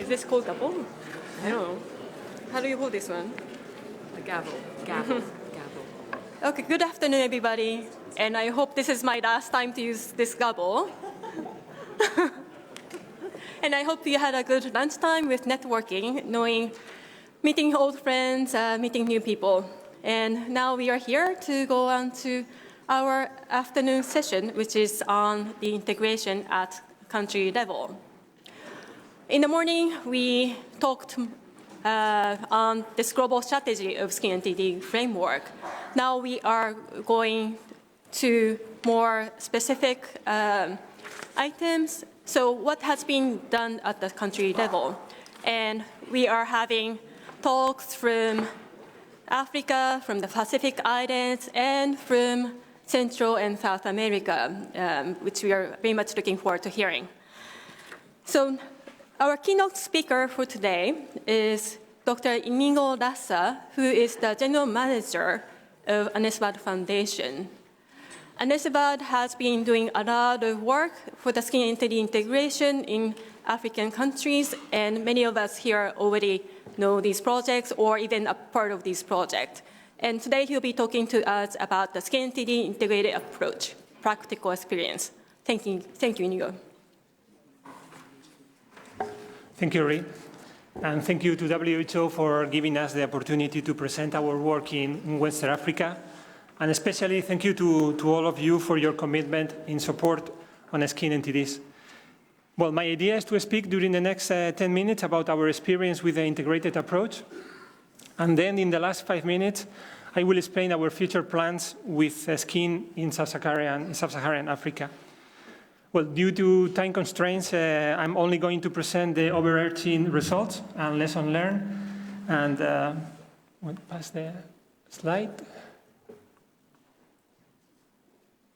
Is this called gavel? I don't know. How do you hold this one? A gavel. Gavel. Gavel. Okay, good afternoon, everybody. And I hope this is my last time to use this gavel. And I hope you had a good lunchtime with networking, meeting old friends, meeting new people. And now we are here to go on to our afternoon session, which is on the integration at country level. In the morning, we talked on this global strategy of Skin NTD framework. Now we are going to more specific items. So what has been done at the country level? And we are having talks from Africa, from the Pacific Islands, and from Central and South America, which we are very much looking forward to hearing. So our keynote speaker for today is Dr. Inigo Lassa, who is the General Manager of ANESBAD Foundation. ANESBAD has been doing a lot of work for the Skin NTD integration in African countries, and many of us here already know these projects or even a part of these projects. And today he'll be talking to us about the Skin NTD integrated approach, practical experience. Thank you, Inigo. Thank you, Ri. And thank you to WHO for giving us the opportunity to present our work in Western Africa. And especially thank you to all of you for your commitment in support on Skin NTDs. Well, my idea is to speak during the next 10 minutes about our experience with the integrated approach. And then in the last 5 minutes, I will explain our future plans with skin in Sub-Saharan Africa. Well, due to time constraints, I'm only going to present the overarching results and lesson learned. And we'll pass the slide.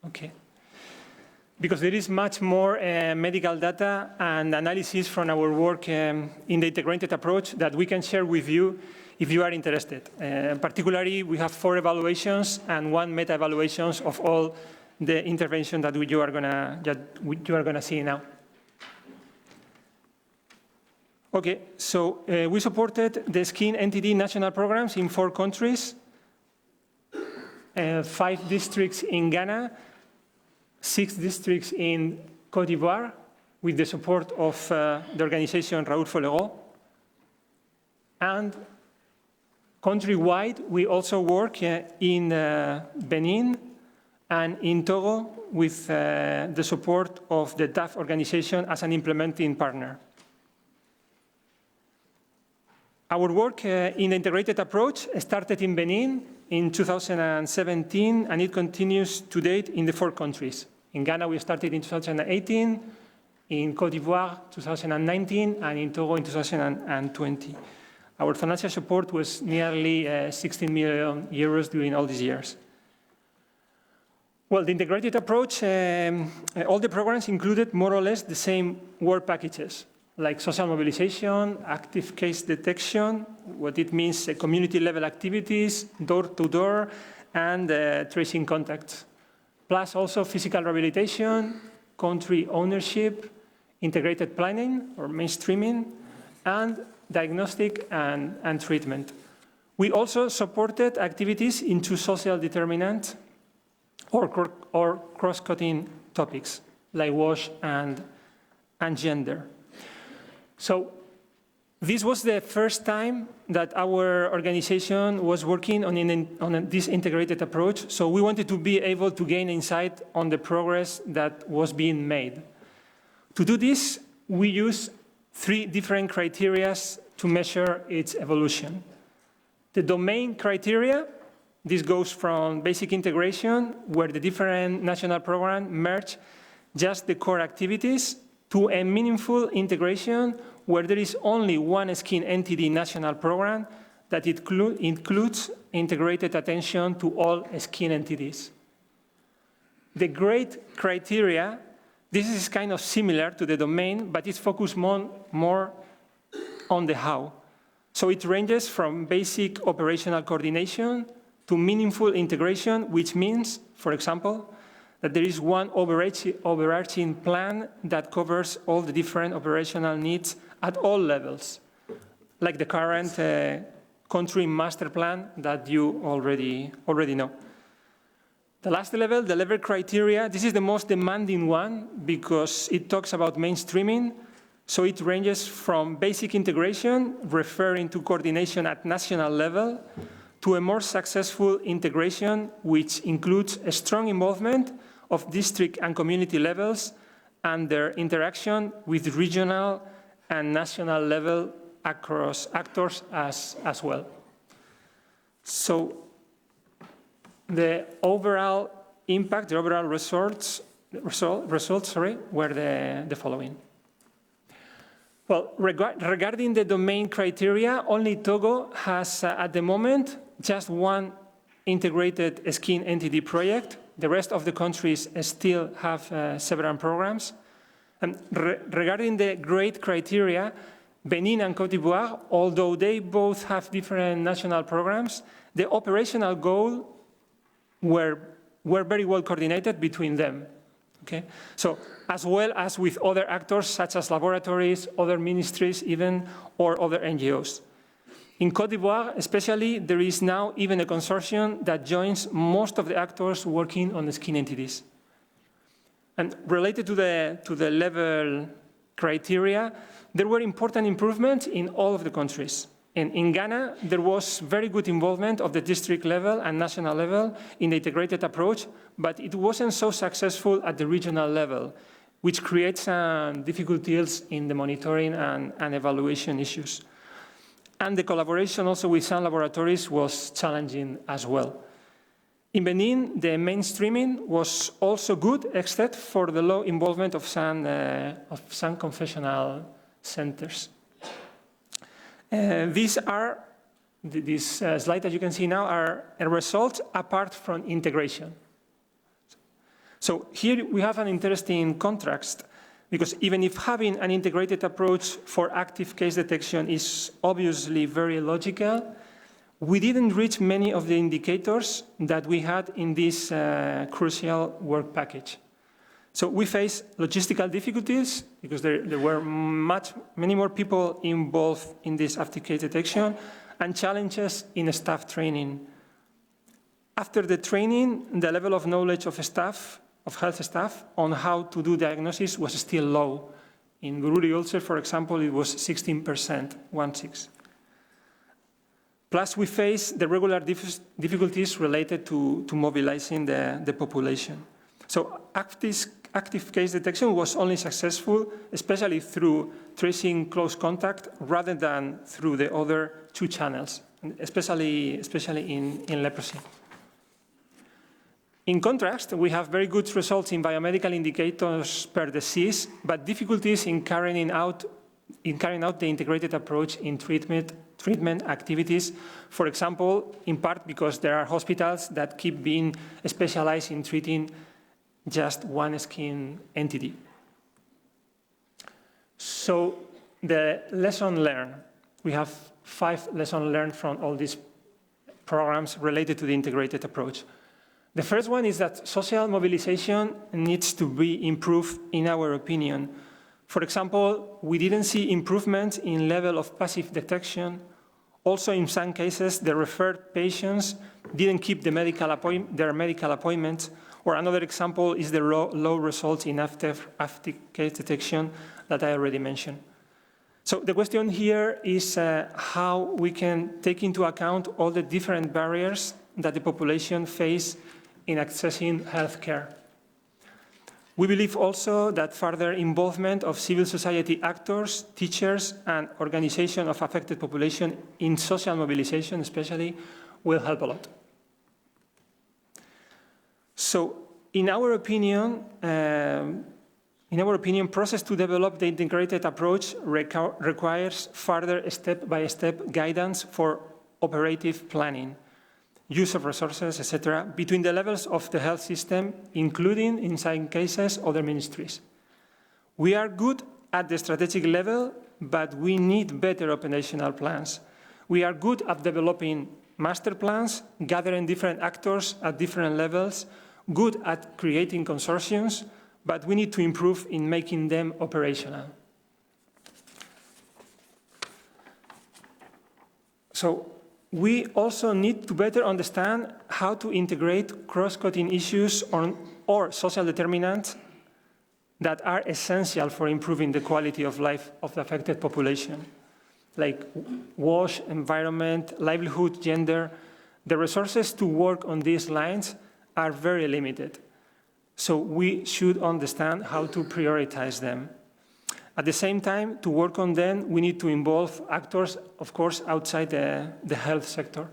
Okay. Because there is much more medical data and analysis from our work in the integrated approach that we can share with you if you are interested. Particularly, we have 4 evaluations and 1 meta-evaluation of all the intervention that you are gonna see now. Okay, so we supported the Skin NTD national programs in 4 countries, 5 districts in Ghana, 6 districts in Côte d'Ivoire, with the support of the organization Raoul Folero. And countrywide, we also work in Benin and in Togo with the support of the DAF organization as an implementing partner. Our work in the integrated approach started in Benin in 2017, and it continues to date in the 4 countries. In Ghana, we started in 2018, in Côte d'Ivoire, 2019, and in Togo in 2020. Our financial support was nearly 16 million euros during all these years. Well, the integrated approach, all the programs included more or less the same work packages, like social mobilization, active case detection, what it means community-level activities, door-to-door, and tracing contacts. Plus also physical rehabilitation, country ownership, integrated planning or mainstreaming, and diagnostic and treatment. We also supported activities into social determinants or cross-cutting topics like WASH and gender. So this was the first time that our organization was working on this integrated approach, so we wanted to be able to gain insight on the progress that was being made. To do this, we use 3 different criteria to measure its evolution. The domain criteria, this goes from basic integration, where the different national programs merge just the core activities, to a meaningful integration where there is only one Skin NTD national program that includes integrated attention to all Skin NTDs. The grade criteria, this is kind of similar to the domain, but it's focused more on the how. So it ranges from basic operational coordination to meaningful integration, which means, for example, that there is one overarching plan that covers all the different operational needs at all levels, like the current country master plan that you already know. The last level, the level criteria, this is the most demanding one because it talks about mainstreaming. So it ranges from basic integration, referring to coordination at national level, to a more successful integration, which includes a strong involvement of district and community levels and their interaction with regional and national level across actors as well. So the overall impact, the overall results were the following. Well, regarding the domain criteria, only Togo has, at the moment, just one integrated scheme NTD project. The rest of the countries still have several programs. And regarding the grade criteria, Benin and Côte d'Ivoire, although they both have different national programs, the operational goals were very well coordinated between them. Okay? So, as well as with other actors such as laboratories, other ministries even, or other NGOs. In Côte d'Ivoire, especially, there is now even a consortium that joins most of the actors working on the skin entities. And related to the level criteria, there were important improvements in all of the countries. In Ghana, there was very good involvement of the district level and national level in the integrated approach, but it wasn't so successful at the regional level, which creates some difficulties in the monitoring and evaluation issues. And the collaboration also with some laboratories was challenging as well. In Benin, the mainstreaming was also good, except for the low involvement of some confessional centers. These slide, as you can see now, are a result apart from integration. So here we have an interesting contrast, because even if having an integrated approach for active case detection is obviously very logical, we didn't reach many of the indicators that we had in this crucial work package. So we face logistical difficulties because there were many more people involved in this active case detection, and challenges in staff training. After the training, the level of knowledge of health staff on how to do diagnosis was still low. In Bururi ulcer, for example, it was 16%, 1.6. Plus, we face the regular difficulties related to mobilizing the population. So active case detection was only successful, especially through tracing close contact rather than through the other two channels, especially in leprosy. In contrast, we have very good results in biomedical indicators per disease, but difficulties in carrying out the integrated approach in treatment activities, for example, in part because there are hospitals that keep being specialized in treating just one skin entity. So the lesson learned, we have 5 lessons learned from all these programs related to the integrated approach. The first one is that social mobilization needs to be improved, in our opinion. For example, we didn't see improvement in level of passive detection. Also, in some cases, the referred patients didn't keep their medical appointments. Or another example is the low results in active case detection that I already mentioned. So the question here is how we can take into account all the different barriers that the population face in accessing healthcare. We believe also that further involvement of civil society actors, teachers, and organization of affected population in social mobilization especially will help a lot. So, in our opinion, process to develop the integrated approach requires further step-by-step guidance for operative planning, use of resources, etc., between the levels of the health system, including, in some cases, other ministries. We are good at the strategic level, but we need better operational plans. We are good at developing master plans, gathering different actors at different levels, good at creating consortiums, but we need to improve in making them operational. So we also need to better understand how to integrate cross-cutting issues or social determinants that are essential for improving the quality of life of the affected population, like WASH, environment, livelihood, gender. The resources to work on these lines are very limited. So we should understand how to prioritize them. At the same time, to work on them, we need to involve actors, of course, outside the health sector.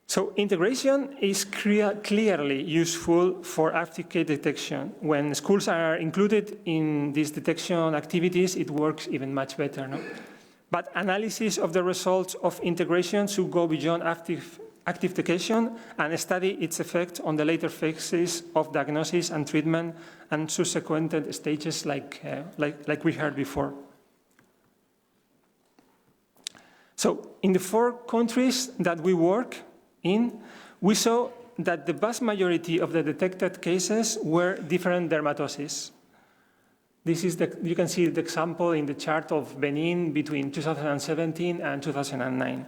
So integration is clearly useful for active case detection. When schools are included in these detection activities, it works even much better. No? But analysis of the results of integration should go beyond active detection and study its effect on the later phases of diagnosis and treatment and subsequent stages like we heard before. So in the 4 countries that we work in, we saw that the vast majority of the detected cases were different dermatoses. This is you can see the example in the chart of Benin between 2017 and 2009.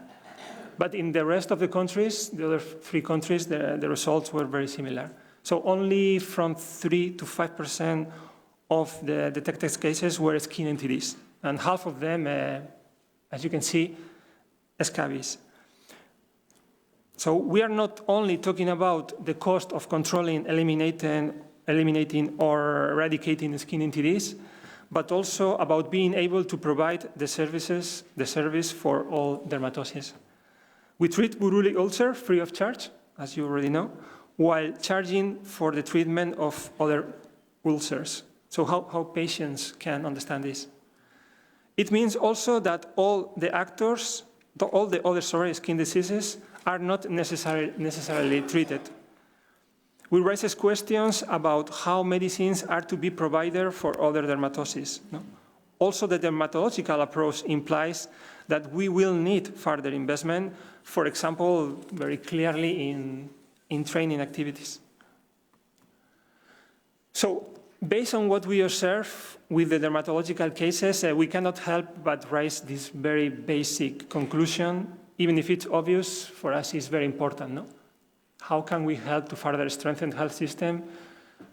But in the rest of the countries, the other 3 countries, the results were very similar. So only from 3 to 5% of the detected cases were skin NTDs, and half of them, as you can see, scabies. So we are not only talking about the cost of controlling, eliminating or eradicating skin NTDs, but also about being able to provide the service for all dermatoses. We treat Buruli ulcer free of charge, as you already know, while charging for the treatment of other ulcers. So how patients can understand this? It means also that all the other skin diseases are not necessarily treated. We raise questions about how medicines are to be provided for other dermatoses. No? Also, the dermatological approach implies that we will need further investment, for example, very clearly in training activities. So, based on what we observe with the dermatological cases, we cannot help but raise this very basic conclusion, even if it's obvious, for us it's very important. No? How can we help to further strengthen the health system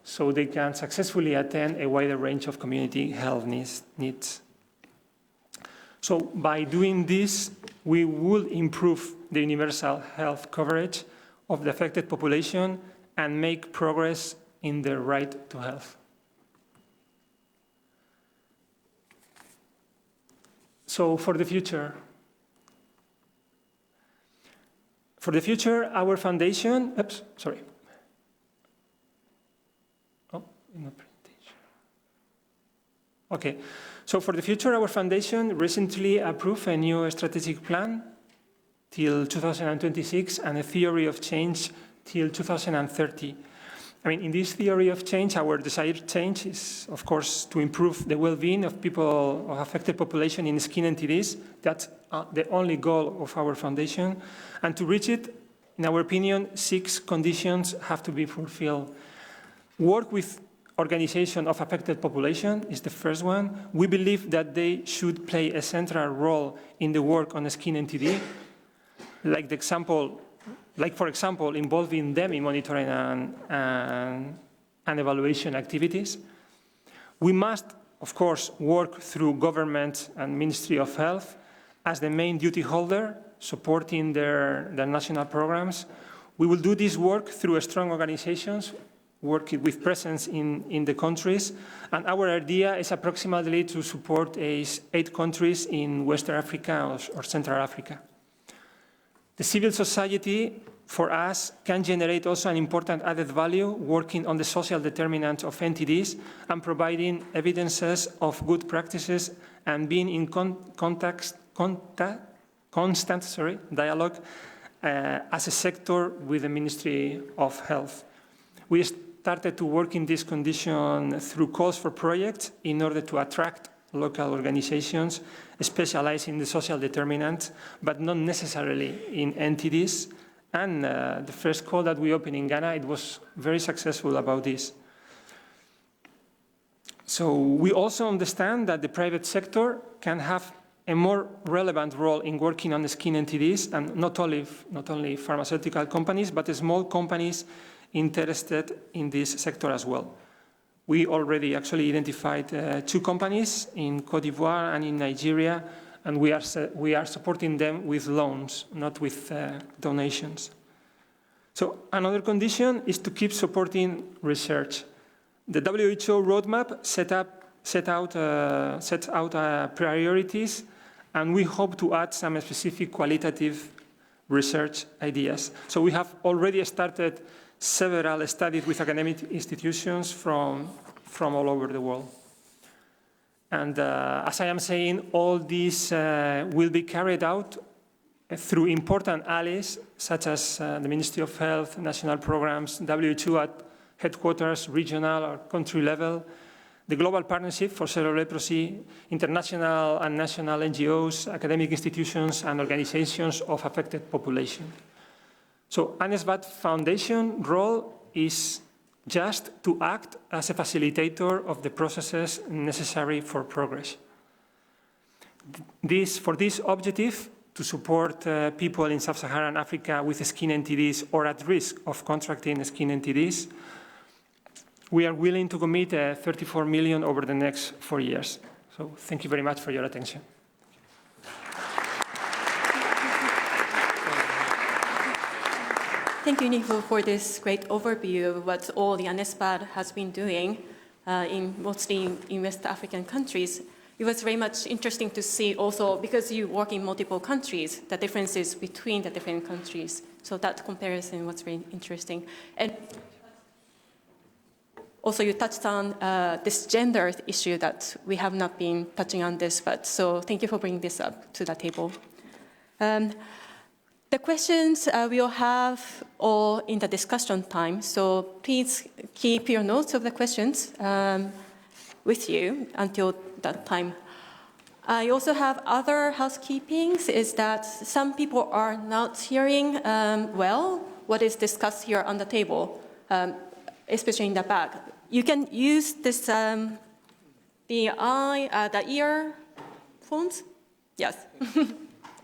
so they can successfully attend a wider range of community health needs? So by doing this, we will improve the universal health coverage of the affected population and make progress in the right to health. So for the future, our foundation, Okay, so for the future, our foundation recently approved a new strategic plan till 2026 and a theory of change till 2030. I mean, in this theory of change, our desired change is, of course, to improve the well-being of people, of affected population in skin NTDs. That's the only goal of our foundation. And to reach it, in our opinion, 6 conditions have to be fulfilled. Work with organization of affected population is the first one. We believe that they should play a central role in the work on skin NTD, for example, involving them in monitoring and evaluation activities. We must, of course, work through government and Ministry of Health as the main duty holder, supporting their national programs. We will do this work through strong organizations, working with presence in the countries. And our idea is approximately to support 8 countries in Western Africa or Central Africa. The civil society, for us, can generate also an important added value, working on the social determinants of NTDs and providing evidences of good practices and being in constant dialogue as a sector with the Ministry of Health. We started to work in this condition through calls for projects in order to attract local organizations specialized in the social determinants, but not necessarily in NTDs. And the first call that we opened in Ghana, it was very successful about this. So we also understand that the private sector can have a more relevant role in working on the skin NTDs, and not only pharmaceutical companies, but small companies interested in this sector as well. We already actually identified 2 companies in Cote d'Ivoire and in Nigeria, and we are supporting them with loans, not with donations. So another condition is to keep supporting research. The WHO roadmap set out priorities, and we hope to add some specific qualitative research ideas. So we have already started several studies with academic institutions from all over the world. And as I am saying, all these will be carried out through important allies, such as the Ministry of Health, national programs, WHO at headquarters, regional or country level, the Global Partnership for Cellular Leprosy, international and national NGOs, academic institutions, and organizations of affected population. So ANESBAT Foundation role is just to act as a facilitator of the processes necessary for progress. For this objective, to support people in sub-Saharan Africa with skin NTDs or at risk of contracting skin NTDs, we are willing to commit 34 million over the next 4 years. So thank you very much for your attention. Thank you, Nico, for this great overview of what all the ANESBAT has been doing mostly in West African countries. It was very much interesting to see also, because you work in multiple countries, the differences between the different countries. So that comparison was very interesting. And also you touched on this gender issue that we have not been touching on this, but so thank you for bringing this up to the table. The questions we'll have all in the discussion time, so please keep your notes of the questions with you until that time. I also have other housekeepings, is that some people are not hearing well what is discussed here on the table, especially in the back. You can use this, the earphones? Yes.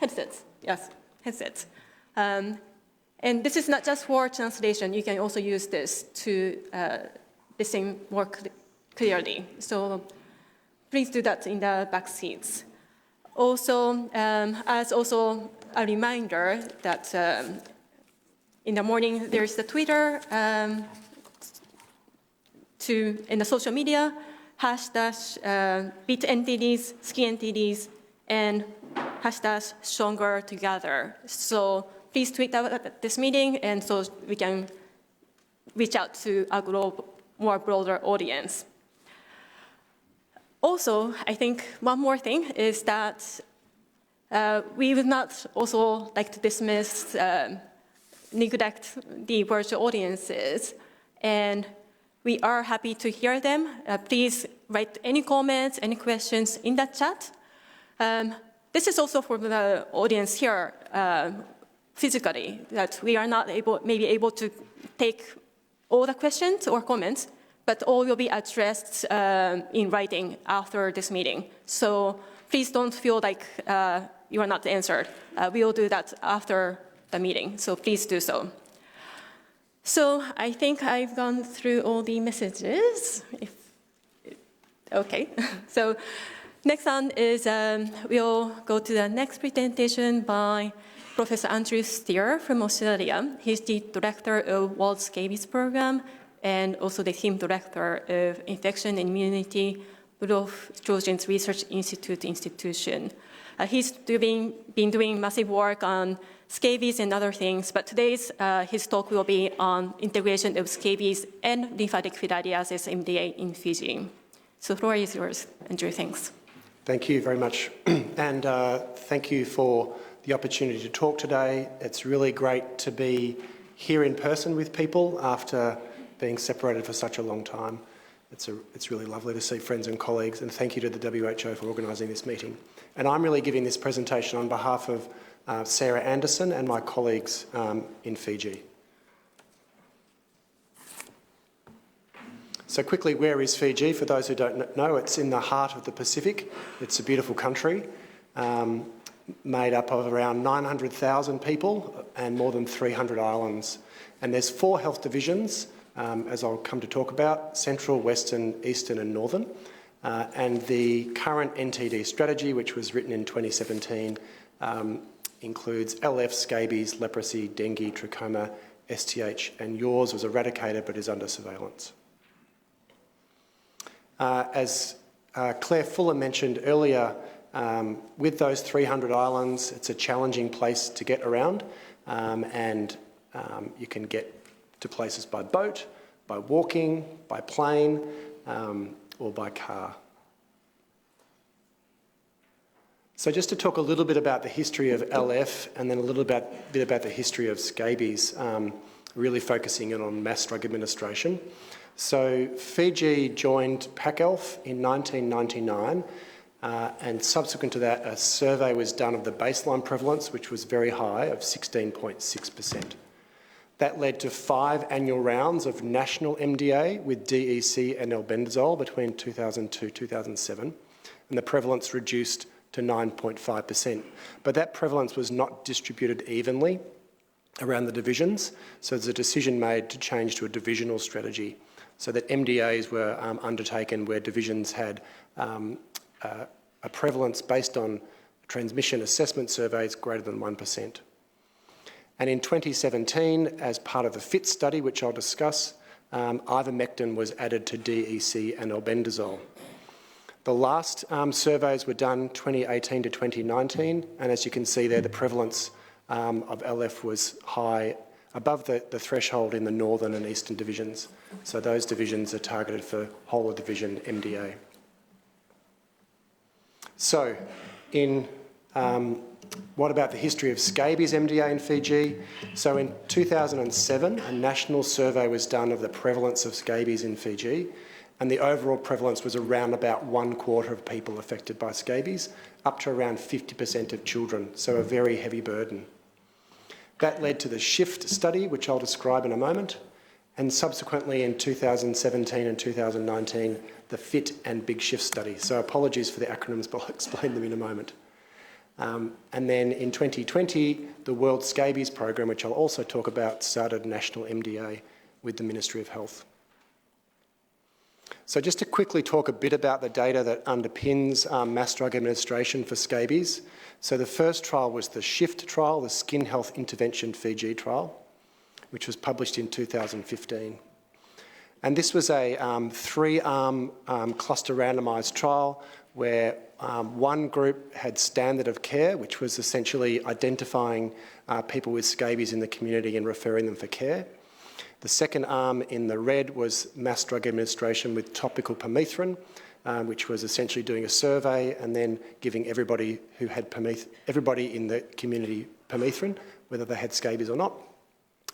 Headsets, yes, headsets. And this is not just for translation. You can also use this to listen more clearly. So please do that in the back seats. Also, as also a reminder that in the morning there's the Twitter in the social media, hashtag beat NTDs, skin NTDs, and hashtag stronger together. So please tweet out at this meeting, and so we can reach out to a more broader audience. Also, I think one more thing is that we would not also like to dismiss, neglect the virtual audiences, and we are happy to hear them. Please write any comments, any questions in the chat. This is also for the audience here physically, that we are not maybe able to take all the questions or comments, but all will be addressed in writing after this meeting. So please don't feel like you are not answered. We will do that after the meeting, so please do so. So I think I've gone through all the messages. Okay, so next on is we'll go to the next presentation by Professor Andrew Steer from Australia. He's the director of World Scabies Program and also the team director of Infection and Immunity Rudolf Trojan's Research Institution. He's been doing massive work on scabies and other things, but today's his talk will be on integration of scabies and lymphatic filariasis MDA in Fiji. So the floor is yours, Andrew. Thanks. Thank you very much, and thank you for the opportunity to talk today. It's really great to be here in person with people after being separated for such a long time. It's really lovely to see friends and colleagues, and thank you to the WHO for organising this meeting. And I'm really giving this presentation on behalf of Sarah Anderson and my colleagues in Fiji. So quickly, where is Fiji? For those who don't know, it's in the heart of the Pacific. It's a beautiful country. made up of around 900,000 people and more than 300 islands. And there's 4 health divisions, as I'll come to talk about: Central, Western, Eastern and Northern. And the current NTD strategy, which was written in 2017, includes LF, scabies, leprosy, dengue, trachoma, STH, and yours was eradicated but is under surveillance. As Claire Fuller mentioned earlier, with those 300 islands, it's a challenging place to get around, and you can get to places by boat, by walking, by plane, or by car. So just to talk a little bit about the history of LF and then a little bit about the history of scabies, really focusing in on mass drug administration. So Fiji joined PACELF in 1999, and subsequent to that, a survey was done of the baseline prevalence, which was very high, of 16.6%. That led to 5 annual rounds of national MDA with DEC and albendazole between 2002-2007, and the prevalence reduced to 9.5%. But that prevalence was not distributed evenly around the divisions, so there's a decision made to change to a divisional strategy so that MDAs were undertaken where divisions had a prevalence based on transmission assessment surveys greater than 1%. And in 2017, as part of the FIT study, which I'll discuss, ivermectin was added to DEC and albendazole. The last surveys were done 2018 to 2019, and as you can see there, the prevalence of LF was high, above the threshold in the northern and eastern divisions. So those divisions are targeted for whole of division MDA. So, what about the history of scabies MDA in Fiji? So in 2007, a national survey was done of the prevalence of scabies in Fiji, and the overall prevalence was around about 1/4 of people affected by scabies, up to around 50% of children, so a very heavy burden. That led to the SHIFT study, which I'll describe in a moment, and subsequently in 2017 and 2019, the FIT and Big Shift study. So apologies for the acronyms, but I'll explain them in a moment. And then in 2020, the World Scabies Program, which I'll also talk about, started national MDA with the Ministry of Health. So just to quickly talk a bit about the data that underpins mass drug administration for scabies. So the first trial was the SHIFT trial, the Skin Health Intervention Fiji trial, which was published in 2015. And this was a 3-arm cluster randomised trial where one group had standard of care, which was essentially identifying people with scabies in the community and referring them for care. The second arm in the red was mass drug administration with topical permethrin, which was essentially doing a survey and then giving everybody who had everybody in the community permethrin, whether they had scabies or not.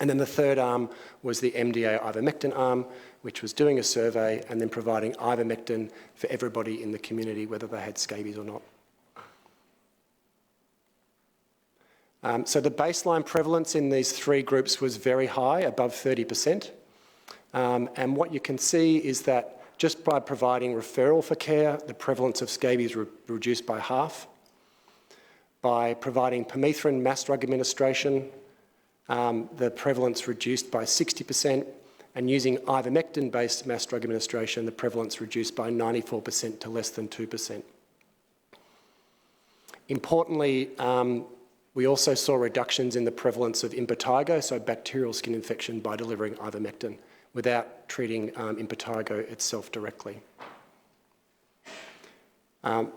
And then the third arm was the MDA ivermectin arm, which was doing a survey and then providing ivermectin for everybody in the community, whether they had scabies or not. So the baseline prevalence in these 3 groups was very high, above 30%. And what you can see is that just by providing referral for care, the prevalence of scabies reduced by half. By providing permethrin mass drug administration, the prevalence reduced by 60%, and using ivermectin-based mass drug administration, the prevalence reduced by 94% to less than 2%. Importantly, we also saw reductions in the prevalence of impetigo, so bacterial skin infection, by delivering ivermectin without treating impetigo itself directly.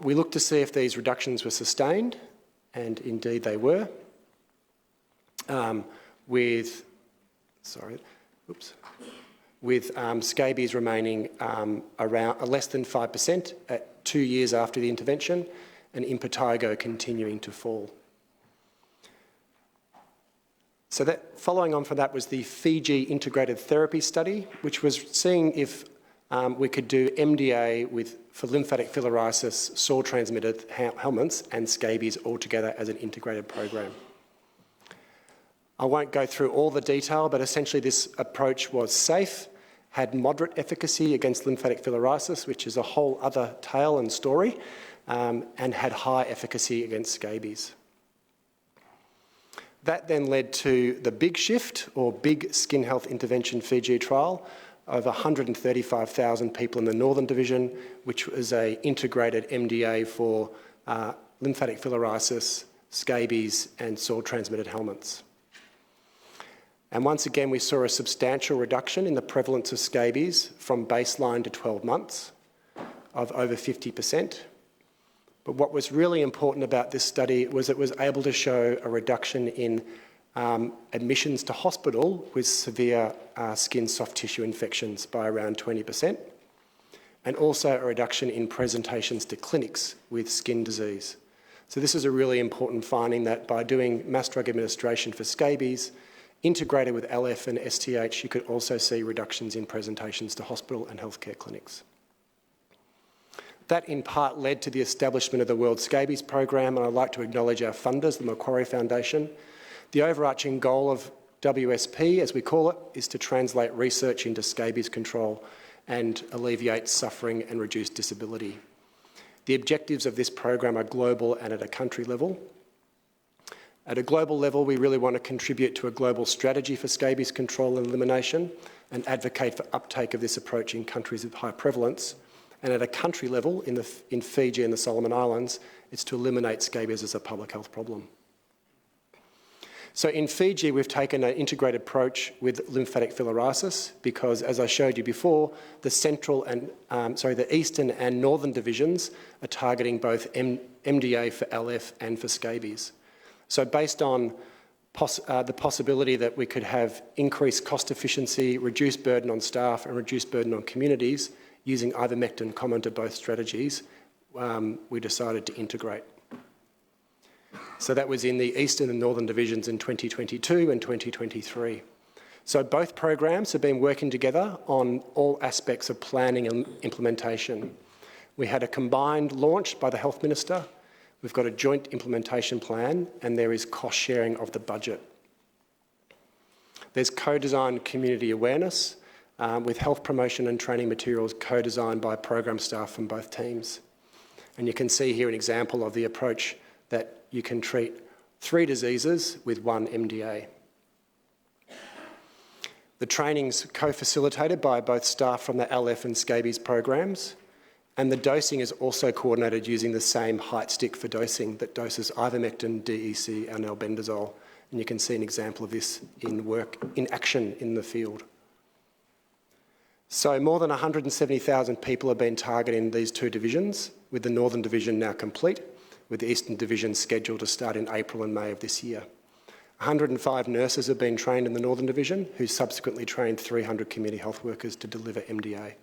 We looked to see if these reductions were sustained, and indeed they were. With scabies remaining around less than 5% at 2 years after the intervention, and impetigo continuing to fall. So that, following on from that, was the Fiji Integrated Therapy Study, which was seeing if we could do MDA for lymphatic filariasis, soil-transmitted helminths, and scabies all together as an integrated program. I won't go through all the detail, but essentially this approach was safe, had moderate efficacy against lymphatic filariasis, which is a whole other tale and story, and had high efficacy against scabies. That then led to the Big Shift, or Big Skin Health Intervention Fiji trial, of 135,000 people in the Northern Division, which was an integrated MDA for lymphatic filariasis, scabies and soil-transmitted helminths. And once again, we saw a substantial reduction in the prevalence of scabies from baseline to 12 months of over 50%. But what was really important about this study was it was able to show a reduction in admissions to hospital with severe skin soft tissue infections by around 20%, and also a reduction in presentations to clinics with skin disease. So this is a really important finding, that by doing mass drug administration for scabies, integrated with LF and STH, you could also see reductions in presentations to hospital and healthcare clinics. That in part led to the establishment of the World Scabies Program, and I'd like to acknowledge our funders, the Macquarie Foundation. The overarching goal of WSP, as we call it, is to translate research into scabies control and alleviate suffering and reduce disability. The objectives of this program are global and at a country level. At a global level, we really want to contribute to a global strategy for scabies control and elimination and advocate for uptake of this approach in countries with high prevalence. And at a country level, in Fiji and the Solomon Islands, it's to eliminate scabies as a public health problem. So in Fiji, we've taken an integrated approach with lymphatic filariasis because, as I showed you before, the the eastern and northern divisions are targeting both MDA for LF and for scabies. So based on the possibility that we could have increased cost efficiency, reduced burden on staff and reduced burden on communities, using ivermectin common to both strategies, we decided to integrate. So that was in the eastern and northern divisions in 2022 and 2023. So both programs have been working together on all aspects of planning and implementation. We had a combined launch by the Health Minister. We've got a joint implementation plan, and there is cost sharing of the budget. There's co-designed community awareness, with health promotion and training materials co-designed by program staff from both teams. And you can see here an example of the approach that you can treat 3 diseases with 1 MDA. The training's co-facilitated by both staff from the LF and scabies programs, and the dosing is also coordinated using the same height stick for dosing that doses ivermectin, DEC and albendazole. And you can see an example of this in action in the field. So more than 170,000 people have been targeted in these 2 divisions, with the Northern Division now complete, with the Eastern Division scheduled to start in April and May of this year. 105 nurses have been trained in the Northern Division, who subsequently trained 300 community health workers to deliver MDA.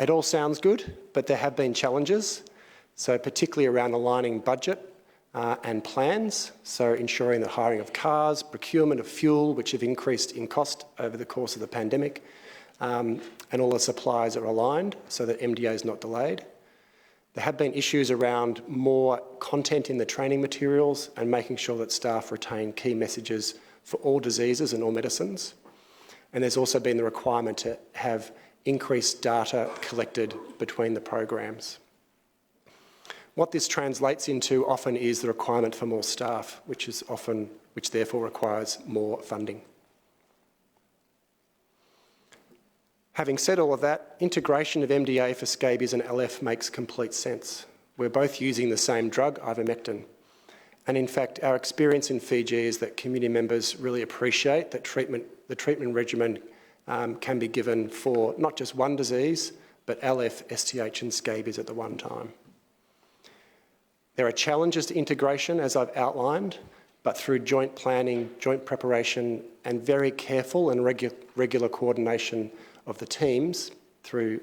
It all sounds good, but there have been challenges, so particularly around aligning budget and plans, so ensuring the hiring of cars, procurement of fuel, which have increased in cost over the course of the pandemic, and all the supplies are aligned so that MDA is not delayed. There have been issues around more content in the training materials and making sure that staff retain key messages for all diseases and all medicines. And there's also been the requirement to have increased data collected between the programs. What this translates into often is the requirement for more staff, which therefore requires more funding. Having said all of that, integration of MDA for scabies and LF makes complete sense. We're both using the same drug, ivermectin. And in fact, our experience in Fiji is that community members really appreciate that the treatment regimen can be given for not just one disease, but LF, STH and scabies at the one time. There are challenges to integration, as I've outlined, but through joint planning, joint preparation, and very careful and regular coordination of the teams through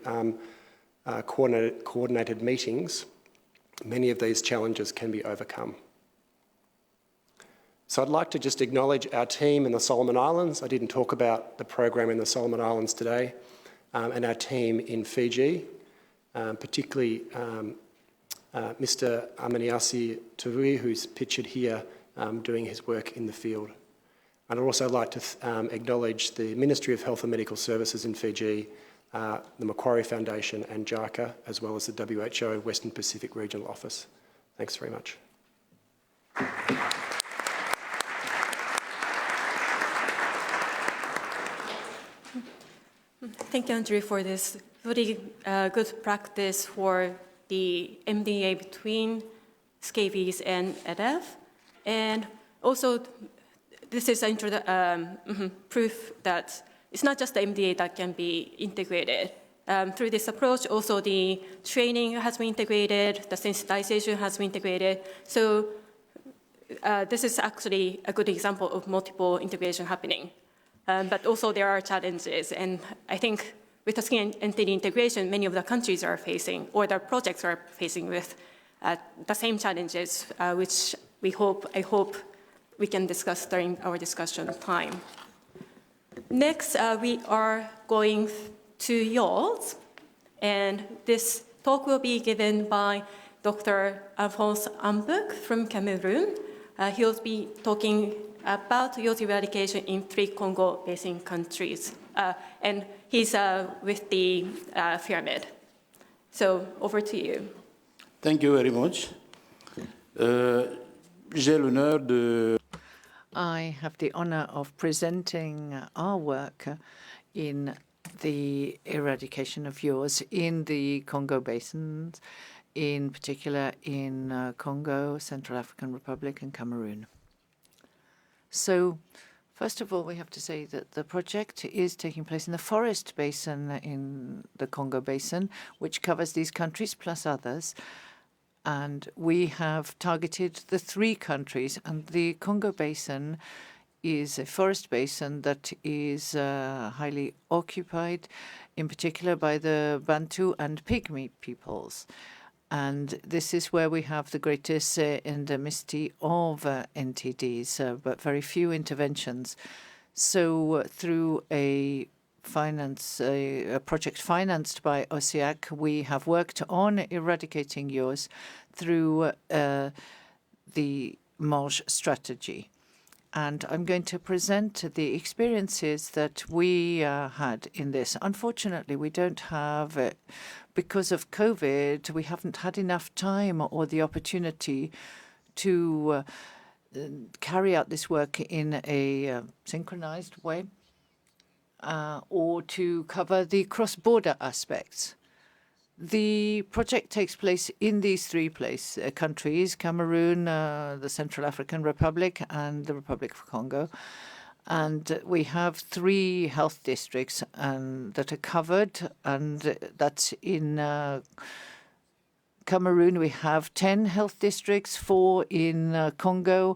coordinated meetings, many of these challenges can be overcome. So I'd like to just acknowledge our team in the Solomon Islands. I didn't talk about the program in the Solomon Islands today, and our team in Fiji, particularly Mr. Amaniasi Tavui, who's pictured here doing his work in the field. And I'd also like to acknowledge the Ministry of Health and Medical Services in Fiji, the Macquarie Foundation and JICA, as well as the WHO Western Pacific Regional Office. Thanks very much. Thank you, Andrew, for this very good practice for the MDA between scabies and EDF. And also, this is proof that it's not just the MDA that can be integrated. Through this approach, also the training has been integrated, the sensitization has been integrated. So this is actually a good example of multiple integration happening. But also there are challenges, and I think with the skin NTD integration, many of the countries are facing, or the projects are facing with the same challenges, which I hope we can discuss during our discussion time. Next, we are going to YOLS, and this talk will be given by Dr. Alphonse Ambuk from Cameroon. He'll be talking about youth eradication in 3 Congo Basin countries. And he's with the pyramid. So over to you. Thank you very much. J'ai l'honneur de... I have the honor of presenting our work in the eradication of yaws in the Congo basins, in particular in Congo, Central African Republic, and Cameroon. So, first of all, we have to say that the project is taking place in the forest basin in the Congo Basin, which covers these countries plus others. And we have targeted the 3 countries. And the Congo Basin is a forest basin that is highly occupied, in particular by the Bantu and Pygmy peoples. And this is where we have the greatest endemicity of NTDs, but very few interventions. So through a project financed by OSIAC, we have worked on eradicating yaws through the MARGE strategy. And I'm going to present the experiences that we had in this. Unfortunately, we don't have, because of COVID, we haven't had enough time or the opportunity to carry out this work in a synchronized way or to cover the cross-border aspects. The project takes place in these 3 countries, Cameroon, the Central African Republic, and the Republic of Congo. And we have 3 health districts that are covered, and that's in Cameroon. We have 10 health districts, 4 in Congo,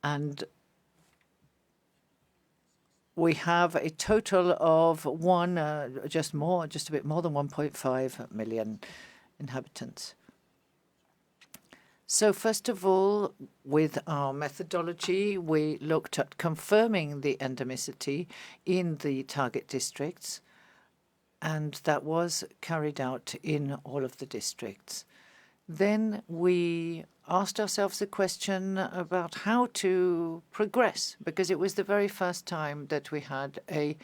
and we have a total of just a bit more than 1.5 million inhabitants. So first of all, with our methodology, we looked at confirming the endemicity in the target districts, and that was carried out in all of the districts. Then we asked ourselves a question about how to progress, because it was the very first time that we had an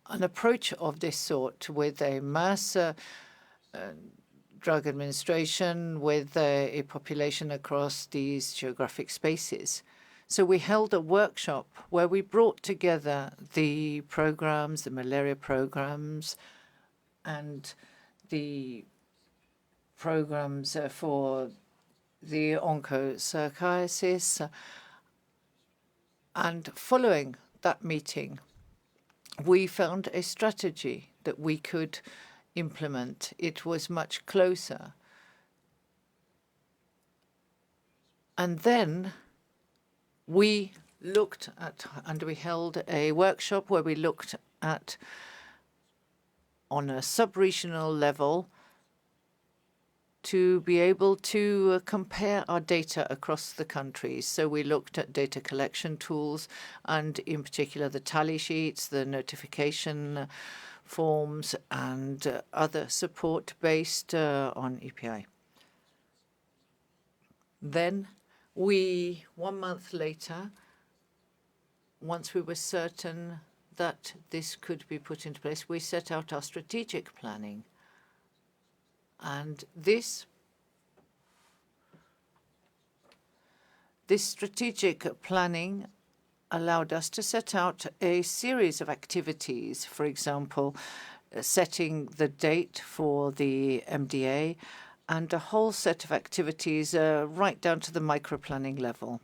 approach of this sort with a mass drug administration with a population across these geographic spaces. So we held a workshop where we brought together the programs, the malaria programs, and the programs for the onchocerciasis. And following that meeting, we found a strategy that we could implement. It was much closer. And then we looked at, and we held a workshop where we looked at, on a sub-regional level, to be able to compare our data across the countries. So we looked at data collection tools, and in particular the tally sheets, the notification forms, and other support based on EPI. Then 1 month later, once we were certain that this could be put into place, we set out our strategic planning. And this strategic planning allowed us to set out a series of activities, for example, setting the date for the MDA and a whole set of activities right down to the micro-planning level.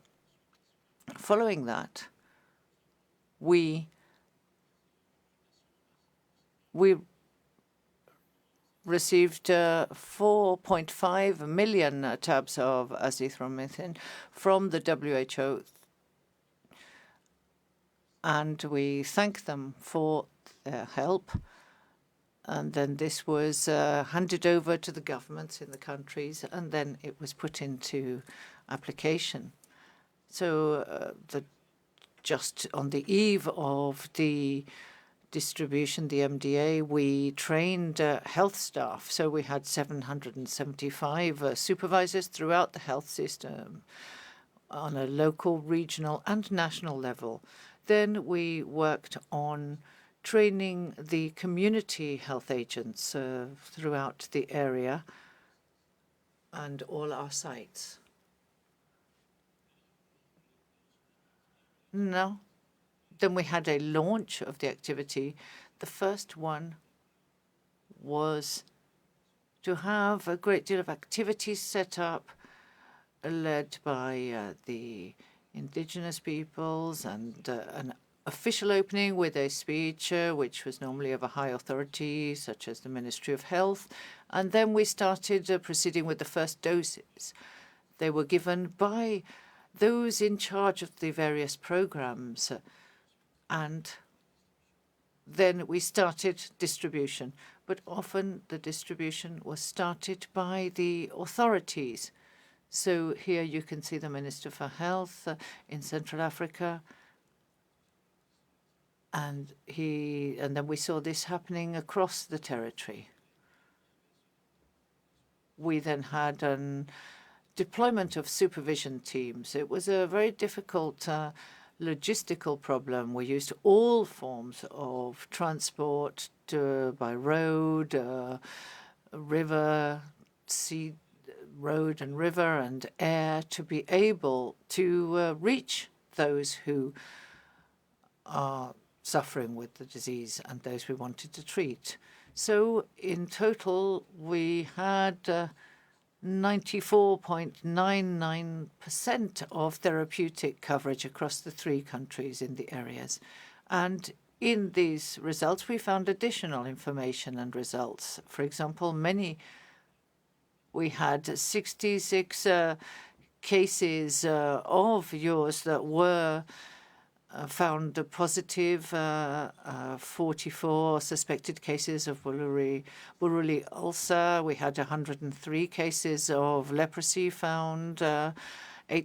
Following that, we received 4.5 million tabs of azithromycin from the WHO, and we thank them for their help. And then this was handed over to the governments in the countries, and then it was put into application. So just on the eve of the distribution, the MDA, we trained health staff. So we had 775 supervisors throughout the health system on a local, regional, and national level. Then we worked on training the community health agents throughout the area and all our sites. No. Then we had a launch of the activity. The first one was to have a great deal of activities set up, led by the indigenous peoples, and an official opening with a speech, which was normally of a high authority, such as the Ministry of Health. And then we started proceeding with the first doses. They were given by those in charge of the various programs. And then we started distribution. But often the distribution was started by the authorities. So here you can see the Minister for Health in Central Africa. And then we saw this happening across the territory. We then had a deployment of supervision teams. It was a very difficult logistical problem. We used all forms of transport by road, river, sea, road and river, and air to be able to reach those who are suffering with the disease and those we wanted to treat. So in total, we had 94.99% of therapeutic coverage across the 3 countries in the areas. And in these results, we found additional information and results. For example, we had 66 cases of yours that were found positive, 44 suspected cases of Buruli ulcer. We had 103 cases of leprosy found, 8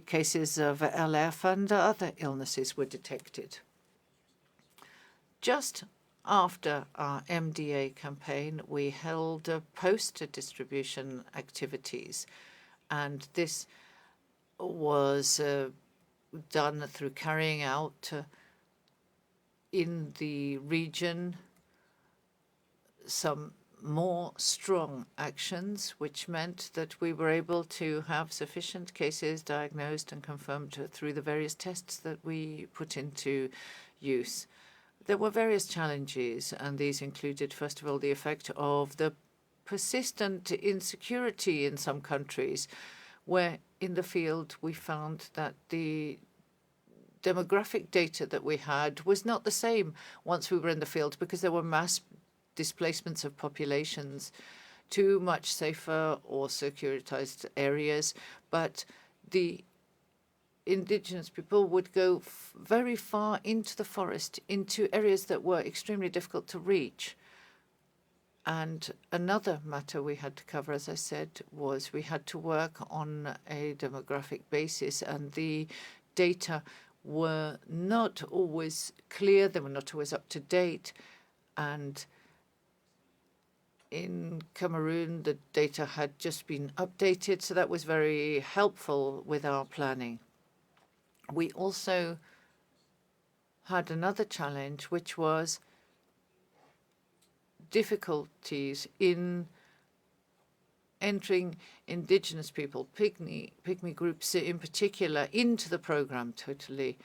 cases of LF, and other illnesses were detected. Just after our MDA campaign, we held poster distribution activities, and this was done through carrying out in the region some more strong actions, which meant that we were able to have sufficient cases diagnosed and confirmed through the various tests that we put into use. There were various challenges, and these included, first of all, the effect of the persistent insecurity in some countries, where in the field we found that the demographic data that we had was not the same once we were in the field, because there were mass displacements of populations to much safer or securitized areas. But the indigenous people would go very far into the forest, into areas that were extremely difficult to reach. And another matter we had to cover, as I said, was we had to work on a demographic basis, and the data were not always clear, they were not always up to date. And in Cameroon, the data had just been updated, so that was very helpful with our planning. We also had another challenge, which was difficulties in entering indigenous people, pygmy groups in particular, into the program totally,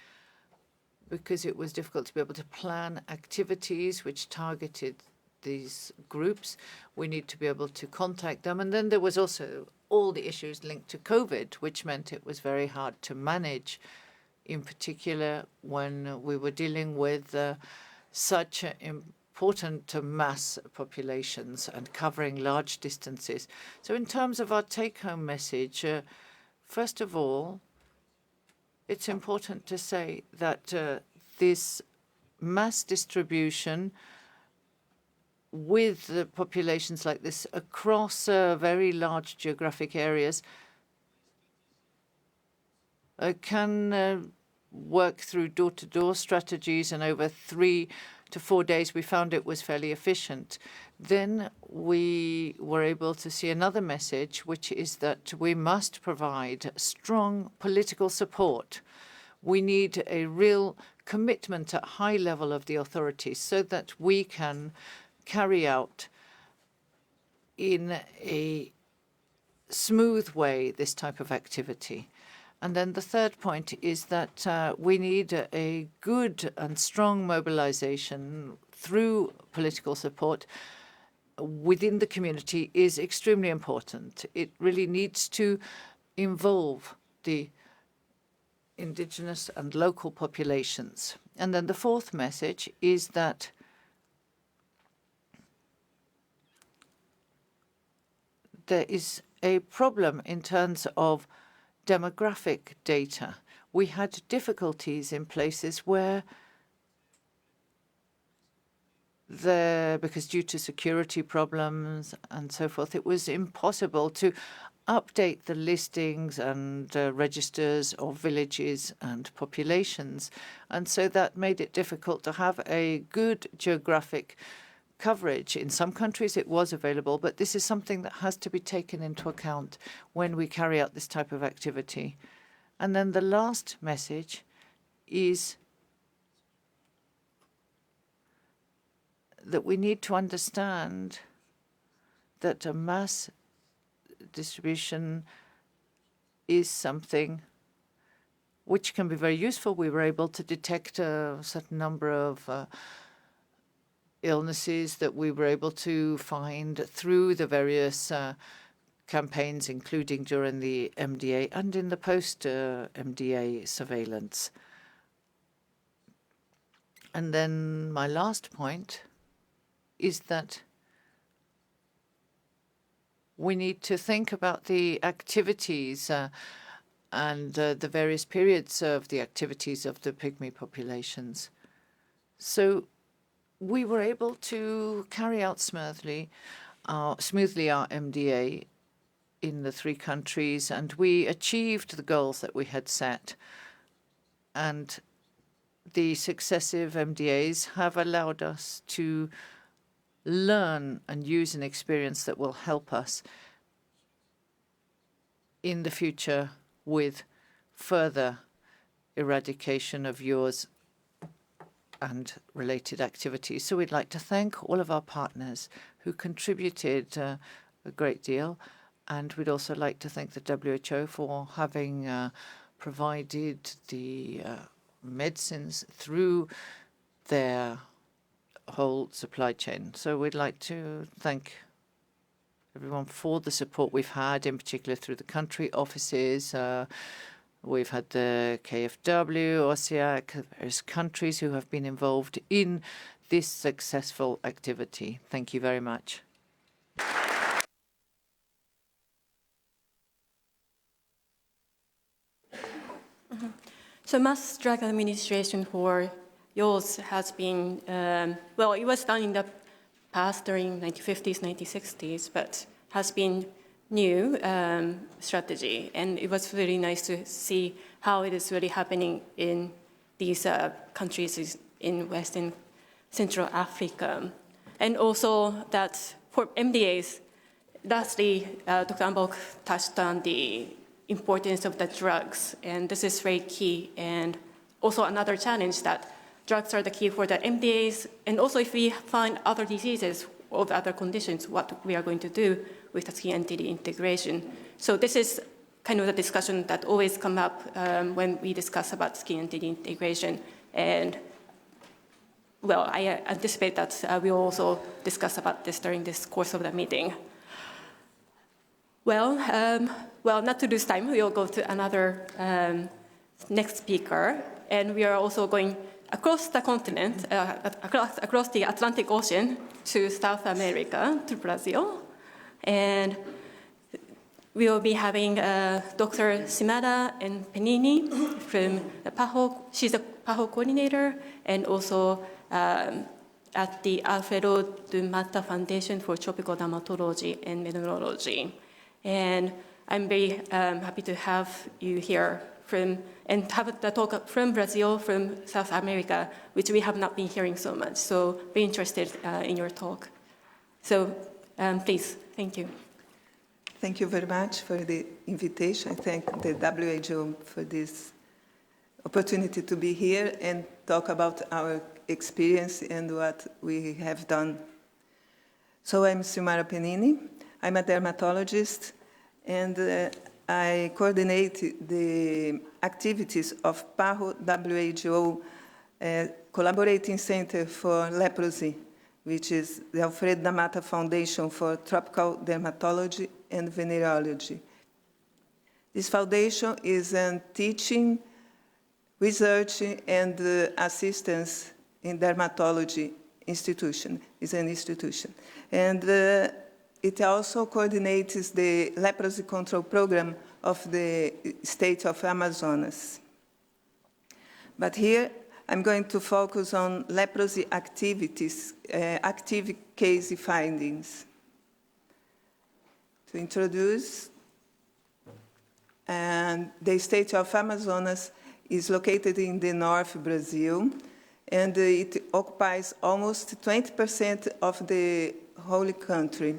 because it was difficult to be able to plan activities which targeted these groups. We need to be able to contact them. And then there was also all the issues linked to COVID, which meant it was very hard to manage, in particular when we were dealing with such important mass populations and covering large distances. So in terms of our take-home message, first of all, it's important to say that this mass distribution with the populations like this across very large geographic areas can work through door-to-door strategies, and over 3 to 4 days we found it was fairly efficient. Then we were able to see another message, which is that we must provide strong political support. We need a real commitment at high level of the authorities so that we can carry out in a smooth way this type of activity. And then the third point is that we need a good and strong mobilization through political support within the community is extremely important. It really needs to involve the indigenous and local populations. And then the fourth message is that there is a problem in terms of demographic data. We had difficulties in places where because due to security problems and so forth, it was impossible to update the listings and registers of villages and populations. And so that made it difficult to have a good geographic coverage. In some countries it was available, but this is something that has to be taken into account when we carry out this type of activity. And then the last message is that we need to understand that a mass distribution is something which can be very useful. We were able to detect a certain number of illnesses that we were able to find through the various campaigns, including during the MDA and in the post-MDA surveillance. And then my last point is that we need to think about the activities and the various periods of the activities of the pygmy populations. So we were able to carry out smoothly our MDA in the 3 countries, and we achieved the goals that we had set. And the successive MDAs have allowed us to learn and use an experience that will help us in the future with further eradication of yaws and related activities. So we'd like to thank all of our partners who contributed a great deal. And we'd also like to thank the WHO for having provided the medicines through their whole supply chain. So we'd like to thank everyone for the support we've had, in particular through the country offices. We've had the KfW, OSIAC, various countries who have been involved in this successful activity. Thank you very much. So mass drug administration for yaws has been, well, it was done in the past during 1950s, 1960s, but has been new strategy. And it was really nice to see how it is really happening in these countries in West and Central Africa. And also that for MDAs, lastly, Dr. Ambok touched on the importance of the drugs, and this is very key. And also another challenge that drugs are the key for the MDAs, and also if we find other diseases or other conditions, what we are going to do with the skin NTD integration. So this is kind of the discussion that always come up when we discuss about skin NTD integration. And well, I anticipate that we'll also discuss about this during this course of the meeting. Well, not to lose time, we'll go to another next speaker, and we are also going across the continent, across the Atlantic Ocean to South America, to Brazil, and we will be having Dr. Shimada and Penini from the PAHO. She's a PAHO coordinator, and also at the Alfredo Dumata Foundation for Tropical Dermatology and Mineralogy. And I'm very happy to have you here and have the talk from Brazil, from South America, which we have not been hearing so much. So very interested in your talk. So please, thank you. Thank you very much for the invitation. I thank the WHO for this opportunity to be here and talk about our experience and what we have done. So I'm Silmara Penini. I'm a dermatologist, and I coordinate the activities of PAHO WHO Collaborating Center for Leprosy, which is the Alfredo Dumata Foundation for Tropical Dermatology and Venereology. This foundation is a teaching, research, and assistance in dermatology institution. It's an institution. And it also coordinates the leprosy control program of the state of Amazonas. But here, I'm going to focus on leprosy activities, active case findings. To introduce, and the state of Amazonas is located in the north of Brazil, and it occupies almost 20% of the whole country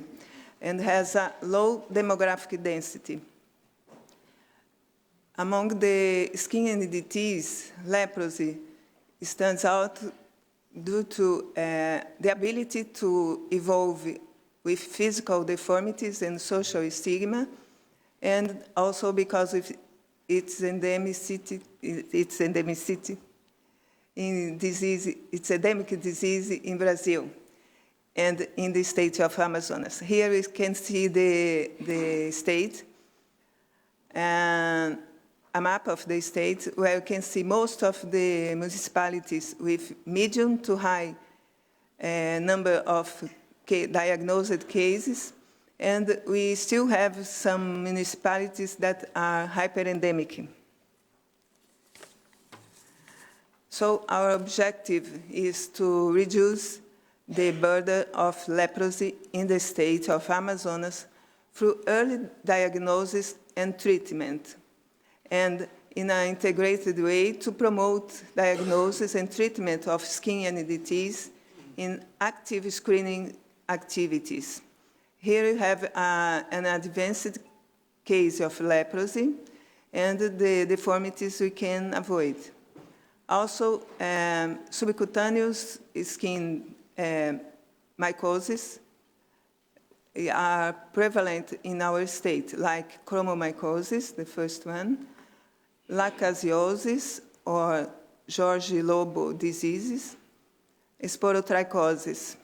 and has a low demographic density. Among the skin NTDs, leprosy stands out due to the ability to evolve with physical deformities and social stigma, and also because of its endemicity in disease, it's endemic disease in Brazil and in the state of Amazonas. Here we can see the state and a map of the state where you can see most of the municipalities with medium to high number of diagnosed cases, and we still have some municipalities that are hyperendemic. So our objective is to reduce the burden of leprosy in the state of Amazonas through early diagnosis and treatment, and in an integrated way to promote diagnosis and treatment of skin NTDs in active screening activities. Here you have an advanced case of leprosy and the deformities we can avoid. Also, subcutaneous skin mycosis are prevalent in our state, like chromomycosis, the first one, lacasiosis or Jorge-Lobo diseases, sporotrichosis.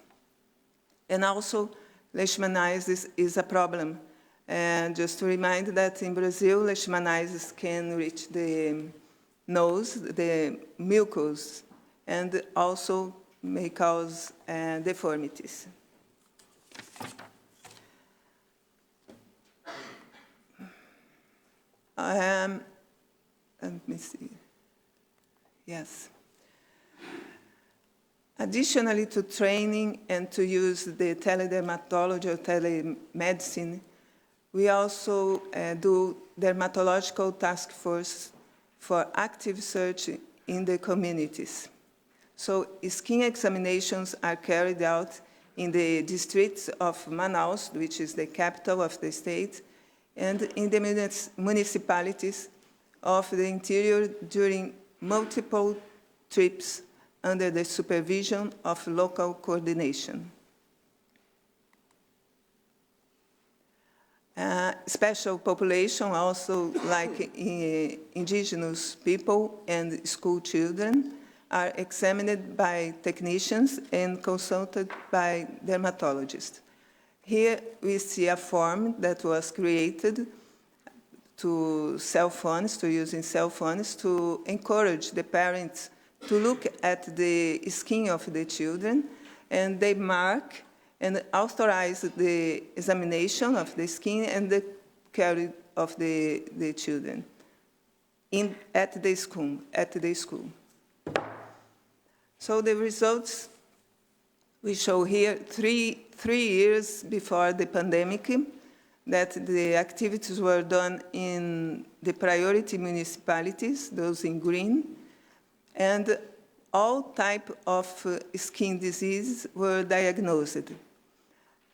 And also, leishmaniasis is a problem. And just to remind that in Brazil, leishmaniasis can reach the nose, the mucus, and also may cause deformities. Let me see. Yes. Additionally to training and to use the teledermatology or telemedicine, we also do dermatological task force for active search in the communities. So skin examinations are carried out in the districts of Manaus, which is the capital of the state, and in the municipalities of the interior during multiple trips under the supervision of local coordination. Special population, also like indigenous people and school children, are examined by technicians and consulted by dermatologists. Here we see a form that was created to using cell phones to encourage the parents to look at the skin of the children, and they mark and authorize the examination of the skin and the care of the children at the school. So the results we show here, three years before the pandemic, that the activities were done in the priority municipalities, those in green, and all type of skin diseases were diagnosed.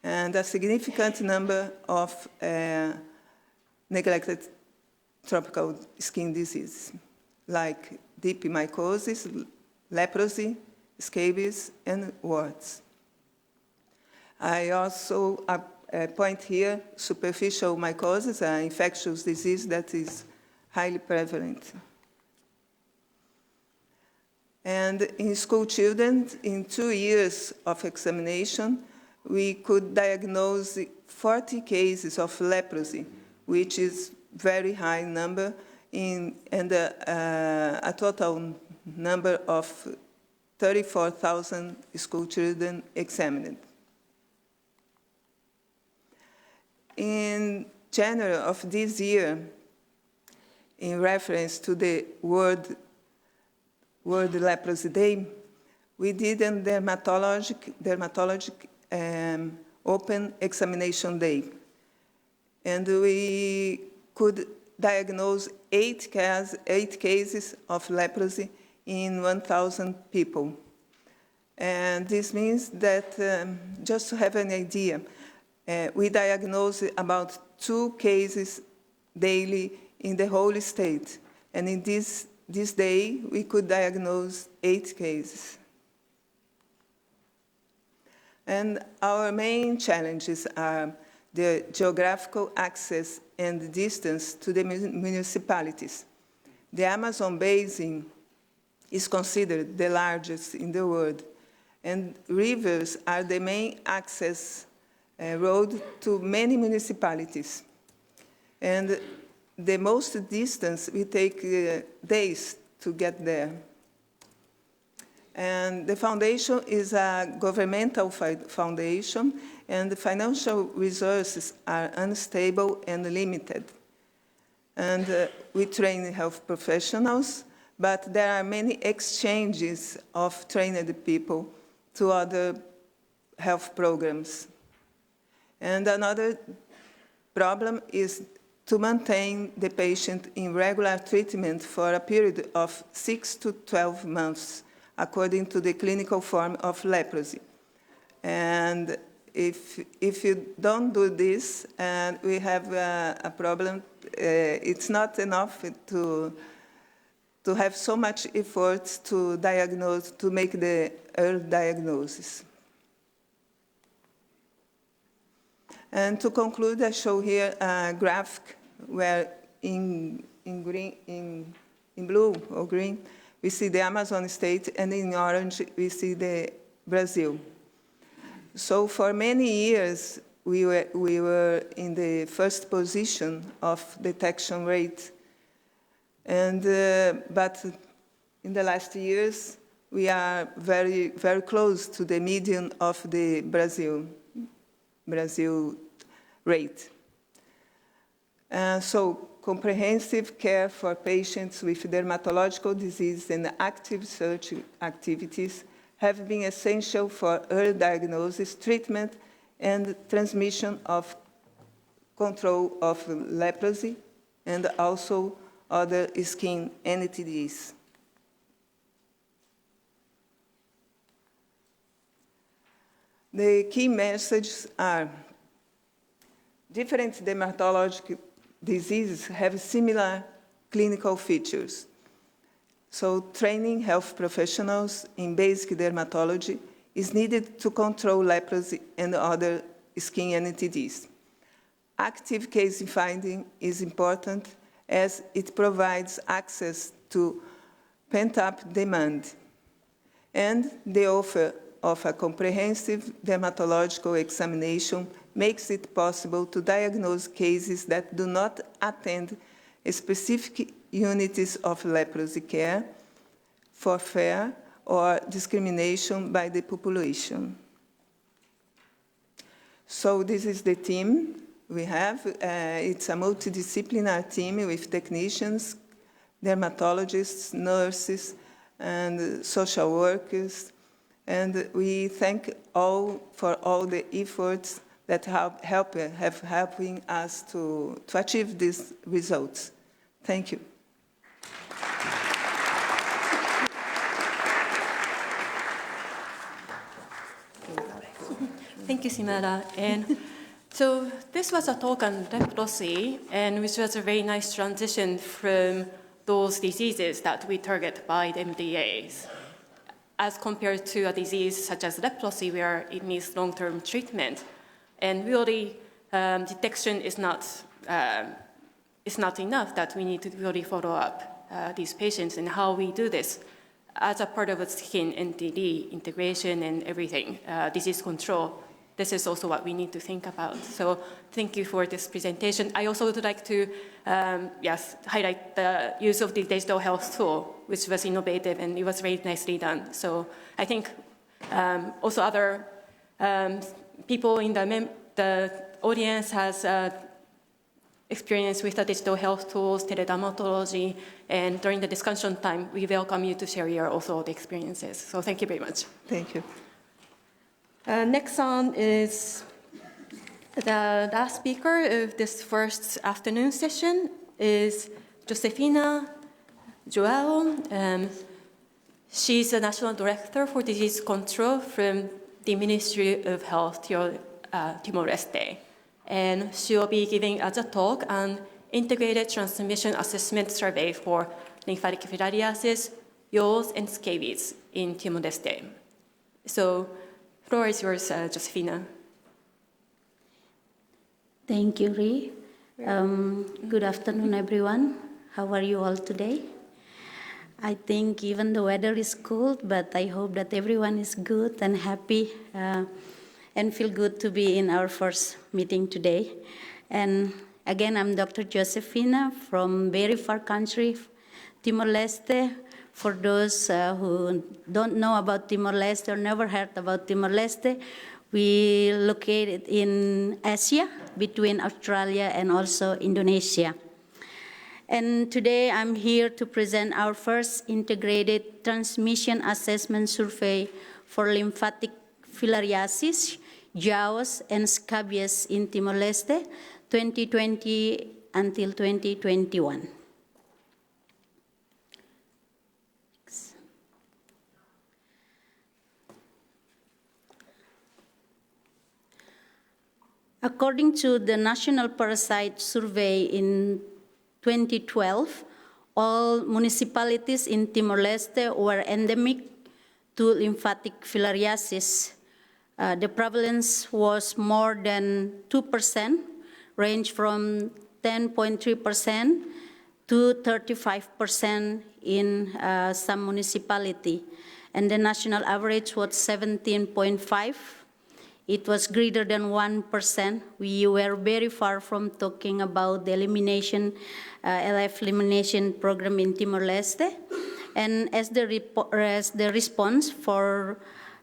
And a significant number of neglected tropical skin diseases, like deep mycosis, leprosy, scabies, and warts. I also point here superficial mycosis, an infectious disease that is highly prevalent. And in school children, in 2 years of examination, we could diagnose 40 cases of leprosy, which is very high number, and a total number of 34,000 school children examined. In January of this year, in reference to the World Leprosy Day, we did a dermatologic open examination day. And we could diagnose 8 cases of leprosy in 1,000 people. And this means that, just to have an idea, we diagnose about 2 cases daily in the whole state. And in this day, we could diagnose 8 cases. And our main challenges are the geographical access and distance to the municipalities. The Amazon basin is considered the largest in the world, and rivers are the main access road to many municipalities. And the most distance, we take days to get there. And the foundation is a governmental foundation, and the financial resources are unstable and limited. And we train health professionals, but there are many exchanges of trained people to other health programs. And another problem is to maintain the patient in regular treatment for a period of 6 to 12 months, according to the clinical form of leprosy. And if you don't do this, and we have a problem, it's not enough to have so much effort to diagnose, to make the early diagnosis. And to conclude, I show here a graphic where in blue or green, we see the Amazon state, and in orange, we see the Brazil. So for many years, we were in the first position of detection rate. And, but in the last years, we are very, very close to the median of the Brazil rate. So comprehensive care for patients with dermatological disease and active search activities have been essential for early diagnosis, treatment, and transmission of control of leprosy, and also other skin NTDs. The key messages are different dermatologic diseases have similar clinical features. So training health professionals in basic dermatology is needed to control leprosy and other skin NTDs. Active case finding is important as it provides access to pent-up demand, and the offer of a comprehensive dermatological examination makes it possible to diagnose cases that do not attend specific units of leprosy care for fear or discrimination by the population. So this is the team we have. It's a multidisciplinary team with technicians, dermatologists, nurses, and social workers. And we thank all for all the efforts that have helping us to achieve these results. Thank you. Thank you, Simara. And so this was a talk on leprosy, and which was a very nice transition from those diseases that we target by the MDAs, as compared to a disease such as leprosy, where it needs long-term treatment. And really, detection is not enough, that we need to really follow up these patients, and how we do this as a part of a skin NTD integration and everything, disease control. This is also what we need to think about. So thank you for this presentation. I also would like to highlight the use of the digital health tool, which was innovative, and it was very nicely done. So I think also other people in the audience has experience with the digital health tools, teledermatology, and during the discussion time, we welcome you to share your also the experiences. So thank you very much. Thank you. Next on is the last speaker of this first afternoon session is Josefina Joao. She's the National Director for Disease Control from the Ministry of Health, Timor-Leste. And she will be giving us a talk on integrated transmission assessment survey for lymphatic filariasis, yaws, and scabies in Timor-Leste. So, floor is yours, Josefina. Thank you, Ree. Good afternoon, everyone. How are you all today? I think even the weather is cold, but I hope that everyone is good and happy and feel good to be in our first meeting today. And again, I'm Dr. Josefina from very far country, Timor-Leste. For those who don't know about Timor-Leste or never heard about Timor-Leste, we located in Asia, between Australia and also Indonesia. And today I'm here to present our first integrated transmission assessment survey for lymphatic filariasis, yaws, and scabies in Timor-Leste, 2020 until 2021. According to the National Parasite Survey in 2012, all municipalities in Timor-Leste were endemic to lymphatic filariasis. The prevalence was more than 2%, range from 10.3% to 35% in some municipality. And the national average was 17.5%. It was greater than 1%. We were very far from talking about the elimination, LF elimination program in Timor-Leste. And as the response for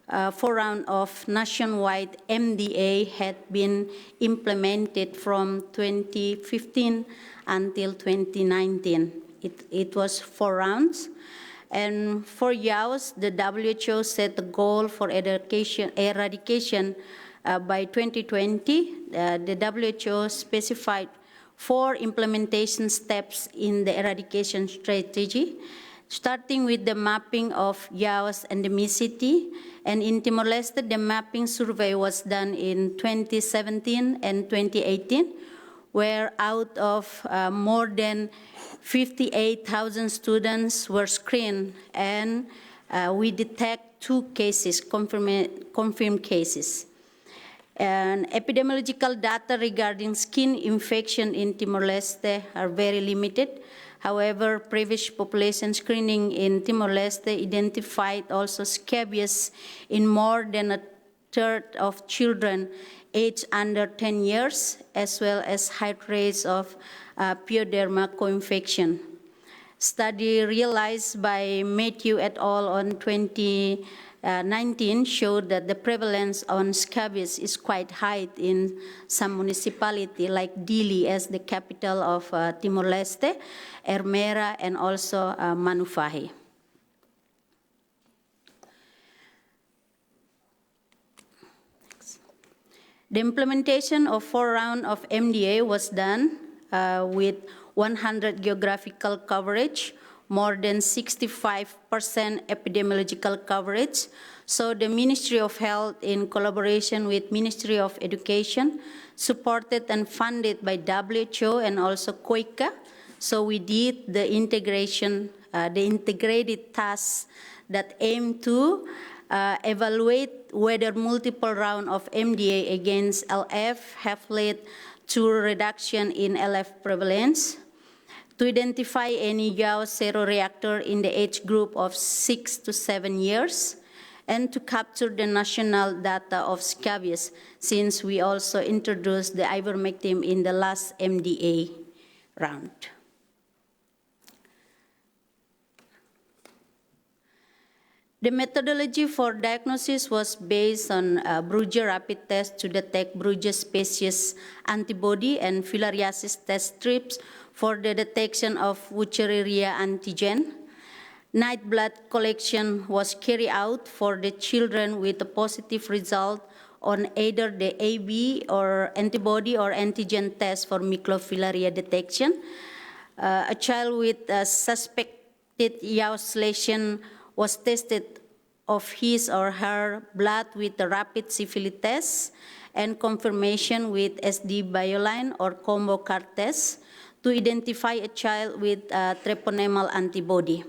4 rounds of nationwide MDA had been implemented from 2015 until 2019. It was 4 rounds. And for yaws, the WHO set a goal for eradication by 2020. The WHO specified 4 implementation steps in the eradication strategy, starting with the mapping of yaws endemicity. And in Timor-Leste, the mapping survey was done in 2017 and 2018, where out of more than 58,000 students were screened, and we detect 2 cases, confirmed cases. And epidemiological data regarding skin infection in Timor-Leste are very limited. However, previous population screening in Timor-Leste identified also scabies in more than a third of children aged under 10 years, as well as high rates of pyoderma co-infection. Study realized by Matthew et al. On 2019 showed that the prevalence on scabies is quite high in some municipalities, like Dili as the capital of Timor-Leste, Ermera, and also Manufahi. The implementation of 4 rounds of MDA was done with 100 geographical coverage, more than 65% epidemiological coverage. So the Ministry of Health, in collaboration with Ministry of Education, supported and funded by WHO and also COICA. So we did the integration, the integrated tasks that aim to evaluate whether multiple rounds of MDA against LF have led to a reduction in LF prevalence, to identify any Yao seroreactor in the age group of 6 to 7 years, and to capture the national data of scabies, since we also introduced the ivermectin in the last MDA round. The methodology for diagnosis was based on Brugge rapid test to detect Brugge species antibody and filariasis test strips for the detection of Wuchereria antigen. Night blood collection was carried out for the children with a positive result on either the AB or antibody or antigen test for myclofilaria detection. A child with suspected Yau's lesion was tested of his or her blood with a rapid syphilis test and confirmation with SD Bioline or combo card test to identify a child with treponemal antibody.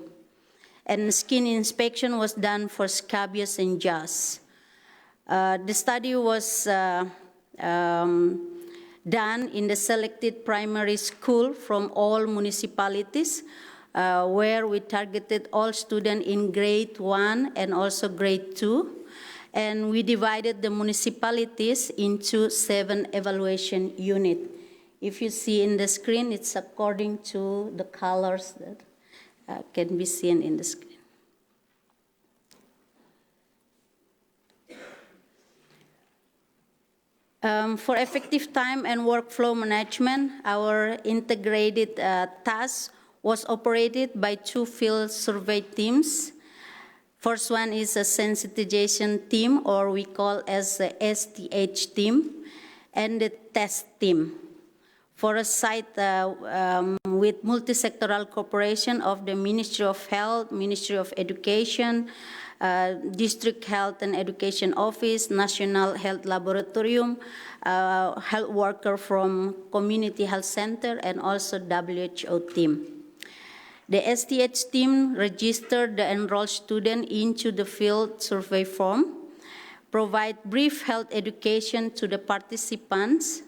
And skin inspection was done for scabies and JAS. The study was done in the selected primary school from all municipalities, where we targeted all students in grade 1 and also grade 2. And we divided the municipalities into 7 evaluation units. If you see in the screen, it's according to the colors that can be seen in the screen. For effective time and workflow management, our integrated task was operated by 2 field survey teams. First one is a sensitization team, or we call as the STH team, and the test team. For a site with multi-sectoral cooperation of the Ministry of Health, Ministry of Education, District Health and Education Office, National Health Laboratorium, health worker from Community Health Center, and also WHO team. The STH team registered the enrolled student into the field survey form, provide brief health education to the participants,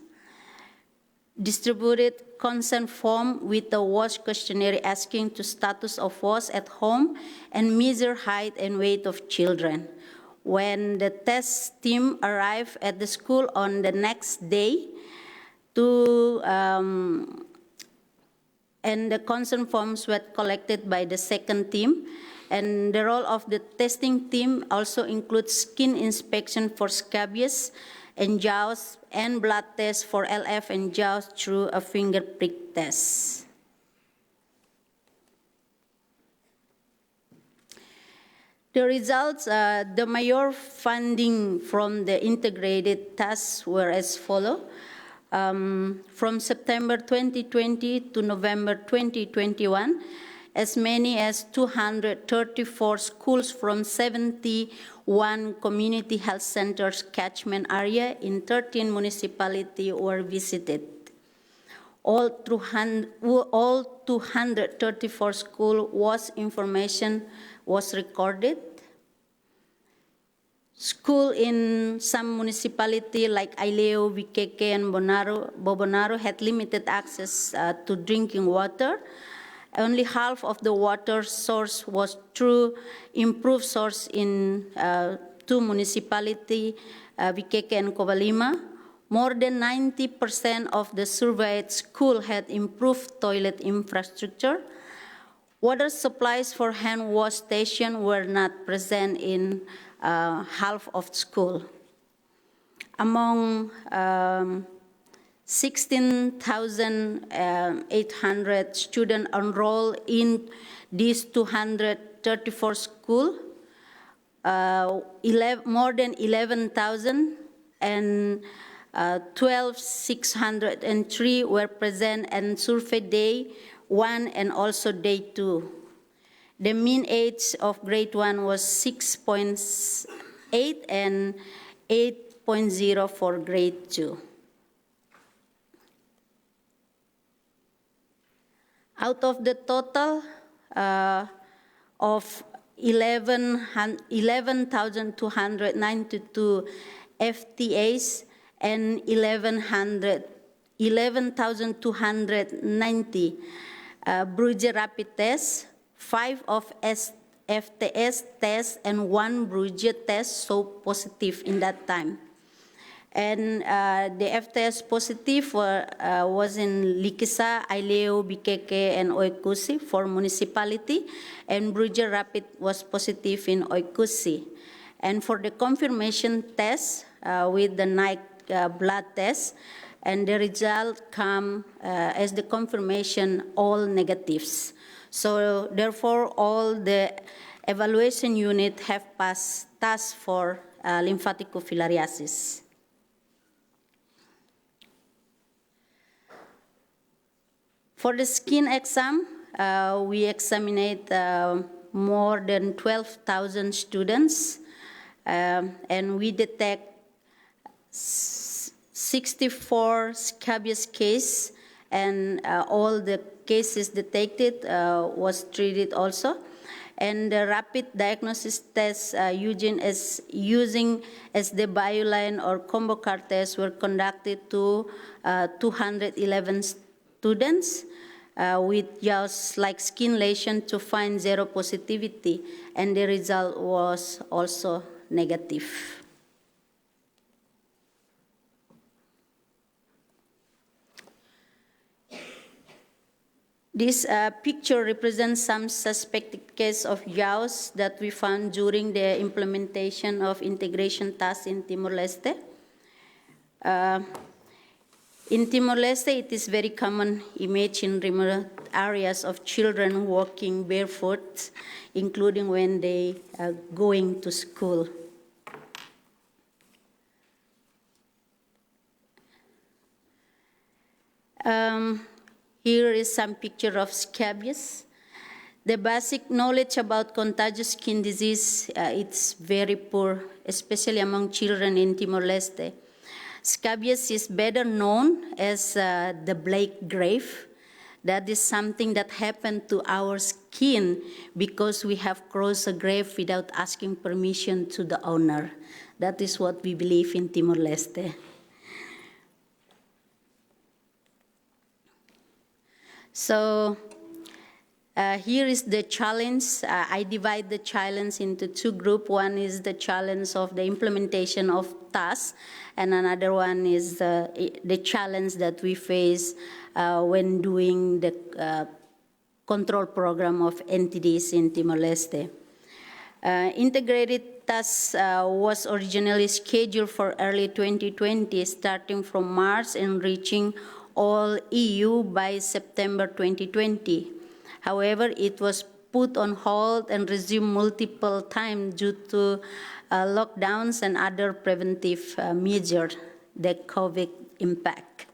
distributed consent form with the WASH questionnaire asking to status of WASH at home, and measure height and weight of children. When the test team arrived at the school on the next day, and the consent forms were collected by the second team. And the role of the testing team also includes skin inspection for scabies and JAWS, and blood tests for LF and JAWS through a finger prick test. The results, the major funding from the integrated tasks were as follows. From September 2020 to November 2021, as many as 234 schools from 71 community health centers catchment area in 13 municipalities were visited. All 234 school information was recorded. School in some municipality like Aileo, Viqueque, and Bobonaro had limited access to drinking water. Only half of the water source was through improved source in two municipalities, Viqueque and Cobalima. More than 90% of the surveyed school had improved toilet infrastructure. Water supplies for hand wash stations were not present in half of school. Among 16,800 students enrolled in these 234 schools, more than 11,000 and 12,603 were present in survey day 1 and also day 2. The mean age of grade 1 was 6.8 and 8.0 for grade 2. Out of the total of 11,292 FTAs and 11,290 Bruger rapid tests, 5 of FTS tests and 1 Bruger test so positive in that time. And the FTS positive was in Likisa, Aileo, Viqueque, and Oikusi for municipality, and Bruger rapid was positive in Oikusi. And for the confirmation test with the night blood test, and the result come as the confirmation all negatives. So therefore, all the evaluation unit have passed test for lymphatico-filariasis. For the skin exam, we examined more than 12,000 students, and we detect 64 scabious cases, and all the cases detected was treated also. And the rapid diagnosis tests using as the BioLine or combo card tests were conducted to 211 students with just like skin lesion to find zero positivity, and the result was also negative. This picture represents some suspected case of yaws that we found during the implementation of integration tasks in Timor-Leste. In Timor-Leste, it is very common image in remote areas of children walking barefoot, including when they are going to school. Here is some picture of scabies. The basic knowledge about contagious skin disease, it's very poor, especially among children in Timor-Leste. Scabies is better known as the black grave. That is something that happened to our skin because we have crossed a grave without asking permission to the owner. That is what we believe in Timor-Leste. So here is the challenge. I divide the challenge into two groups. One is the challenge of the implementation of tasks, and another one is the challenge that we face when doing the control program of NTDs in Timor-Leste. Integrated tasks was originally scheduled for early 2020, starting from March and reaching all EU by September 2020. However, it was put on hold and resumed multiple times due to lockdowns and other preventive measures, the COVID impact.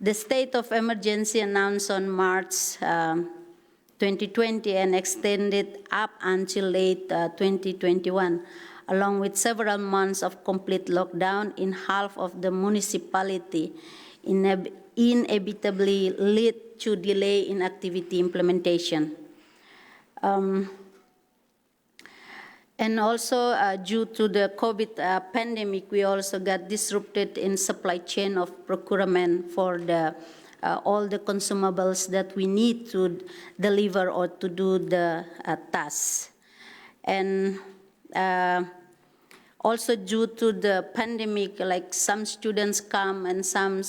The state of emergency announced on March 2020 and extended up until late 2021, along with several months of complete lockdown in half of the municipality, inevitably lead to delay in activity implementation. And also, due to the COVID pandemic, we also got disrupted in supply chain of procurement for all the consumables that we need to deliver or to do the tasks. And also due to the pandemic, like some students come and some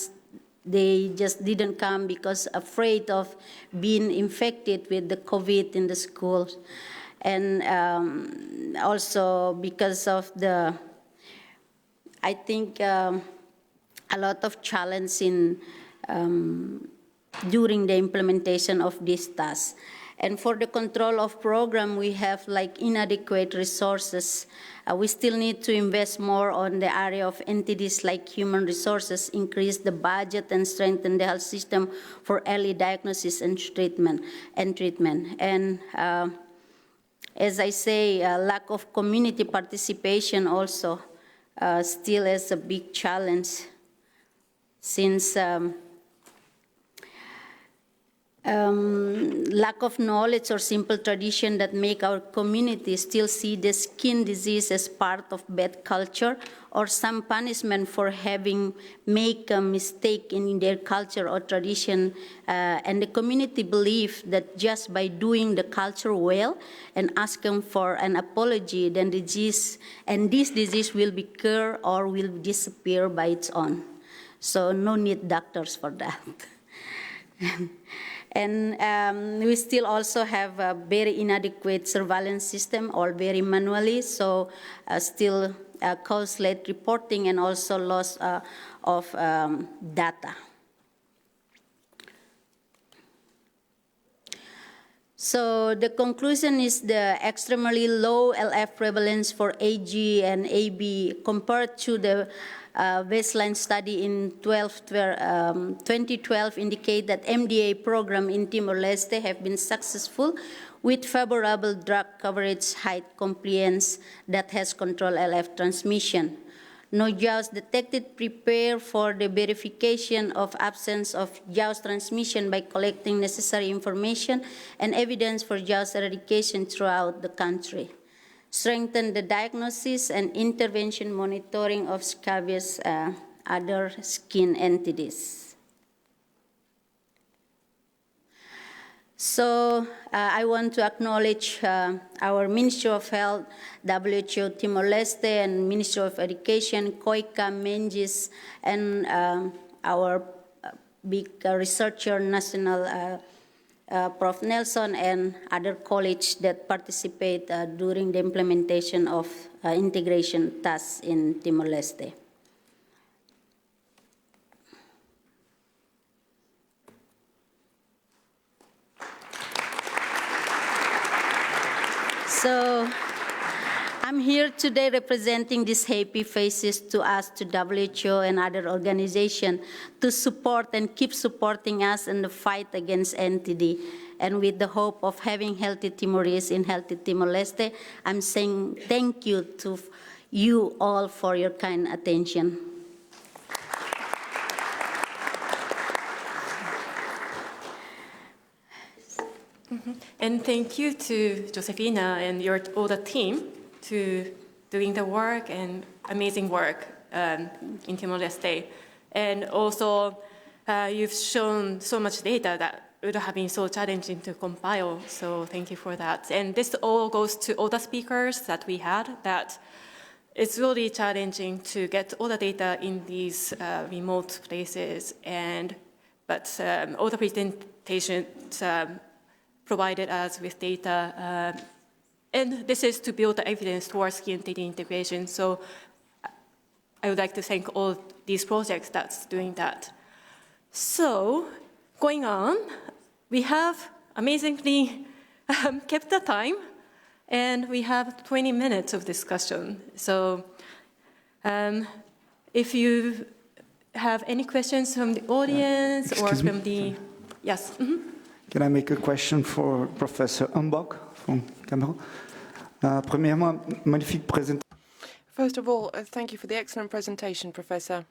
they just didn't come because afraid of being infected with the COVID in the schools. And also because of the, I think, a lot of challenge in during the implementation of these tasks. And for the control of program, we have like inadequate resources. We still need to invest more on the area of NTDs like human resources, increase the budget and strengthen the health system for early diagnosis and treatment. And as I say, lack of community participation also still is a big challenge, since lack of knowledge or simple tradition that make our community still see the skin disease as part of bad culture, or some punishment for having make a mistake in their culture or tradition. And the community believe that just by doing the culture well and asking for an apology, then this disease will be cured or will disappear by its own. So no need doctors for that. And we still also have a very inadequate surveillance system, or very manually, so still cause-led reporting and also loss of data. So the conclusion is the extremely low LF prevalence for AG and AB compared to the baseline study in 2012 indicate that MDA program in Timor-Leste have been successful with favorable drug coverage, high compliance that has controlled LF transmission. No JAWS detected. Prepare for the verification of absence of JAWS transmission by collecting necessary information and evidence for JAWS eradication throughout the country. Strengthen the diagnosis and intervention monitoring of scabious other skin entities. So I want to acknowledge our Ministry of Health, WHO Timor-Leste, and Ministry of Education, COICA, MENGIS, and our big researcher, National Prof. Nelson, and other colleagues that participate during the implementation of integration tasks in Timor-Leste. So I'm here today representing these happy faces to us, to WHO and other organizations, to support and keep supporting us in the fight against NTD. And with the hope of having healthy Timorese in healthy Timor-Leste, I'm saying thank you to you all for your kind attention. And thank you to Josefina and all the team to doing the work and amazing work in Timor-Leste. And also, you've shown so much data that would have been so challenging to compile, so thank you for that. And this all goes to all the speakers that we had, that it's really challenging to get all the data in these remote places, but all the presentations provided us with data, and this is to build the evidence towards NTD integration. So I would like to thank all these projects that's doing that. So going on, we have amazingly kept the time, and we have 20 minutes of discussion. So if you have any questions from the audience or from the, yes. Mm-hmm. Can I make a question for Professor Umbok from Cameroon? Premièrement, magnifique présentation. First of all, thank you for the excellent presentation, Professor.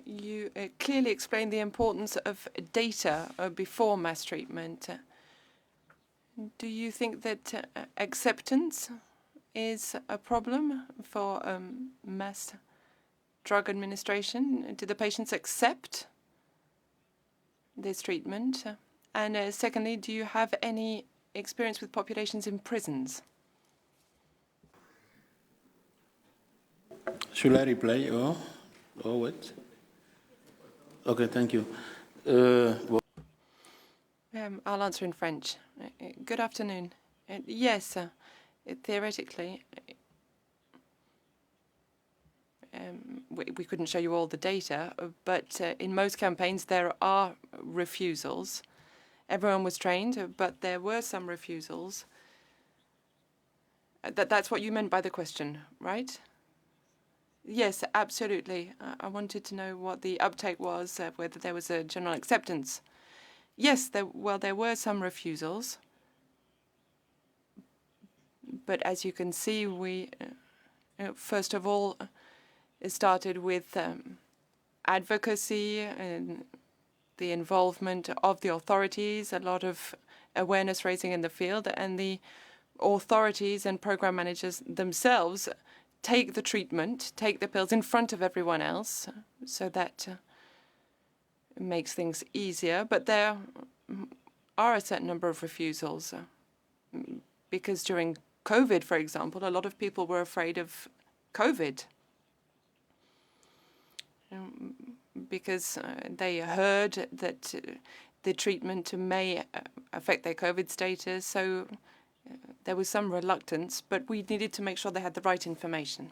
You clearly explained the importance of data before mass treatment. Do you think that acceptance is a problem for mass drug administration? Do the patients accept this treatment? And secondly, do you have any experience with populations in prisons? Should I reply or what? Okay, thank you. I'll answer in French. Good afternoon. Yes, theoretically, we couldn't show you all the data, but in most campaigns there are refusals. Everyone was trained, but there were some refusals. That's what you meant by the question, right? Yes, absolutely. I wanted to know what the uptake was, whether there was a general acceptance. Yes, there were some refusals. But as you can see, we, first of all, started with advocacy and the involvement of the authorities, a lot of awareness raising in the field, and the authorities and program managers themselves take the treatment, take the pills in front of everyone else, so that makes things easier. But there are a certain number of refusals, because during COVID, for example, a lot of people were afraid of COVID, because they heard that the treatment may affect their COVID status. So there was some reluctance, but we needed to make sure they had the right information.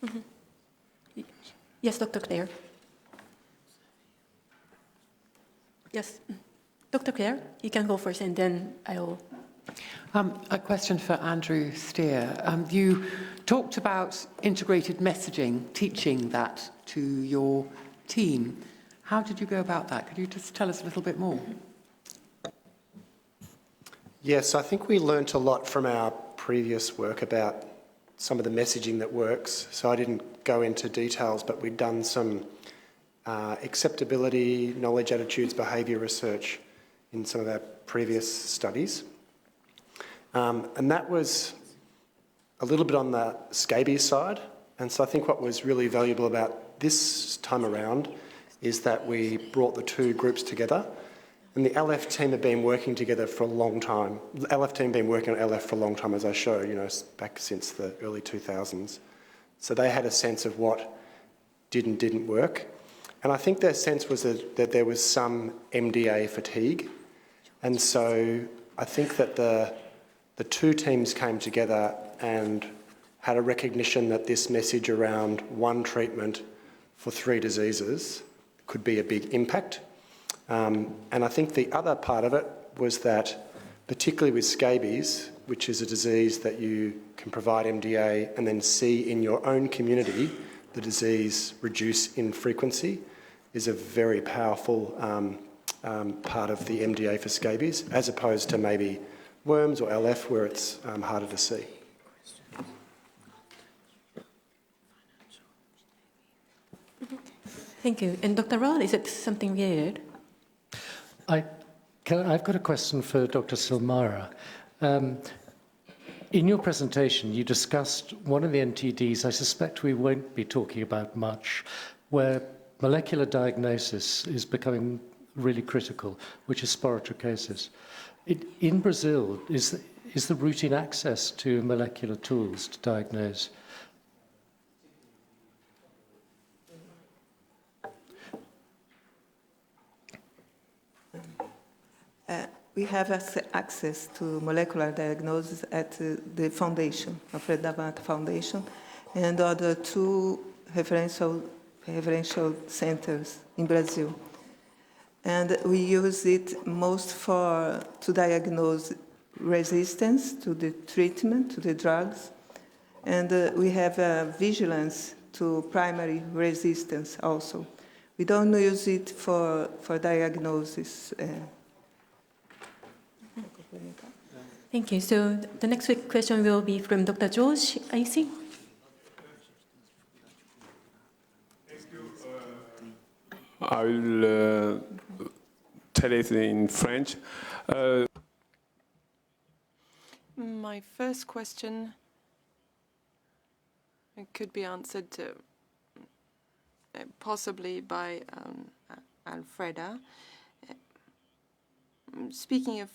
Mm-hmm. Yes, Dr. Claire. Yes. Dr. Claire, you can go first, and then I will. A question for Andrew Steer. You talked about integrated messaging, teaching that to your team. How did you go about that? Could you just tell us a little bit more? Yes, I think we learnt a lot from our previous work about some of the messaging that works. So I didn't go into details, but we'd done some acceptability, knowledge, attitudes, behaviour research in some of our previous studies. And that was a little bit on the scabies side. And so I think what was really valuable about this time around is that we brought the two groups together. And the LF team have been working together for a long time. The LF team have been working on LF for a long time, as I showed, back since the early 2000s. So they had a sense of what did and didn't work. And I think their sense was that there was some MDA fatigue. And so I think that the two teams came together and had a recognition that this message around one treatment for 3 diseases could be a big impact. And I think the other part of it was that, particularly with scabies, which is a disease that you can provide MDA and then see in your own community the disease reduce in frequency, is a very powerful part of the MDA for scabies, as opposed to maybe worms or LF, where it's harder to see. Thank you. And Dr. Rowell, is it something related? I've got a question for Dr. Silmara. In your presentation, you discussed one of the NTDs I suspect we won't be talking about much, where molecular diagnosis is becoming really critical, which is sporotrichosis. In Brazil, is the routine access to molecular tools to diagnose? We have access to molecular diagnosis at the foundation, Alfredo da Mata Foundation, and other 2 referential centers in Brazil. And we use it most to diagnose resistance to the treatment, to the drugs. And we have vigilance to primary resistance also. We don't use it for diagnosis. Thank you. So the next question will be from Dr. George, I see. I will tell it in French. My first question could be answered possibly by Alfreda. Speaking of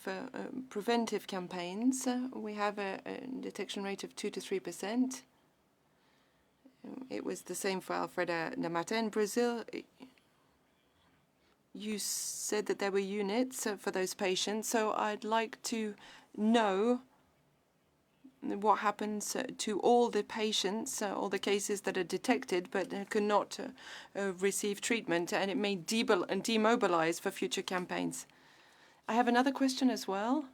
preventive campaigns, we have a detection rate of 2 to 3%. It was the same for Alfreda Namata in Brazil. You said that there were units for those patients, so I'd like to know what happens to all the patients, all the cases that are detected but cannot receive treatment, and it may demobilize for future campaigns. I have another question as well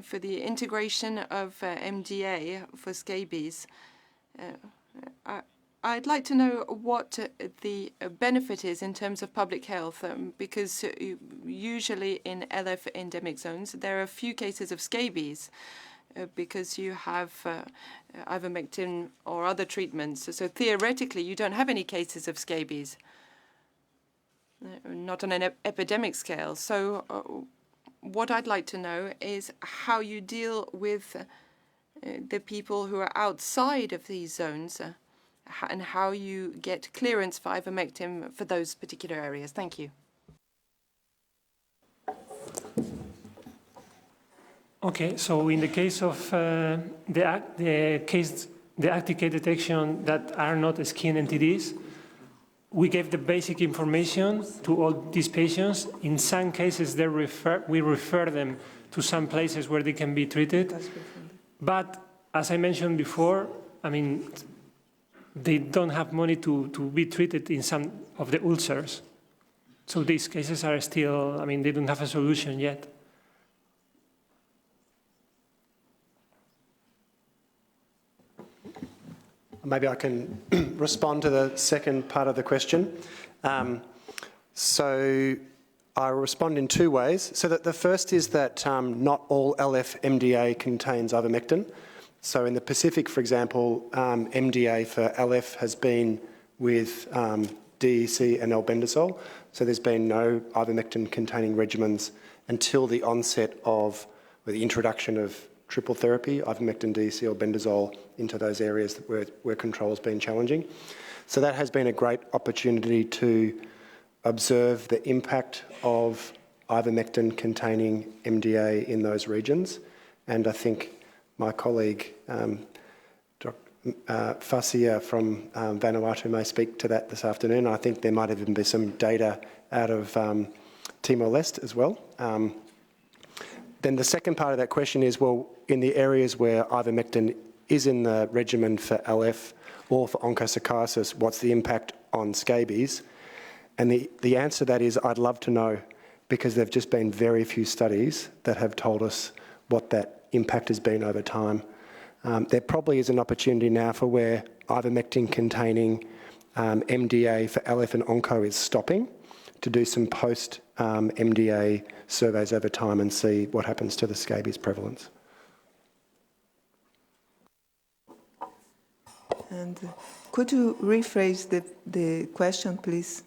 for the integration of MDA for scabies. I'd like to know what the benefit is in terms of public health, because usually in LF endemic zones there are few cases of scabies because you have ivermectin or other treatments. So theoretically you don't have any cases of scabies. Not on an epidemic scale. So what I'd like to know is how you deal with the people who are outside of these zones and how you get clearance for ivermectin for those particular areas. Thank you. Okay, so in the case of the active case detection that are not skin NTDs, we gave the basic information to all these patients. In some cases, we refer them to some places where they can be treated. But as I mentioned before, I mean, they don't have money to be treated in some of the ulcers. So these cases are still, I mean, they don't have a solution yet. Maybe I can respond to the second part of the question. So I respond in two ways. So that the first is that not all LF MDA contains ivermectin. So in the Pacific, for example, MDA for LF has been with DEC and albendazole. So there's been no ivermectin-containing regimens until the onset of, or the introduction of triple therapy, ivermectin, DEC, albendazole, into those areas where control has been challenging. So that has been a great opportunity to observe the impact of ivermectin-containing MDA in those regions. And I think my colleague, Fasia from Vanuatu may speak to that this afternoon. I think there might even be some data out of Timor-Leste as well. Then the second part of that question is, well, in the areas where ivermectin is in the regimen for LF or for onchocerciasis, what's the impact on scabies? And the answer to that is I'd love to know, because there have just been very few studies that have told us what that impact has been over time. There probably is an opportunity now for where ivermectin-containing MDA for LF and onco is stopping, to do some post-MDA surveys over time and see what happens to the scabies prevalence. And could you rephrase the question, please?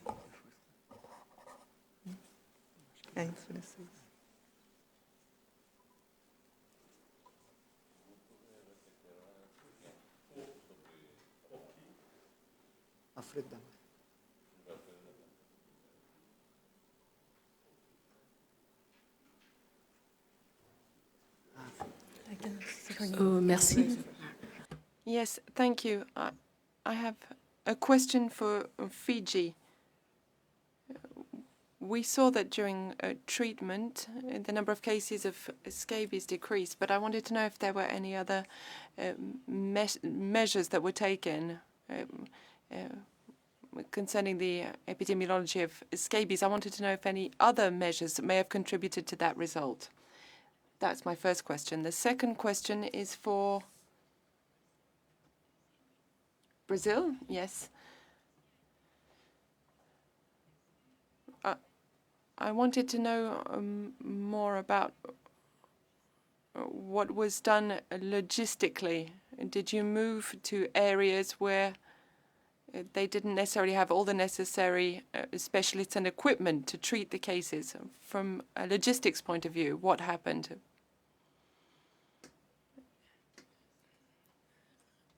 Merci. Yes, thank you. I have a question for Fiji. We saw that during treatment, the number of cases of scabies decreased, but I wanted to know if there were any other measures that were taken concerning the epidemiology of scabies. I wanted to know if any other measures may have contributed to that result. That's my first question. The second question is for Brazil, yes. I wanted to know more about what was done logistically? Did you move to areas where they didn't necessarily have all the necessary specialists and equipment to treat the cases? From a logistics point of view, what happened?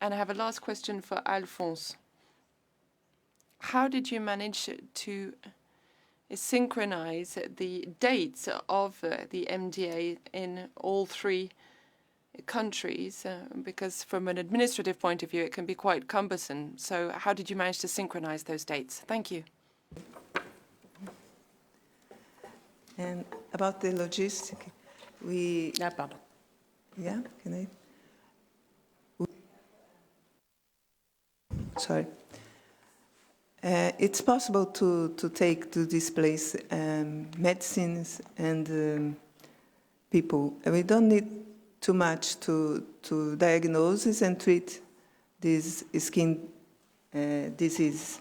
And I have a last question for Alphonse. How did you manage to synchronize the dates of the MDA in all three countries? Because from an administrative point of view, it can be quite cumbersome. So how did you manage to synchronize those dates? Thank you. And about the logistics, yeah, can I? Sorry. It's possible to take to this place medicines and people. We don't need too much to diagnose and treat this skin disease.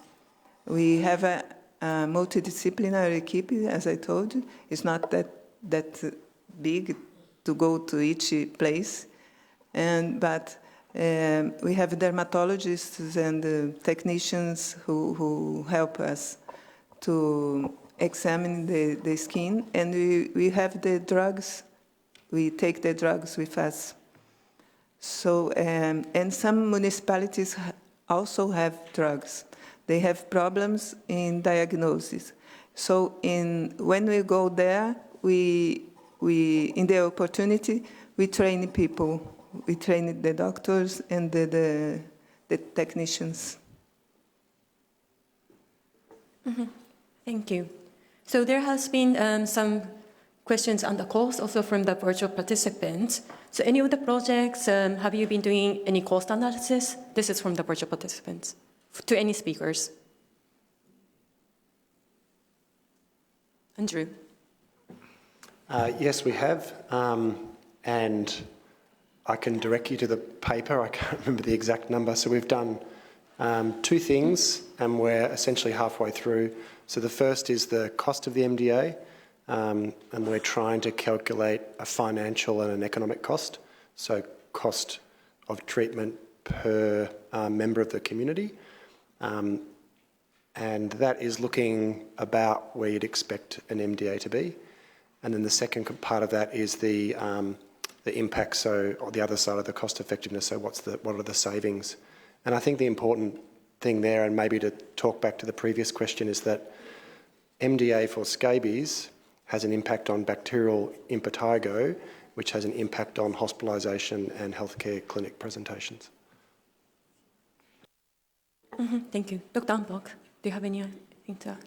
We have a multidisciplinary equipe, as I told you. It's not that big to go to each place, but we have dermatologists and technicians who help us to examine the skin, and we have the drugs. We take the drugs with us. So, and some municipalities also have drugs. They have problems in diagnosis. So, when we go there, we in the opportunity we train people. We train the doctors and the technicians. Mm-hmm. Thank you. So there has been some questions on the cost also from the virtual participants. So any of the projects, have you been doing any cost analysis? This is from the virtual participants. To any speakers. Andrew. Yes, we have. And I can direct you to the paper. I can't remember the exact number. So we've done two things, and we're essentially halfway through. So the first is the cost of the MDA, and we're trying to calculate a financial and an economic cost. So cost of treatment per member of the community. And that is looking about where you'd expect an MDA to be. And then the second part of that is the impact, so the other side of the cost effectiveness, so what are the savings? And I think the important thing there, and maybe to talk back to the previous question, is that MDA for scabies has an impact on bacterial impetigo, which has an impact on hospitalisation and healthcare clinic presentations. Mm-hmm. Thank you. Dr. Ambach, do you have anything to add?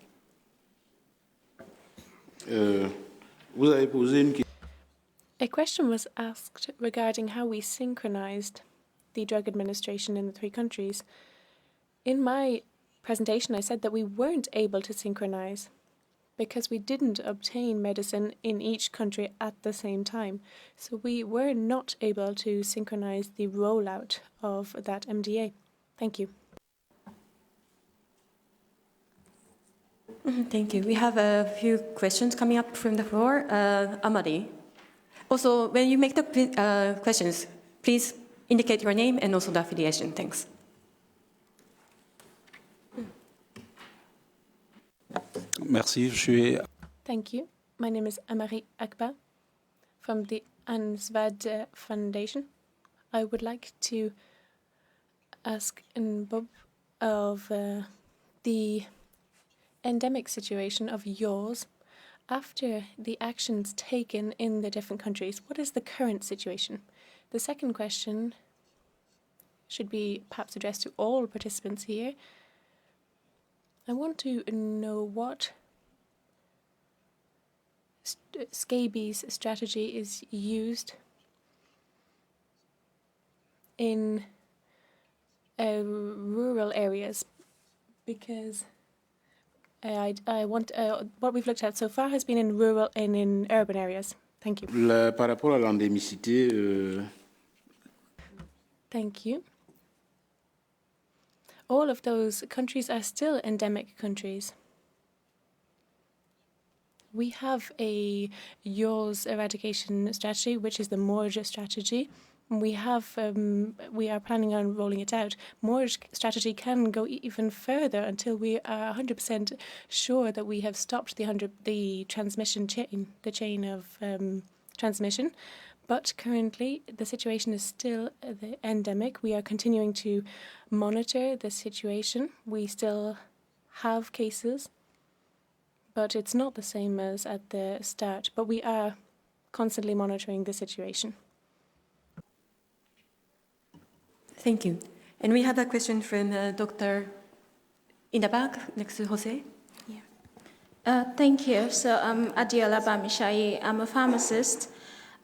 A question was asked regarding how we synchronized the drug administration in the three countries. In my presentation, I said that we weren't able to synchronize because we didn't obtain medicine in each country at the same time. So we were not able to synchronize the rollout of that MDA. Thank you. Thank you. We have a few questions coming up from the floor. Amari. Also, when you make the questions, please indicate your name and also the affiliation. Thanks. Merci. Thank you. My name is Amari Akba from the Ansvad Foundation. I would like to ask Bob of the endemic situation of yours. After the actions taken in the different countries, what is the current situation? The second question should be perhaps addressed to all participants here. I want to know what scabies strategy is used in rural areas, because I want what we've looked at so far has been in rural and in urban areas. Thank you. Par rapport à l'endémicité, Thank you. All of those countries are still endemic countries. We have a yaws eradication strategy, which is the Morge strategy. We are planning on rolling it out. Morge strategy can go even further until we are 100% sure that we have stopped the transmission chain, the chain of transmission. But currently, the situation is still endemic. We are continuing to monitor the situation. We still have cases, but it's not the same as at the start. But we are constantly monitoring the situation. Thank you. And we have a question from Dr. in the back, next to Jose. Thank you. So I'm Adiola Bamishayi. I'm a pharmacist,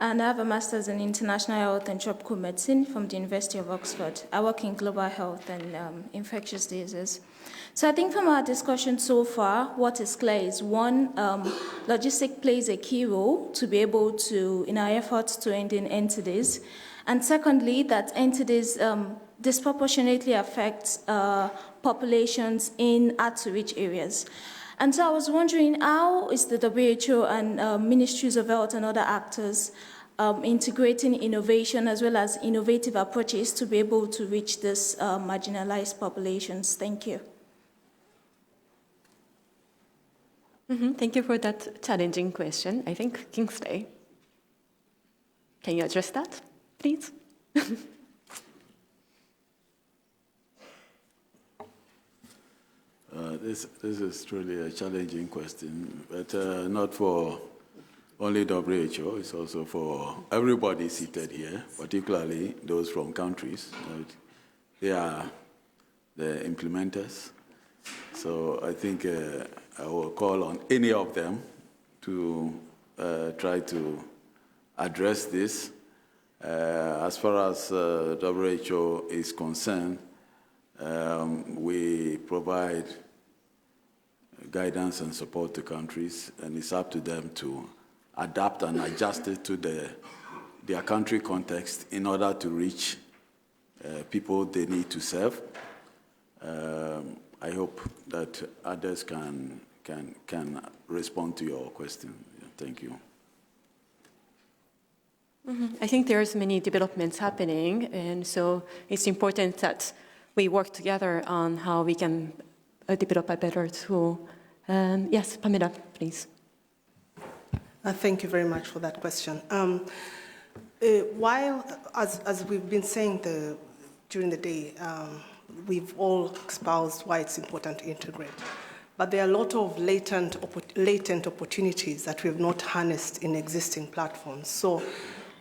and I have a master's in international health and tropical medicine from the University of Oxford. I work in global health and infectious diseases. So I think from our discussion so far, what is clear is one, logistics plays a key role to be able to, in our efforts to end in NTDs. And secondly, that NTDs disproportionately affect populations in hard-to-reach areas. And so I was wondering, how is the WHO and ministries of health and other actors integrating innovation as well as innovative approaches to be able to reach these marginalized populations? Thank you. Thank you for that challenging question. I think Kingsley, can you address that, please? This is truly a challenging question, but not for only WHO, it's also for everybody seated here, particularly those from countries. They are the implementers. So I think I will call on any of them to try to address this. As far as WHO is concerned, we provide guidance and support to countries, and it's up to them to adapt and adjust it to their country context in order to reach people they need to serve. I hope that others can respond to your question. Thank you. I think there's many developments happening, and so it's important that we work together on how we can develop a better tool. Yes, Pamela, please. Thank you very much for that question. While, as we've been saying during the day, we've all espoused why it's important to integrate. But there are a lot of latent opportunities that we have not harnessed in existing platforms. So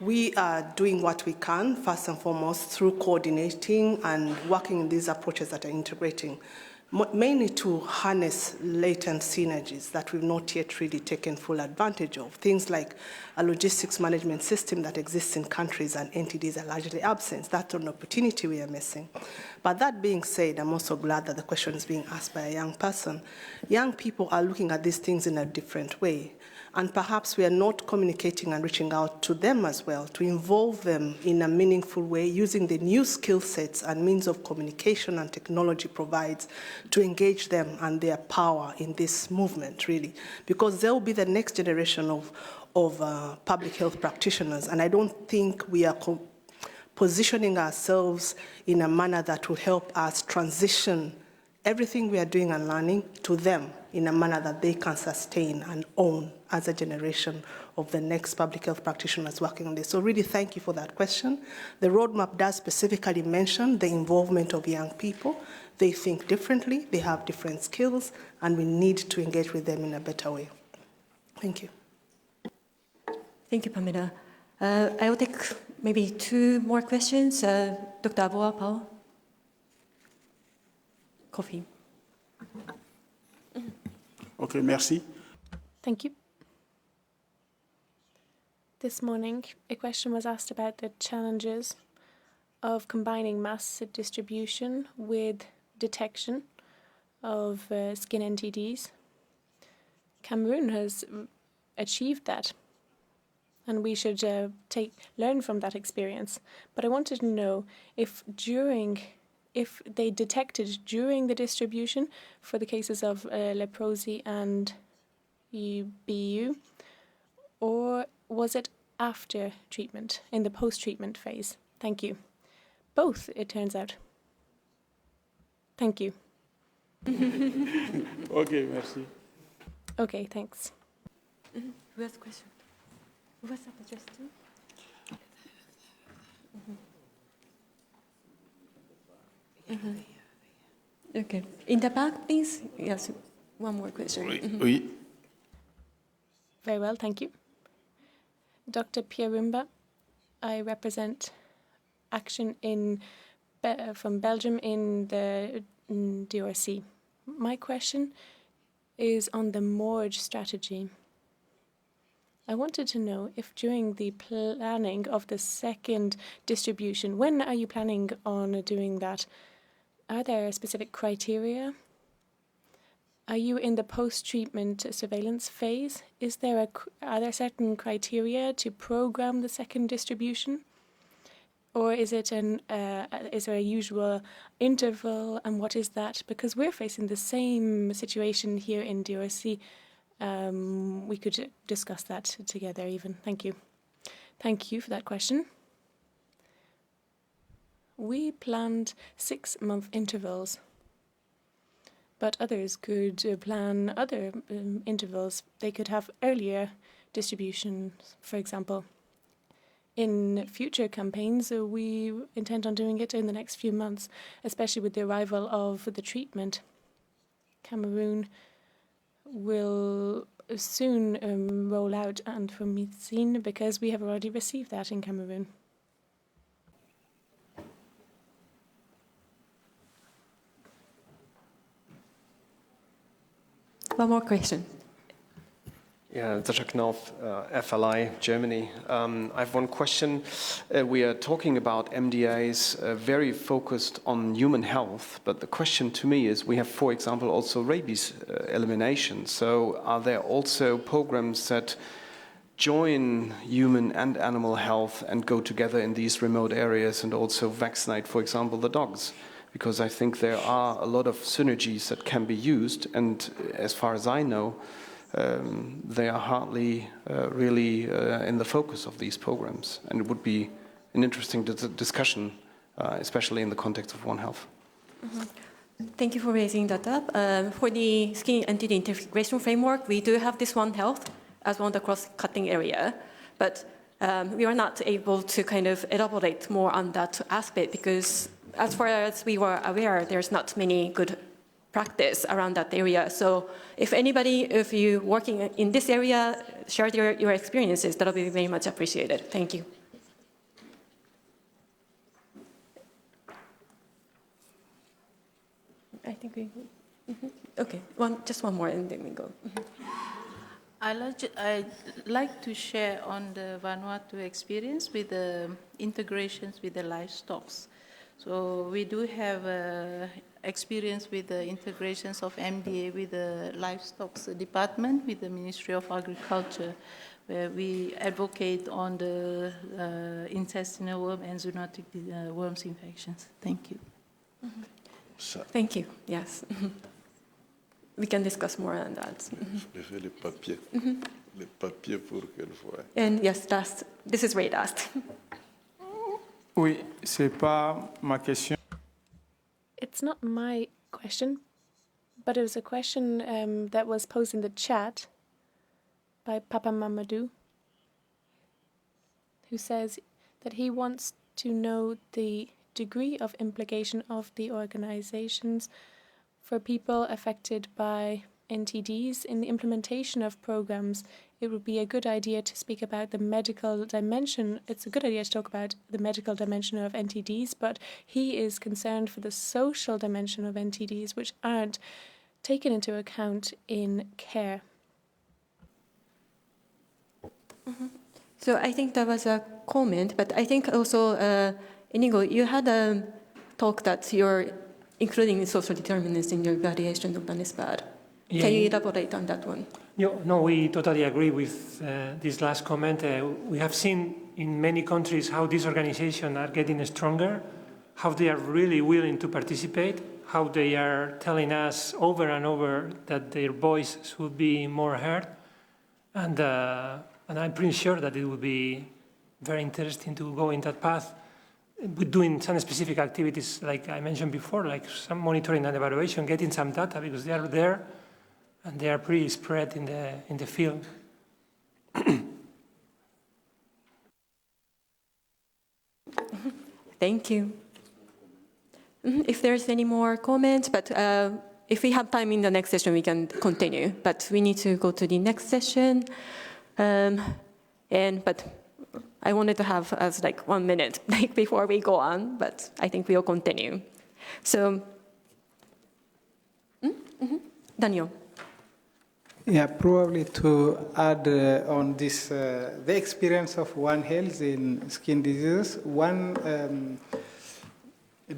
we are doing what we can, first and foremost, through coordinating and working in these approaches that are integrating, mainly to harness latent synergies that we've not yet really taken full advantage of. Things like a logistics management system that exists in countries and NTDs are largely absent. That's an opportunity we are missing. But that being said, I'm also glad that the question is being asked by a young person. Young people are looking at these things in a different way. And perhaps we are not communicating and reaching out to them as well, to involve them in a meaningful way, using the new skill sets and means of communication and technology provides to engage them and their power in this movement, really. Because they'll be the next generation of public health practitioners. And I don't think we are positioning ourselves in a manner that will help us transition everything we are doing and learning to them in a manner that they can sustain and own as a generation of the next public health practitioners working on this. So really thank you for that question. The roadmap does specifically mention the involvement of young people. They think differently, they have different skills, and we need to engage with them in a better way. Thank you. Thank you, Pamela. I will take maybe two more questions. Dr. Aboa Paul. Coffee. Okay, merci. Thank you. This morning, a question was asked about the challenges of combining mass distribution with detection of skin NTDs. Cameroon has achieved that, and we should learn from that experience. But I wanted to know if they detected during the distribution for the cases of leprosy and BU, or was it after treatment, in the post-treatment phase? Thank you. Both, it turns out. Thank you. Okay, merci. Okay, thanks. Who has a question? Who was that addressed to? Okay. In the back, please. Yes, one more question. Oui. Very well, thank you. Dr. Pierumba, I represent Action from Belgium in the DRC. My question is on the morgue strategy. I wanted to know if during the planning of the second distribution, when are you planning on doing that? Are there specific criteria? Are you in the post-treatment surveillance phase? Are there certain criteria to program the second distribution? Or is it is there a usual interval, and what is that? Because we're facing the same situation here in DRC. We could discuss that together even. Thank you. Thank you for that question. We planned 6-month intervals, but others could plan other intervals. They could have earlier distributions, for example. In future campaigns, we intend on doing it in the next few months, especially with the arrival of the treatment. Cameroon will soon roll out anfomycin because we have already received that in Cameroon. One more question. Yeah, Sascha Knauf, FLI, Germany. I have one question. We are talking about MDAs very focused on human health, but the question to me is, we have, for example, also rabies elimination. So are there also programs that join human and animal health and go together in these remote areas and also vaccinate, for example, the dogs? Because I think there are a lot of synergies that can be used, and as far as I know, they are hardly really in the focus of these programs, and it would be an interesting discussion, especially in the context of One Health. Thank you for raising that up. For the skin NTD integration framework, we do have this One Health as one of the cross-cutting area, but we are not able to kind of elaborate more on that aspect because, as far as we were aware, there's not many good practice around that area. So if you working in this area, share your experiences, that'll be very much appreciated. Thank you. I think we, okay, just one more and then we go. I'd like to share on the Vanuatu experience with the integrations with the livestock. So we do have experience with the integrations of MDA with the livestock department, with the Ministry of Agriculture, where we advocate on the intestinal worm and zoonotic worms infections. Thank you. Thank you. Yes. We can discuss more on that. And yes, this is very last. Oui, c'est pas ma question. It's not my question, but it was a question that was posed in the chat by Papa Mamadou, who says that he wants to know the degree of implication of the organizations for people affected by NTDs in the implementation of programs. It would be a good idea to speak about the medical dimension. It's a good idea to talk about the medical dimension of NTDs, but he is concerned for the social dimension of NTDs, which aren't taken into account in care. So I think that was a comment, but I think also, Inigo, you had a talk that you're including social determinants in your evaluation of NSPAD. Yeah. Can you elaborate on that one? No, we totally agree with this last comment. We have seen in many countries how these organizations are getting stronger, how they are really willing to participate, how they are telling us over and over that their voice should be more heard. And I'm pretty sure that it would be very interesting to go in that path, with doing some specific activities, like I mentioned before, like some monitoring and evaluation, getting some data, because they are there and they are pretty spread in the field. Thank you. If there's any more comments, but if we have time in the next session, we can continue. But we need to go to the next session. But I wanted to have us like 1 minute before we go on, but I think we'll continue. So, Daniel. Yeah, probably to add on this, the experience of One Health in skin diseases. One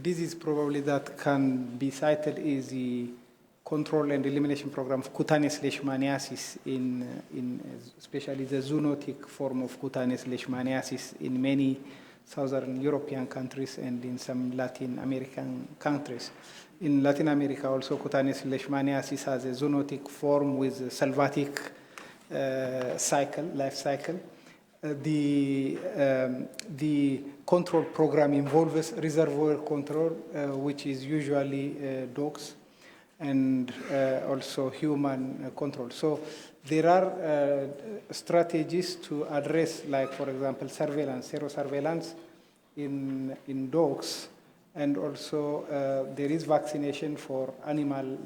disease probably that can be cited is the control and elimination program of cutaneous leishmaniasis in especially the zoonotic form of cutaneous leishmaniasis in many Southern European countries and in some Latin American countries. In Latin America, also, cutaneous leishmaniasis has a zoonotic form with a salvatic life cycle. The control program involves reservoir control, which is usually dogs, and also human control. So there are strategies to address, like, for example, surveillance, serosurveillance in dogs. And also, there is vaccination for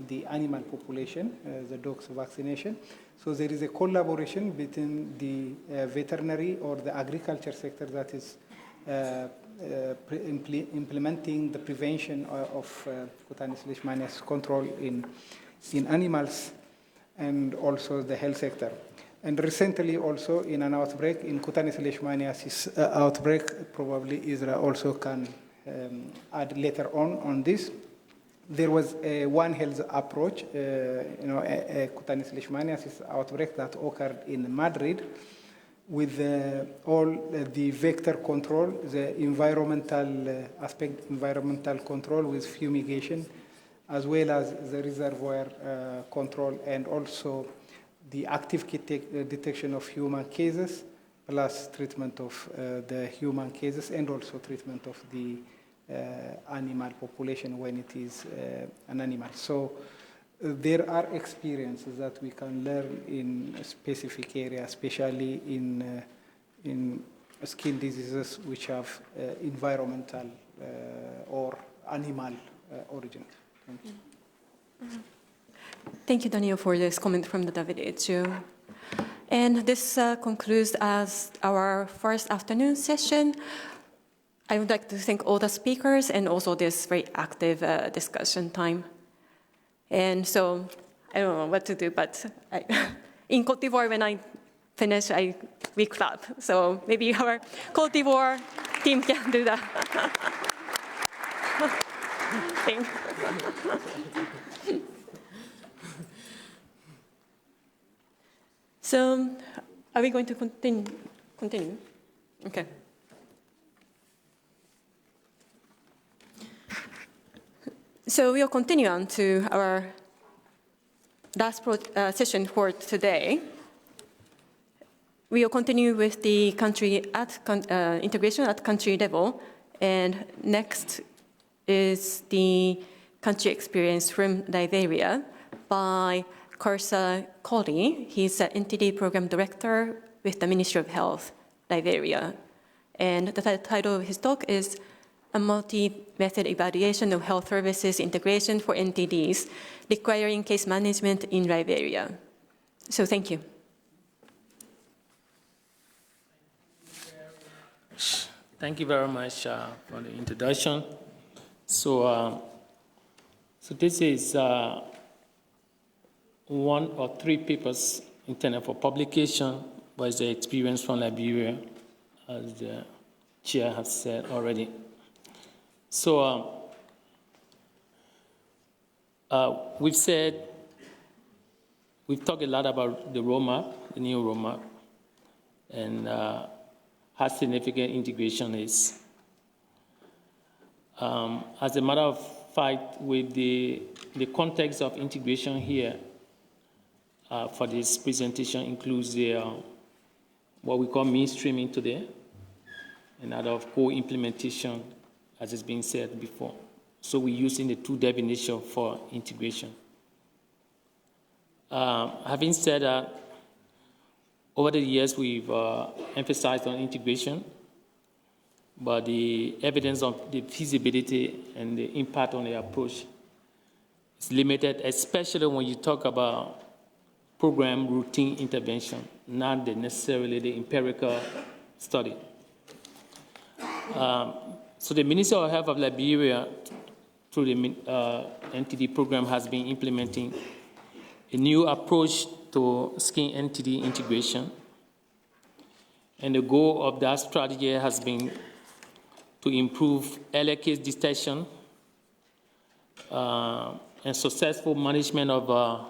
the animal population, the dogs vaccination. So there is a collaboration between the veterinary or the agriculture sector that is implementing the prevention of cutaneous leishmaniasis control in animals, and also the health sector. And recently, also in an outbreak, in cutaneous leishmaniasis outbreak, probably Israel also can add later on this. There was a One Health approach, a cutaneous leishmaniasis outbreak that occurred in Madrid, with all the vector control, the environmental aspect, environmental control with fumigation, as well as the reservoir control, and also the active detection of human cases, plus treatment of the human cases, and also treatment of the animal population when it is an animal. So there are experiences that we can learn in a specific area, especially in skin diseases which have environmental or animal origin. Thank you. Thank you, Daniel, for this comment from the WHO. And this concludes as our first afternoon session. I would like to thank all the speakers and also this very active discussion time. And so I don't know what to do, but in Côte d'Ivoire, when I finish, we clap. So maybe our Côte d'Ivoire team can do that. Thanks. So are we going to continue? Okay. So we'll continue on to our last session for today. We will continue with the integration at country level, and next is the country experience from Liberia by Karsa Koli. He's the NTD Program Director with the Ministry of Health, Liberia. And the title of his talk is A Multi-Method Evaluation of Health Services Integration for NTDs, Requiring Case Management in Liberia. So thank you. Thank you very much for the introduction. So this is one or three papers intended for publication, but it's the experience from Liberia, as the chair has said already. So we've talked a lot about the roadmap, the new roadmap, and how significant integration is. As a matter of fact, with the context of integration here, for this presentation includes the, what we call mainstreaming today, and that of co-implementation, as has been said before. So we're using the two definitions for integration. Having said that, over the years we've emphasized on integration, but the evidence of the feasibility and the impact on the approach is limited, especially when you talk about program routine intervention, not necessarily the empirical study. So the Ministry of Health of Liberia, through the NTD program, has been implementing a new approach to skin NTD integration. And the goal of that strategy has been to improve early case detection and successful management of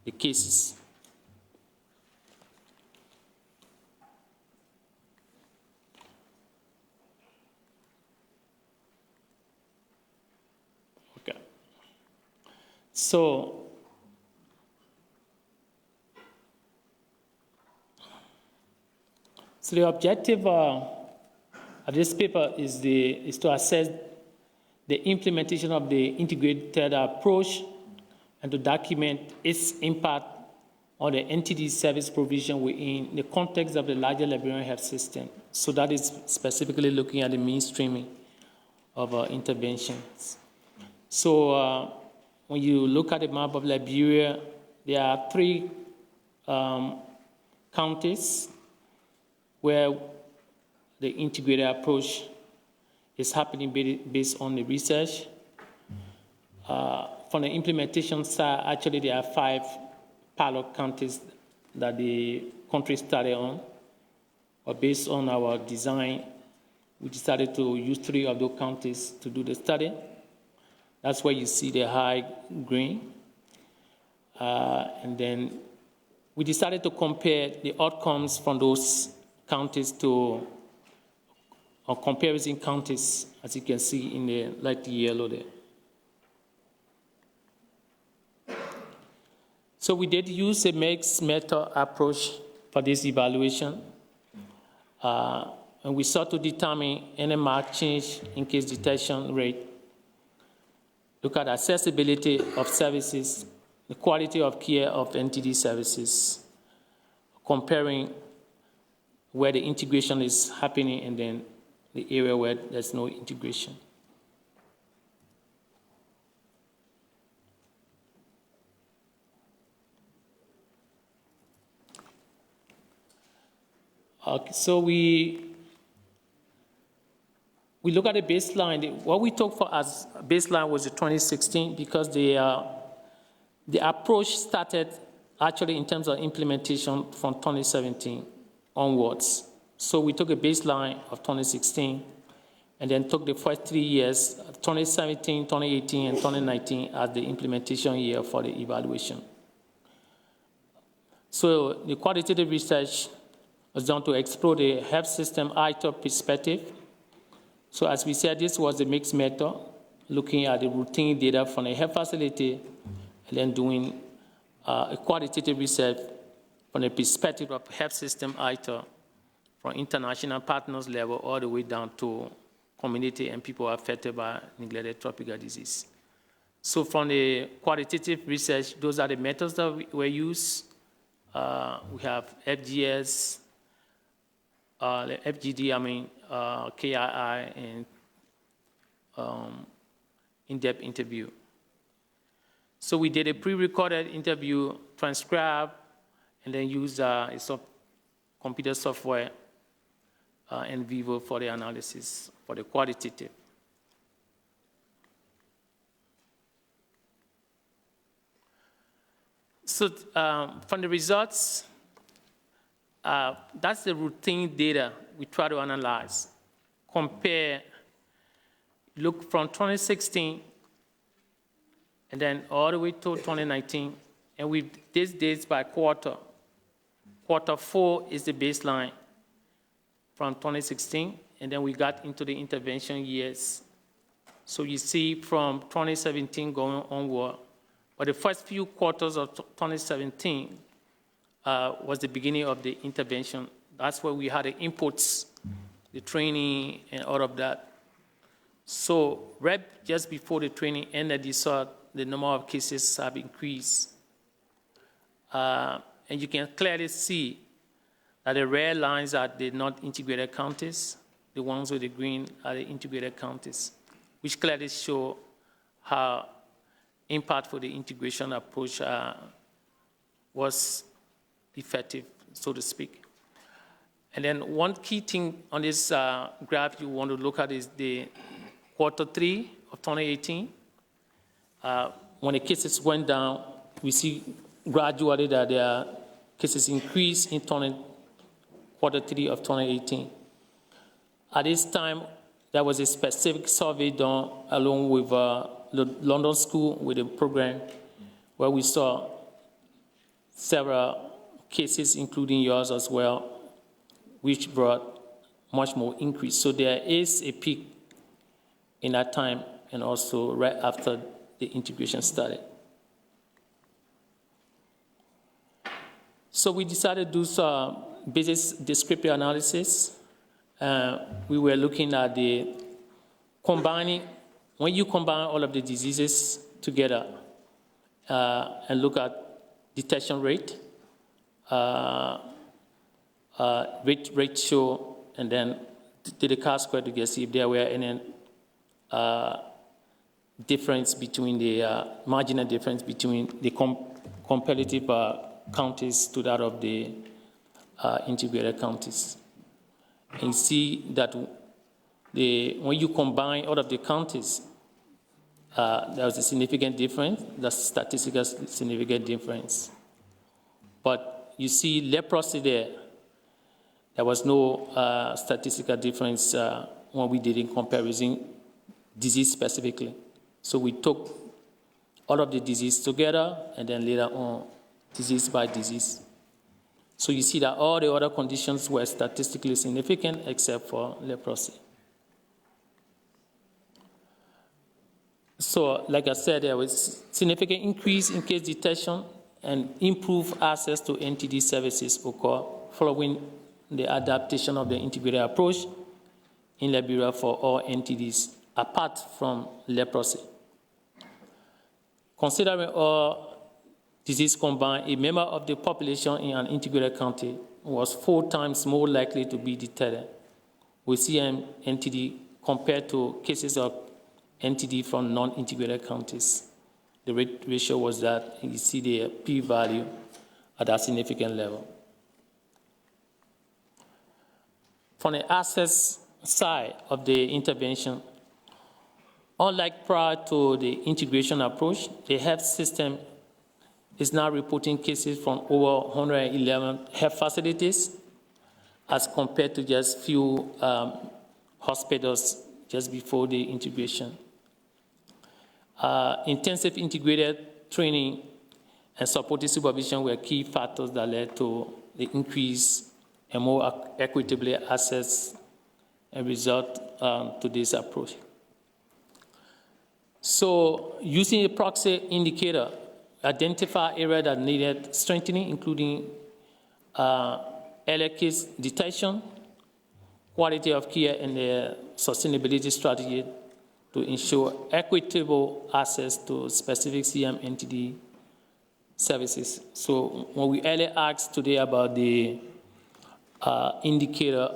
the cases. Okay. So the objective of this paper is to assess the implementation of the integrated approach and to document its impact on the NTD service provision within the context of the larger Liberian health system. So that is specifically looking at the mainstreaming of interventions. So when you look at the map of Liberia, there are 3 counties where the integrated approach is happening based on the research. From the implementation side, actually there are 5 pilot counties that the country started on. But based on our design, we decided to use 3 of those counties to do the study. That's where you see the high green. And then we decided to compare the outcomes from those counties to comparison counties, as you can see in the light yellow there. So we did use a mixed method approach for this evaluation. And we sought to determine any marked change in case detection rate, look at accessibility of services, the quality of care of NTD services, comparing where the integration is happening and then the area where there's no integration. Okay, so we look at the baseline. What we took for as baseline was the 2016 because the approach started actually in terms of implementation from 2017 onwards. So we took a baseline of 2016 and then took the first 3 years, 2017, 2018, and 2019 as the implementation year for the evaluation. So the qualitative research was done to explore the health system ITOP perspective. So as we said, this was a mixed method, looking at the routine data from the health facility and then doing a qualitative research from the perspective of health system ITOP from international partners level all the way down to community and people affected by neglected tropical disease. So from the qualitative research, those are the methods that were used. We have FGS, FGD, KII, and in-depth interview. So we did a pre-recorded interview, transcribe, and then use computer software in vivo for the analysis, for the qualitative. So from the results, that's the routine data we try to analyze. Compare, look from 2016 and then all the way to 2019, and with these dates by quarter. Quarter 4 is the baseline from 2016, and then we got into the intervention years. So you see from 2017 going onward, But the first few quarters of 2017 was the beginning of the intervention. That's where we had the inputs, the training, and all of that. So right just before the training ended, you saw the number of cases have increased. And you can clearly see that the red lines are the not integrated counties. The ones with the green are the integrated counties, which clearly show how impactful the integration approach was effective, so to speak. And then one key thing on this graph you want to look at is the Q3 of 2018. When the cases went down, we see gradually that their cases increased in Q3 of 2018. At this time, there was a specific survey done along with the London School with a program where we saw several cases, including yours as well, which brought much more increase. So there is a peak in that time and also right after the integration started. So we decided to do some business descriptive analysis. We were looking at the combining, when you combine all of the diseases together and look at detection rate, ratio, and then did the chi-square to see if there were any difference between the marginal difference between the competitive counties to that of the integrated counties. And you see that when you combine all of the counties, there was a significant difference, the statistical significant difference. But you see leprosy there was no statistical difference when we did in comparison disease specifically. So we took all of the disease together and then later on disease by disease. So you see that all the other conditions were statistically significant except for leprosy. So like I said, there was significant increase in case detection and improved access to NTD services occur following the adaptation of the integrated approach in Liberia for all NTDs, apart from leprosy. Considering all disease combined, a member of the population in an integrated county was 4 times more likely to be detected with CM-NTD compared to cases of NTD from non-integrated counties. The ratio was that you see the p-value at that significant level. From the access side of the intervention, unlike prior to the integration approach, the health system is now reporting cases from over 111 health facilities as compared to just few hospitals just before the integration. Intensive integrated training and supportive supervision were key factors that led to the increase and more equitably access and result to this approach. So using a proxy indicator, identify areas that needed strengthening, including early case detection, quality of care, and the sustainability strategy to ensure equitable access to specific CM-NTD services. So when we earlier asked today about the indicator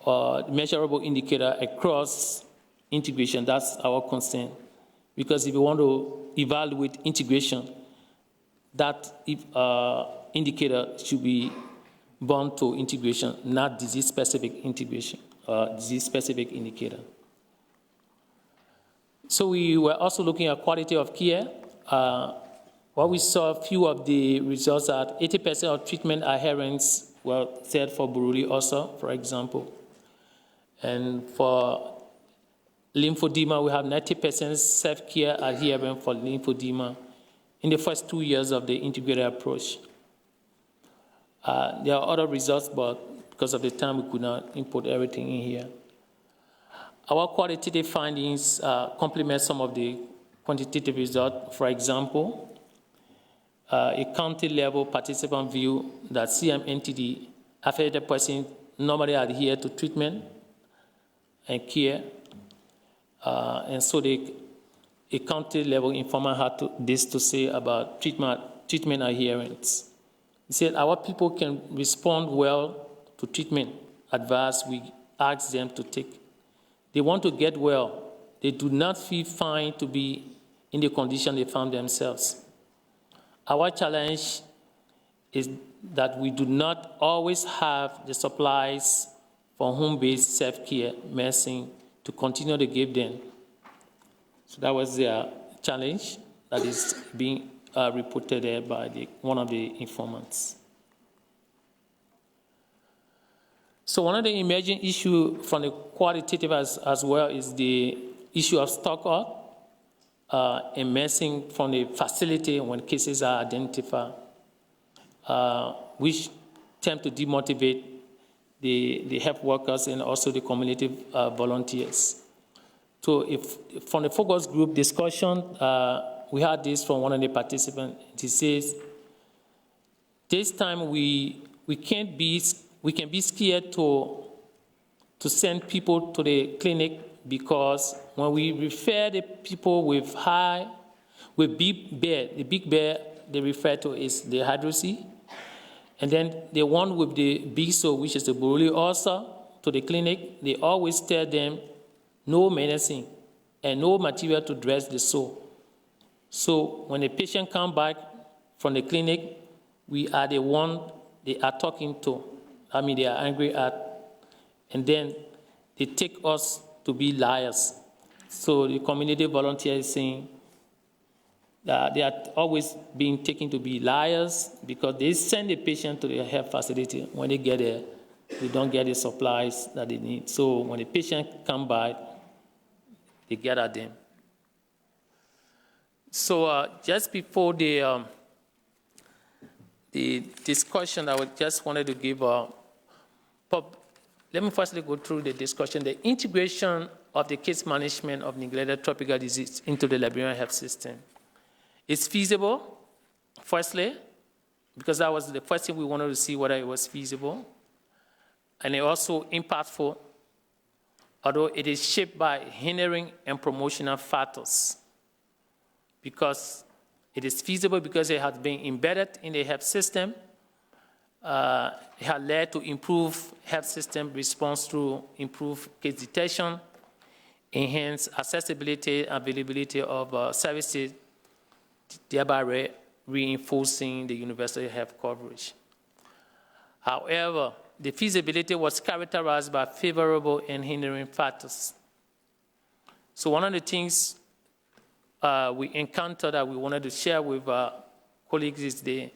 or measurable indicator across integration, that's our concern. Because if you want to evaluate integration, that indicator should be bound to integration, not disease-specific integration, disease-specific indicator. So we were also looking at quality of care. What we saw, a few of the results that 80% of treatment adherence were said for Buruli also, for example. And for lymphedema, we have 90% self-care adherence for lymphedema in the first 2 years of the integrated approach. There are other results, but because of the time, we could not input everything in here. Our qualitative findings complement some of the quantitative results. For example, a county-level participant view that CMNTD affected persons normally adhere to treatment and care, and so a county-level informant had this to say about treatment adherence. He said, our people can respond well to treatment advice we ask them to take. They want to get well. They do not feel fine to be in the condition they found themselves. Our challenge is that we do not always have the supplies for home-based self-care medicine to continue to give them. So that was their challenge that is being reported there by one of the informants. So one of the emerging issues from the qualitative as well is the issue of stock out and missing from the facility when cases are identified, which tend to demotivate the health workers and also the community volunteers. So if from the focus group discussion, we had this from one of the participants. He says, this time we can be scared to send people to the clinic because when we refer the people with big bear, the big bear they refer to is the hydroxy, and then the one with the big sore, which is the Borrelia ulcer, to the clinic, they always tell them no medicine and no material to dress the sore. So when the patient comes back from the clinic, we are the one they are talking to. I mean, they are angry at, and then they take us to be liars. So the community volunteer is saying that they are always being taken to be liars because they send the patient to the health facility. When they get there, they don't get the supplies that they need. So when the patient comes by, they get at them. So just before the discussion, I just wanted to give let me firstly go through the discussion. The integration of the case management of neglected tropical disease into the Liberian health system is feasible, firstly, because that was the first thing we wanted to see whether it was feasible, and it also impactful, although it is shaped by hindering and promotional factors. Because it is feasible because it has been embedded in the health system. It has led to improved health system response through improved case detection, enhanced accessibility, availability of services, thereby reinforcing the universal health coverage. However, the feasibility was characterized by favorable and hindering factors. So one of the things we encountered that we wanted to share with colleagues is the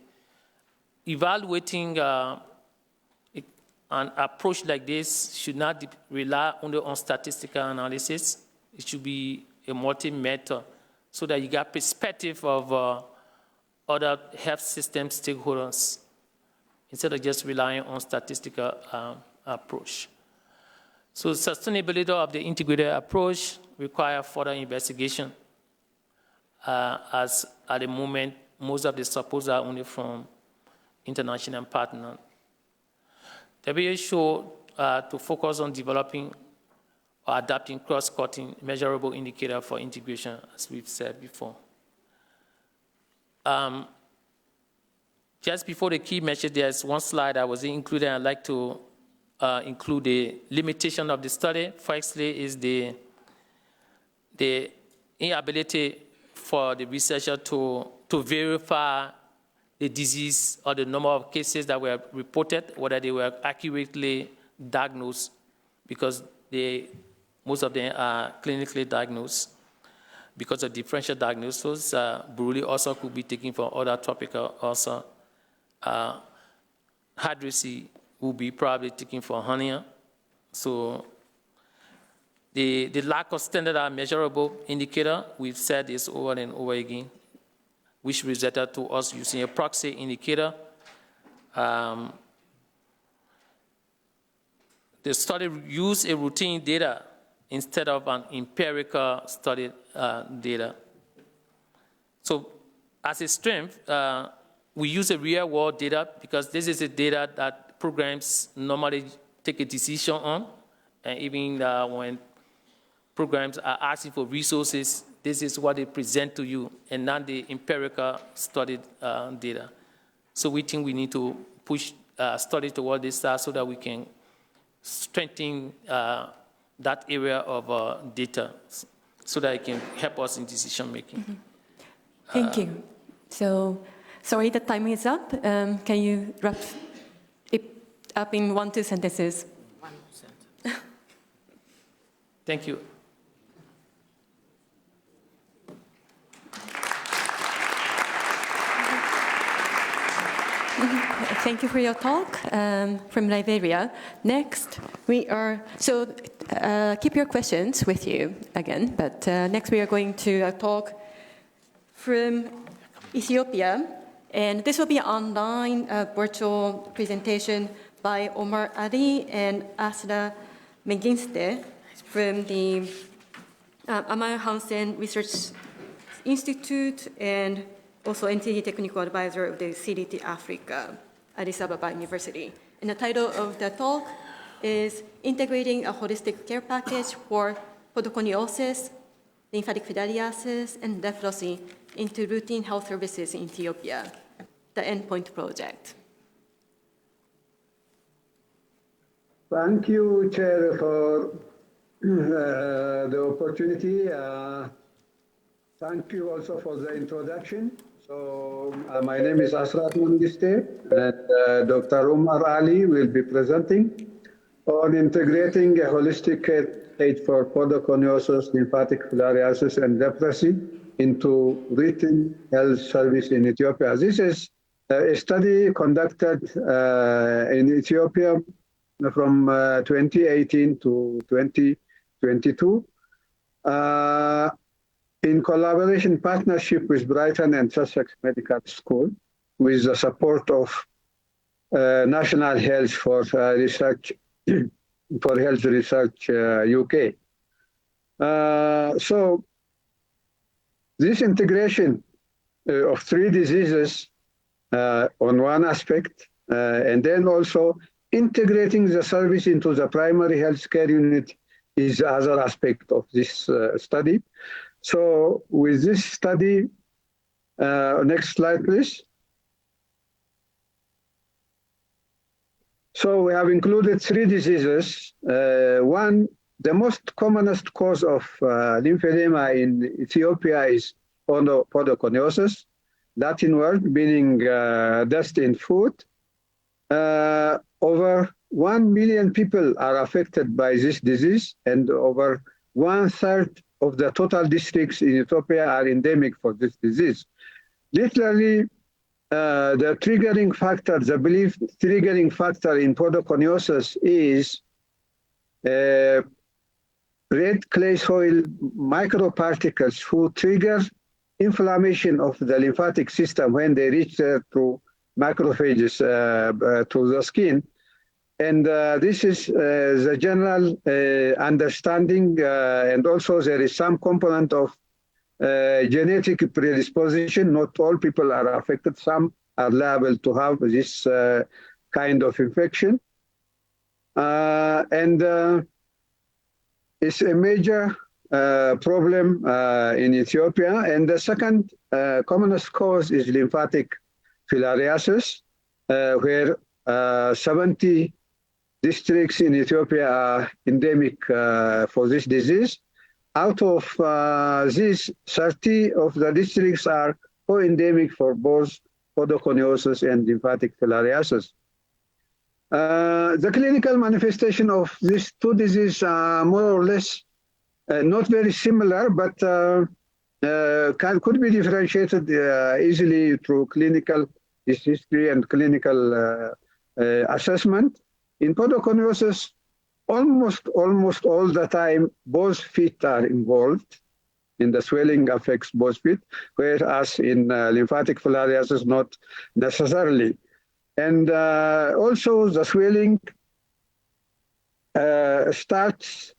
evaluating an approach like this should not rely only on statistical analysis. It should be a multi-method so that you get perspective of other health system stakeholders instead of just relying on statistical approach. So sustainability of the integrated approach requires further investigation. As at the moment, most of the supports are only from international partners. WHO to focus on developing or adapting cross-cutting measurable indicators for integration, as we've said before. Just before the key message, there's one slide I was including. I'd like to include the limitation of the study. Firstly is the inability for the researcher to verify the disease or the number of cases that were reported, whether they were accurately diagnosed, because most of them are clinically diagnosed. Because of differential diagnosis, Borrelia also could be taken for other tropical ulcer. Hydroxy will be probably taken for hernia. So the lack of standard measurable indicator, we've said this over and over again, which resulted to us using a proxy indicator. The study used a routine data instead of an empirical study data. So as a strength, we use a real world data because this is the data that programs normally take a decision on. And even when programs are asking for resources, this is what they present to you, and not the empirical studied data. So we think we need to push study toward this so that we can strengthen that area of data so that it can help us in decision making. Mm-hmm. Thank you. So, sorry, the time is up. Can you wrap it up in 1-2 sentences? 1 sentence. Thank you. Thank you for your talk from Liberia. Next, keep your questions with you again, but next we are going to talk from Ethiopia, and this will be an online virtual presentation by Omar Ali and Asra McGinstey from the Amar Hansen Research Institute and also NTD Technical Advisor of the CDT Africa, Addis Ababa University. And the title of the talk is Integrating a Holistic Care Package for Podoconiosis, Lymphatic Filariasis, and Leprosy into Routine Health Services in Ethiopia, the Endpoint Project. Thank you, Chair, for the opportunity. Thank you also for the introduction. So my name is Asrat Mungiste, and Dr. Umar Ali will be presenting on integrating a holistic care aid for podoconiosis, lymphatic filariasis, and leprosy into routine health service in Ethiopia. This is a study conducted in Ethiopia from 2018 to 2022. In collaboration partnership with Brighton and Sussex Medical School, with the support of National Health for Research for Health Research UK. So this integration of 3 diseases on one aspect, and then also integrating the service into the primary health care unit is the other aspect of this study. So with this study, next slide, please. So we have included 3 diseases. One, the most commonest cause of lymphedema in Ethiopia is podoconiosis, Latin word meaning dust in food. Over 1 million people are affected by this disease, and over 1/3 of the total districts in Ethiopia are endemic for this disease. Literally, the triggering factor, the believed triggering factor in podoconiosis is red clay soil microparticles who trigger inflammation of the lymphatic system when they reach through macrophages to the skin. And this is the general understanding, and also there is some component of genetic predisposition. Not all people are affected. Some are liable to have this kind of infection. And it's a major problem in Ethiopia. And the second commonest cause is lymphatic filariasis, where 70 districts in Ethiopia are endemic for this disease. Out of these, 30 of the districts are co-endemic for both podoconiosis and lymphatic filariasis. The clinical manifestation of these 2 diseases are more or less not very similar, but could be differentiated easily through clinical history and clinical assessment. In podoconiosis, almost all the time, both feet are involved, and the swelling affects both feet, whereas in lymphatic filariasis, not necessarily. And also the swelling starts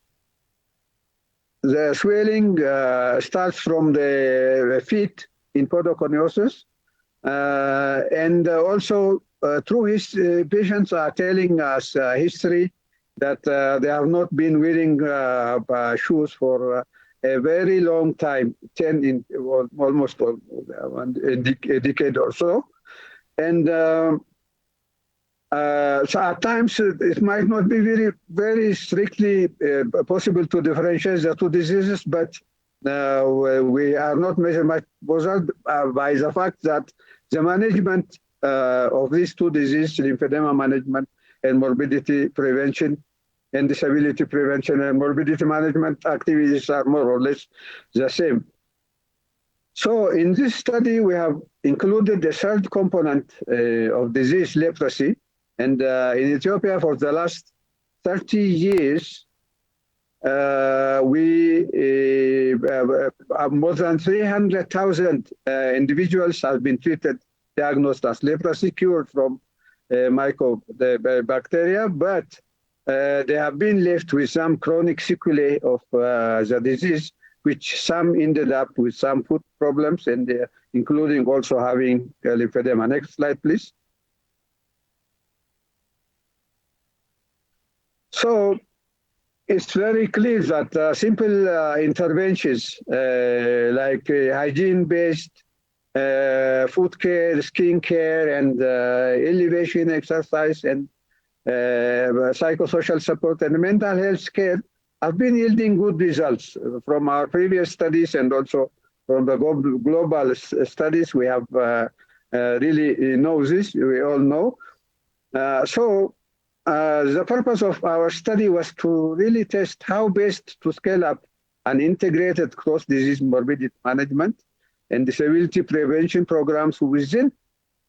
from the feet in podoconiosis, And also, through his patients are telling us history that they have not been wearing shoes for a very long time, almost a decade or so. And so at times it might not be very strictly possible to differentiate the two diseases, but we are not measured much by the fact that the management of these two diseases, lymphedema management and morbidity prevention and disability prevention and morbidity management activities are more or less the same. So in this study, we have included the third component of disease, leprosy. And in Ethiopia, for the last 30 years, more than 300,000 individuals have been treated, diagnosed as leprosy, cured from mycobacteria, but they have been left with some chronic sequelae of the disease, which some ended up with some food problems, and including also having lymphedema. Next slide, please. So it's very clear that simple interventions like hygiene-based food care, skin care, and elevation exercise, and psychosocial support and mental health care have been yielding good results from our previous studies and also from the global studies. We have really know this, we all know. So the purpose of our study was to really test how best to scale up an integrated cross-disease morbidity management and disability prevention programs within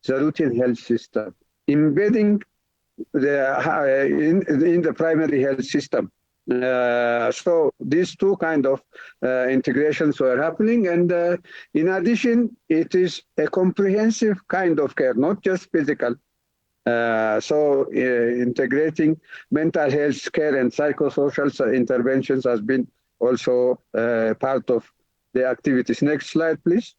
the routine health system, embedding in the primary health system. So these two kind of integrations were happening, and in addition, it is a comprehensive kind of care, not just physical. So integrating mental health care and psychosocial interventions has been also part of the activities. Next slide, please.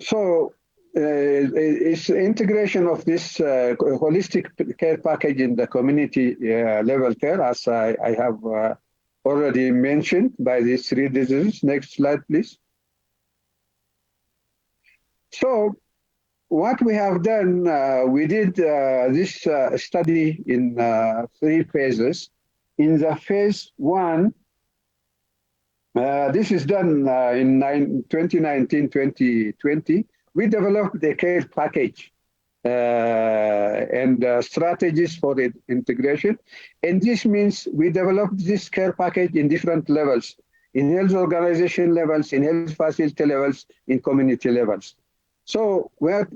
So it's integration of this holistic care package in the community level care, as I have already mentioned, by these three diseases. Next slide, please. So what we have done, we did this study in 3 phases. In the phase 1, this is done in 2019-2020, we developed a care package and strategies for the integration. And this means we developed this care package in different levels, in health organization levels, in health facility levels, in community levels. So with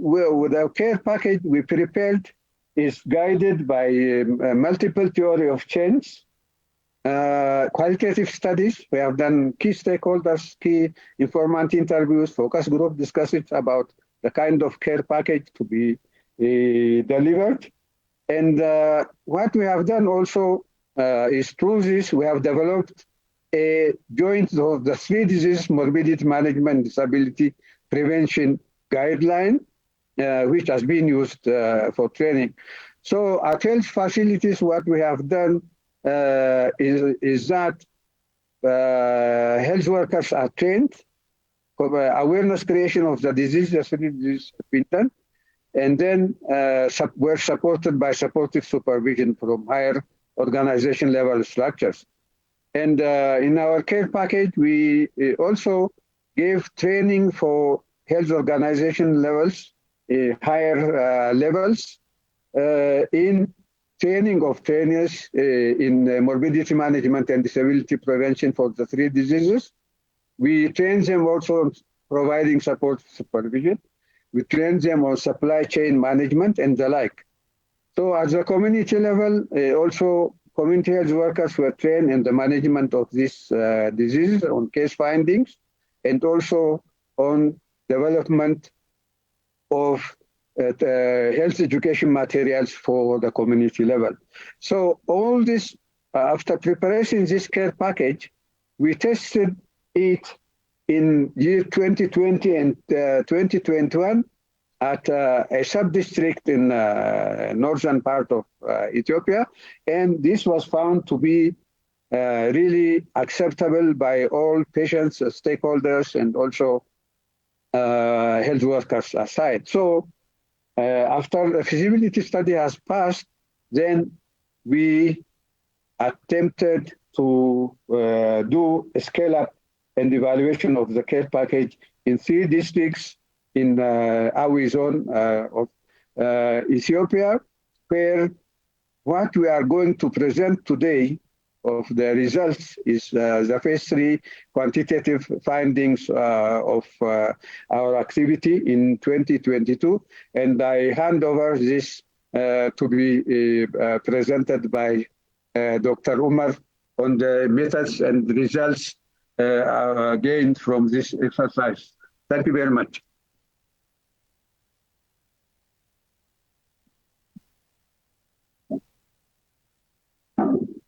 our care package we prepared is guided by multiple theory of change, qualitative studies. We have done key stakeholders, key informant interviews, focus group discussions about the kind of care package to be delivered. And what we have done also is through this, we have developed a joint of the 3 disease morbidity management disability prevention guideline, which has been used for training. So at health facilities, what we have done is that health workers are trained for awareness creation of the disease, the 3 diseases have been done, and then we're supported by supportive supervision from higher organization level structures. And in our care package, we also gave training for health organization levels, higher levels, in training of trainers in morbidity management and disability prevention for the 3 diseases. We train them also on providing support supervision. We train them on supply chain management and the like. So at the community level, also community health workers were trained in the management of these diseases, on case findings, and also on development of health education materials for the community level. So all this, after preparing this care package, we tested it in year 2020 and 2021 at a sub-district in northern part of Ethiopia. And this was found to be really acceptable by all patients, stakeholders, and also health workers aside. So after the feasibility study has passed, then we attempted to do a scale-up and evaluation of the care package in 3 districts in Awi zone of Ethiopia, where what we are going to present today of the results is the phase 3 quantitative findings of our activity in 2022. And I hand over this to be presented by Dr. Umar on the methods and results gained from this exercise. Thank you very much.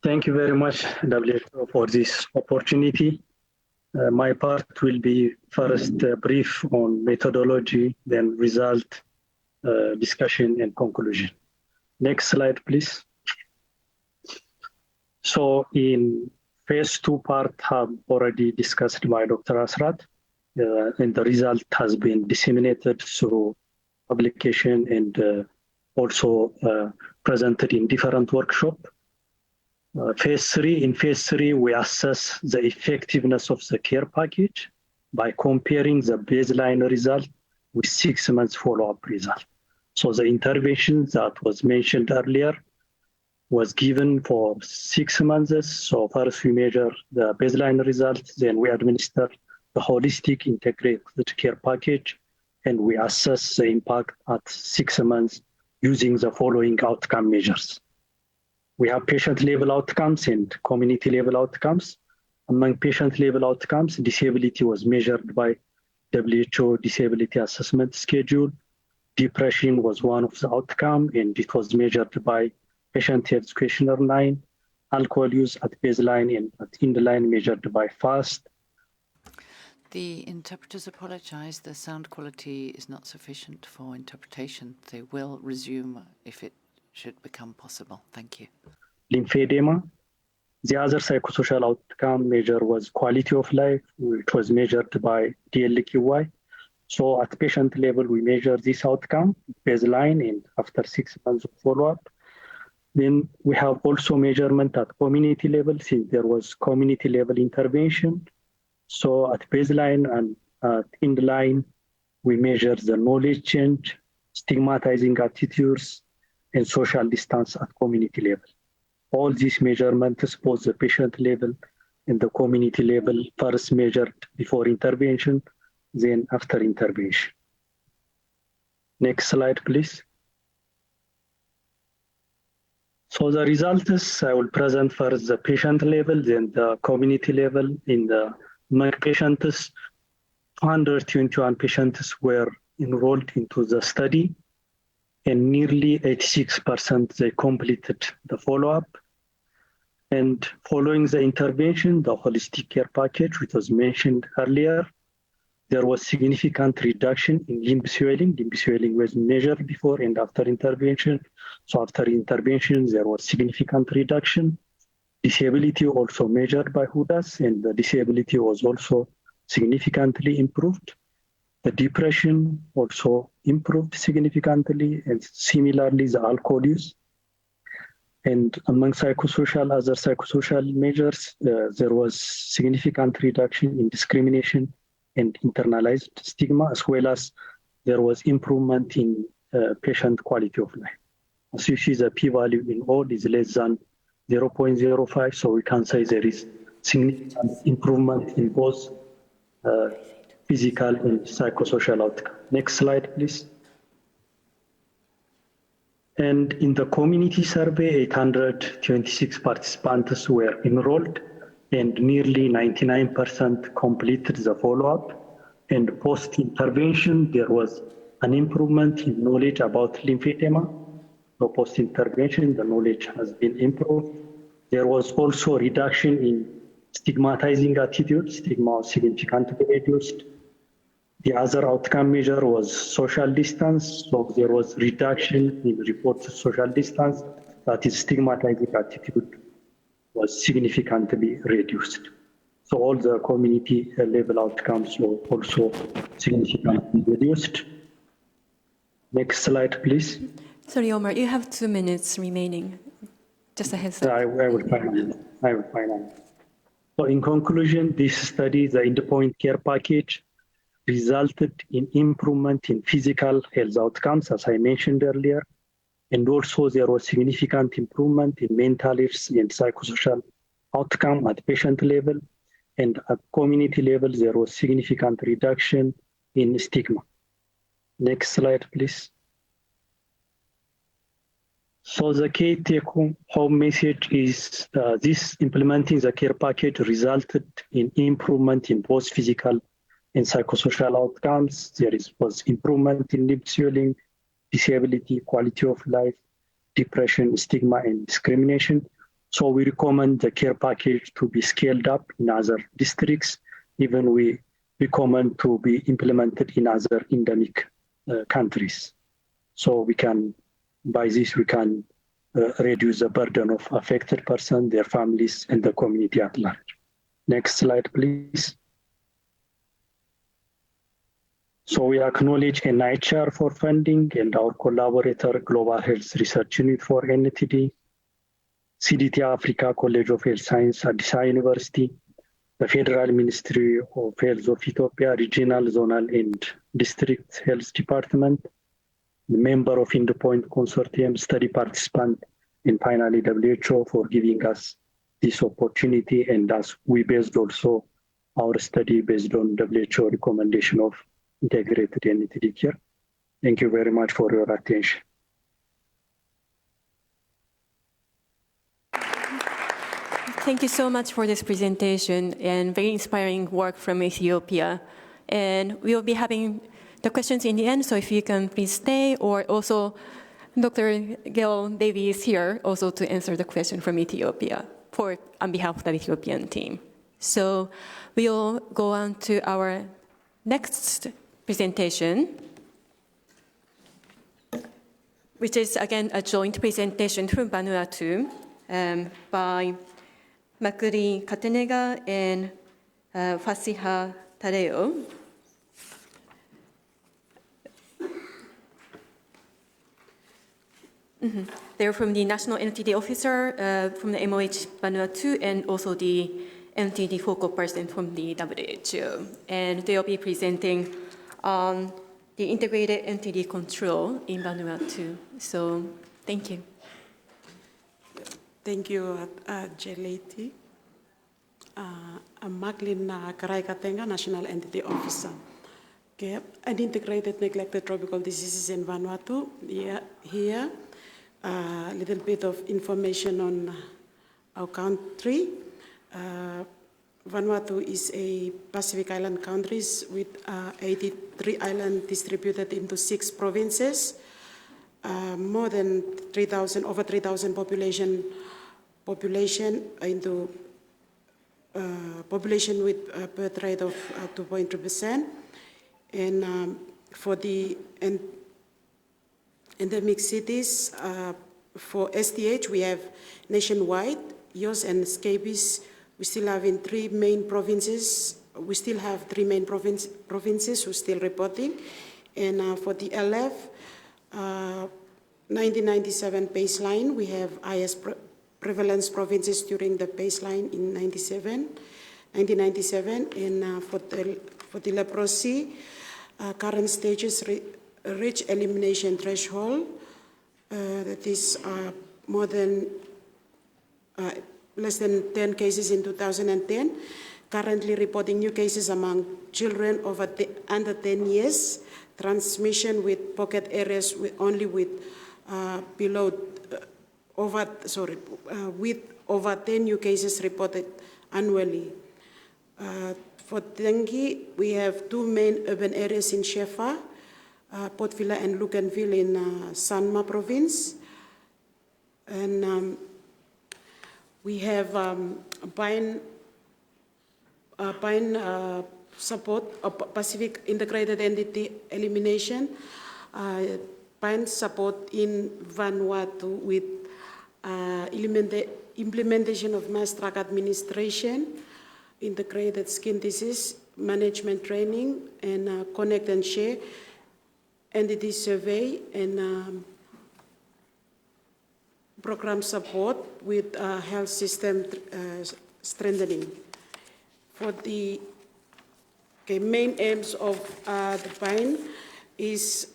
Thank you very much, WHO, for this opportunity. My part will be first brief on methodology, then result, discussion, and conclusion. Next slide, please. So in phase 2 part have already discussed by Dr. Asrat, and the result has been disseminated through publication and also presented in different workshops. In phase 3, we assess the effectiveness of the care package by comparing the baseline result with 6 months follow-up result. So the intervention that was mentioned earlier was given for 6 months. So first we measure the baseline results, then we administer the holistic integrated care package, and we assess the impact at 6 months using the following outcome measures. We have patient-level outcomes and community-level outcomes. Among patient-level outcomes, disability was measured by WHO Disability Assessment Schedule. Depression was one of the outcomes, and it was measured by Patient Health Questionnaire 9. Alcohol use at baseline and at end line measured by FAST. The interpreters apologize. The sound quality is not sufficient for interpretation. They will resume if it should become possible. Thank you. Lymphedema. The other psychosocial outcome measure was quality of life, which was measured by DLQI. So at patient level, we measure this outcome, baseline, and after 6 months of follow-up. Then we have also measurement at community level, since there was community level intervention. So at baseline and at end line, we measure the knowledge change, stigmatizing attitudes, and social distance at community level. All these measurements, both the patient level and the community level, first measured before intervention, then after intervention. Next slide, please. So the results, I will present first the patient level, then the community level. In the patients, 221 patients were enrolled into the study, and nearly 86% they completed the follow-up. And following the intervention, the holistic care package, which was mentioned earlier, there was significant reduction in limb swelling. Limb swelling was measured before and after intervention. So after intervention, there was significant reduction. Disability also measured by HUDAS, and the disability was also significantly improved. The depression also improved significantly, and similarly the alcohol use. And among other psychosocial measures, there was significant reduction in discrimination and internalized stigma, as well as there was improvement in patient quality of life. As you see, the p-value in all is less than 0.05, so we can say there is significant improvement in both physical and psychosocial outcome. Next slide, please. And in the community survey, 826 participants were enrolled, and nearly 99% completed the follow-up. And post-intervention, there was an improvement in knowledge about lymphedema. So post-intervention, the knowledge has been improved. There was also a reduction in Stigmatizing attitude, stigma was significantly reduced. The other outcome measure was social distance, so there was reduction in reported social distance, that is stigmatizing attitude was significantly reduced. So all the community level outcomes were also significantly reduced. Next slide, please. Sorry, Omar, you have 2 minutes remaining. Just a heads up. I will finalize. So in conclusion, this study, the endpoint care package, resulted in improvement in physical health outcomes, as I mentioned earlier, and also there was significant improvement in mental health and psychosocial outcome at patient level, and at community level, there was significant reduction in stigma. Next slide, please. So the key take-home message is this implementing the care package resulted in improvement in both physical and psychosocial outcomes. There was improvement in lip swelling, disability, quality of life, depression, stigma, and discrimination. So we recommend the care package to be scaled up in other districts. Even we recommend to be implemented in other endemic countries. So we can, by this, we can reduce the burden of affected persons, their families, and the community at large. Next slide, please. So we acknowledge NIHR for funding and our collaborator, Global Health Research Unit for NTD, CDT Africa College of Health Science, Addis Ababa University, the Federal Ministry of Health of Ethiopia, Regional, Zonal, and District Health Department, the member of Endpoint Consortium, study participant, and finally WHO for giving us this opportunity, and as we based also our study based on WHO recommendation of integrated NTD care. Thank you very much for your attention. Thank you so much for this presentation and very inspiring work from Ethiopia. And we will be having the questions in the end, so if you can please stay, or also Dr. Gail Davy is here also to answer the question from Ethiopia on behalf of the Ethiopian team. So we'll go on to our next presentation, which is again a joint presentation from Vanuatu by Makuri Katenega and Fasiha Tareo. They're from the National NTD officer from the MOH Vanuatu and also the NTD focal person from the WHO. And they'll be presenting on the integrated NTD control in Vanuatu. So thank you. Thank you, Jeliti. I'm Maklin Karai Katenga, National NTD Officer. Okay, an integrated neglected tropical diseases in Vanuatu. Here, a little bit of information on our country. Vanuatu is a Pacific island country with 83 islands distributed into 6 provinces. More than 3,000, over 3,000 population into population with birth rate of 2.3%. And for the endemic cities, for STH, we have nationwide, Yos and Scabies. We still have in 3 main provinces. We still have 3 main provinces who are still reporting. And for the LF, 1997 baseline, we have highest prevalence provinces during the baseline in 1997. And for the leprosy, current stages reach elimination threshold. That is more than less than 10 cases in 2010. Currently reporting new cases among children under 10 years. Transmission with pocket areas with over 10 new cases reported annually. For dengue, we have 2 main urban areas in Shefa, Port Vila and Luganville in Sanma province. And we have PINE support, Pacific Integrated Entity Elimination, PINE support in Vanuatu with implementation of mass drug administration, integrated skin disease management training, and connect and share, entity survey, and program support with health system strengthening. For the main aims of the PINE is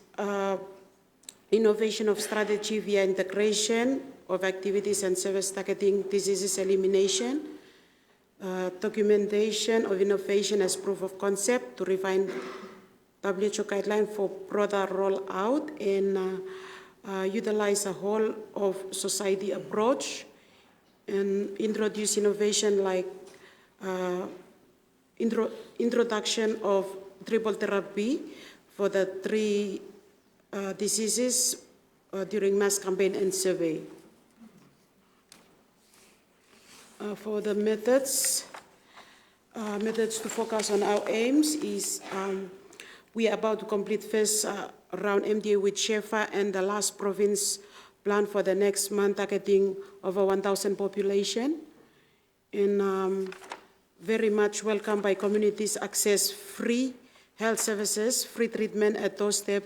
innovation of strategy via integration of activities and service targeting diseases elimination, documentation of innovation as proof of concept to refine WHO guideline for broader rollout, and utilize a whole of society approach, and introduce innovation like introduction of triple therapy for the 3 diseases during mass campaign and survey. For the methods to focus on our aims is we are about to complete first round MDA with Shefa and the last province plan for the next month targeting over 1,000 population. And very much welcome by communities access free health services, free treatment at doorstep,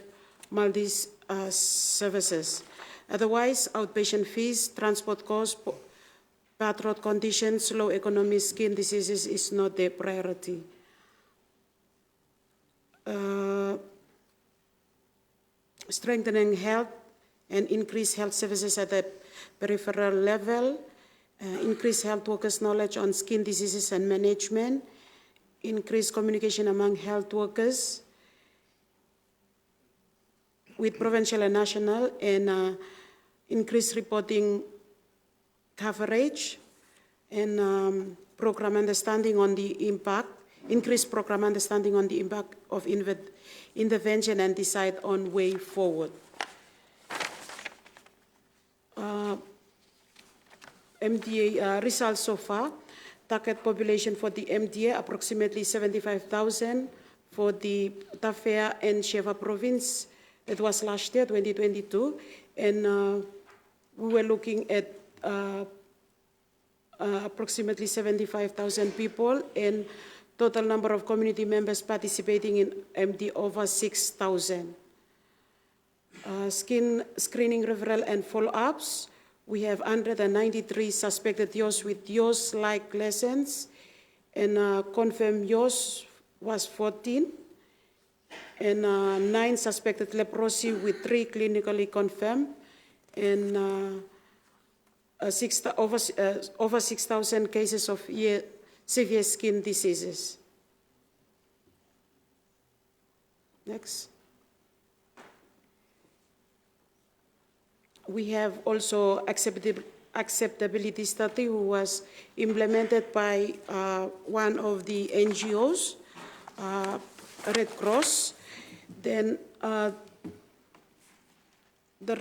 services. Otherwise, outpatient fees, transport costs, bad road conditions, low economic skin diseases is not the priority. Strengthening health and increase health services at the peripheral level, increase health workers' knowledge on skin diseases and management, increase communication among health workers with provincial and national, and increase reporting coverage, and program understanding on the impact, increase program understanding on the impact of intervention, and decide on way forward. MDA results so far. Target population for the MDA, approximately 75,000 for the Tafea and Sheva province. It was last year, 2022. And we were looking at approximately 75,000 people, and total number of community members participating in MD over 6,000. Skin screening, referral, and follow-ups. We have 193 suspected YOS with YOS-like lesions, and confirmed YOS was 14, and 9 suspected leprosy with 3 clinically confirmed, and over 6,000 cases of severe skin diseases. Next. We have also acceptability study who was implemented by one of the NGOs, Red Cross. Then the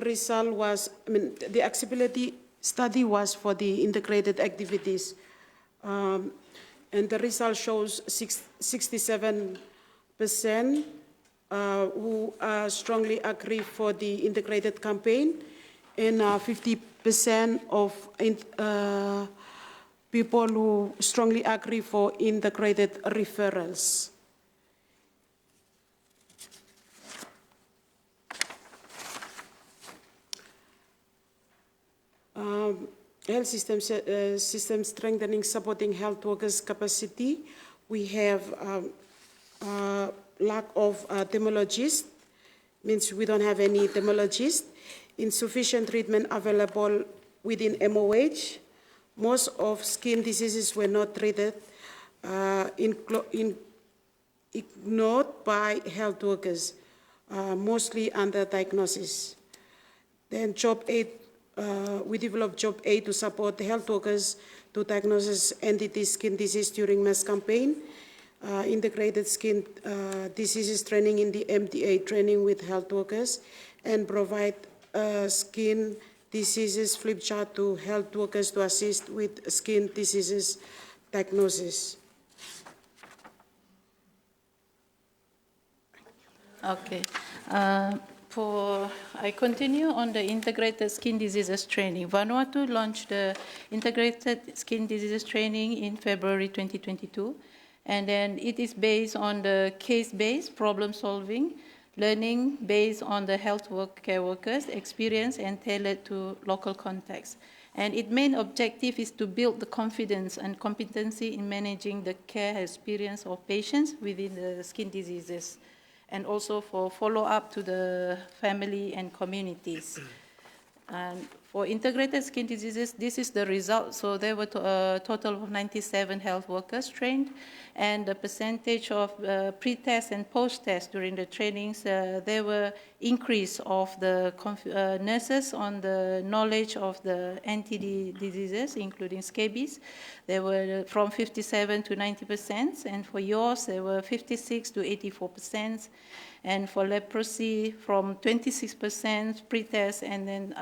result was, the acceptability study was for the integrated activities. And the result shows 67% who strongly agree for the integrated campaign, and 50% of people who strongly agree for integrated referrals. Health system strengthening, supporting health workers' capacity. We have lack of dermatologists, means we don't have any dermatologists. Insufficient treatment available within MOH. Most of skin diseases were not treated, ignored by health workers, mostly under diagnosis. Then job aid, we developed job aid to support the health workers to diagnose NTD skin disease during mass campaign, integrated skin diseases training in the MDA training with health workers, and provide skin diseases flip chart to health workers to assist with skin diseases diagnosis. Okay. I continue on the integrated skin diseases training. Vanuatu launched the integrated skin diseases training in February 2022, and then it is based on the case-based problem solving, learning based on the care workers' experience and tailored to local context. And its main objective is to build the confidence and competency in managing the care experience of patients within the skin diseases, and also for follow-up to the family and communities. And for integrated skin diseases, this is the result. So there were a total of 97 health workers trained, and the percentage of pre-test and post-test during the trainings, there were increase of the nurses on the knowledge of the NTD diseases, including scabies. They were from 57 to 90%, and for yours, they were 56 to 84%. And for leprosy, from 26% pre-test and then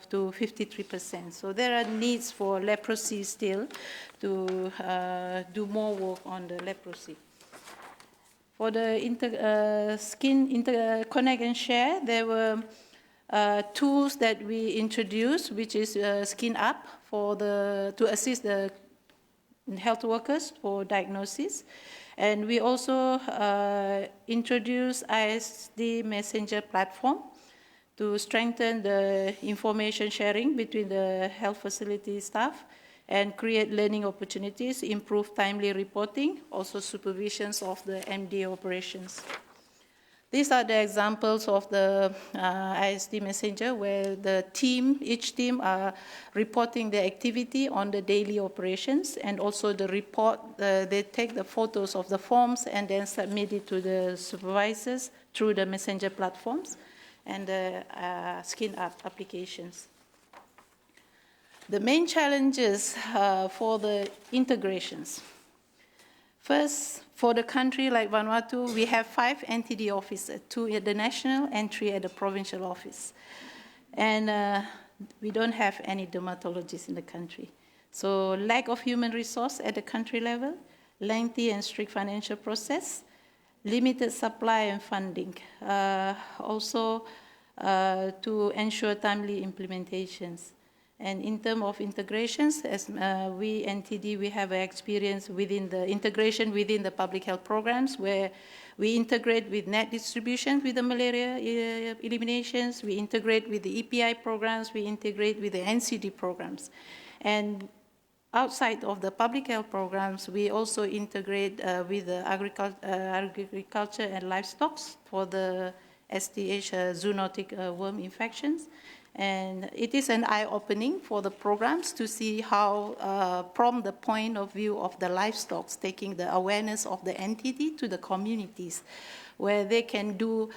to 53%. So there are needs for leprosy still to do more work on the leprosy. For the skin connect and share, there were tools that we introduced, which is Skin Up to assist the health workers for diagnosis. And we also introduced ISD Messenger platform to strengthen the information sharing between the health facility staff and create learning opportunities, improve timely reporting, also supervisions of the MD operations. These are the examples of the ISD Messenger where each team are reporting the activity on the daily operations, and also the report, they take the photos of the forms and then submit it to the supervisors through the Messenger platforms and the Skin Up applications. The main challenges for the integrations. First, for the country like Vanuatu, we have 5 NTD officers, 2 at the national and 3 at the provincial office. And we don't have any dermatologists in the country. So lack of human resource at the country level, lengthy and strict financial process, limited supply and funding. Also to ensure timely implementations. And in terms of integrations, as we, NTD, we have experience within the integration within the public health programs where we integrate with net distribution with the malaria eliminations, we integrate with the EPI programs, we integrate with the NCD programs. And outside of the public health programs, we also integrate with the agriculture and livestock for the STH zoonotic worm infections. And it is an eye-opening for the programs to see how, from the point of view of the livestock, taking the awareness of the NTD to the communities, where they can do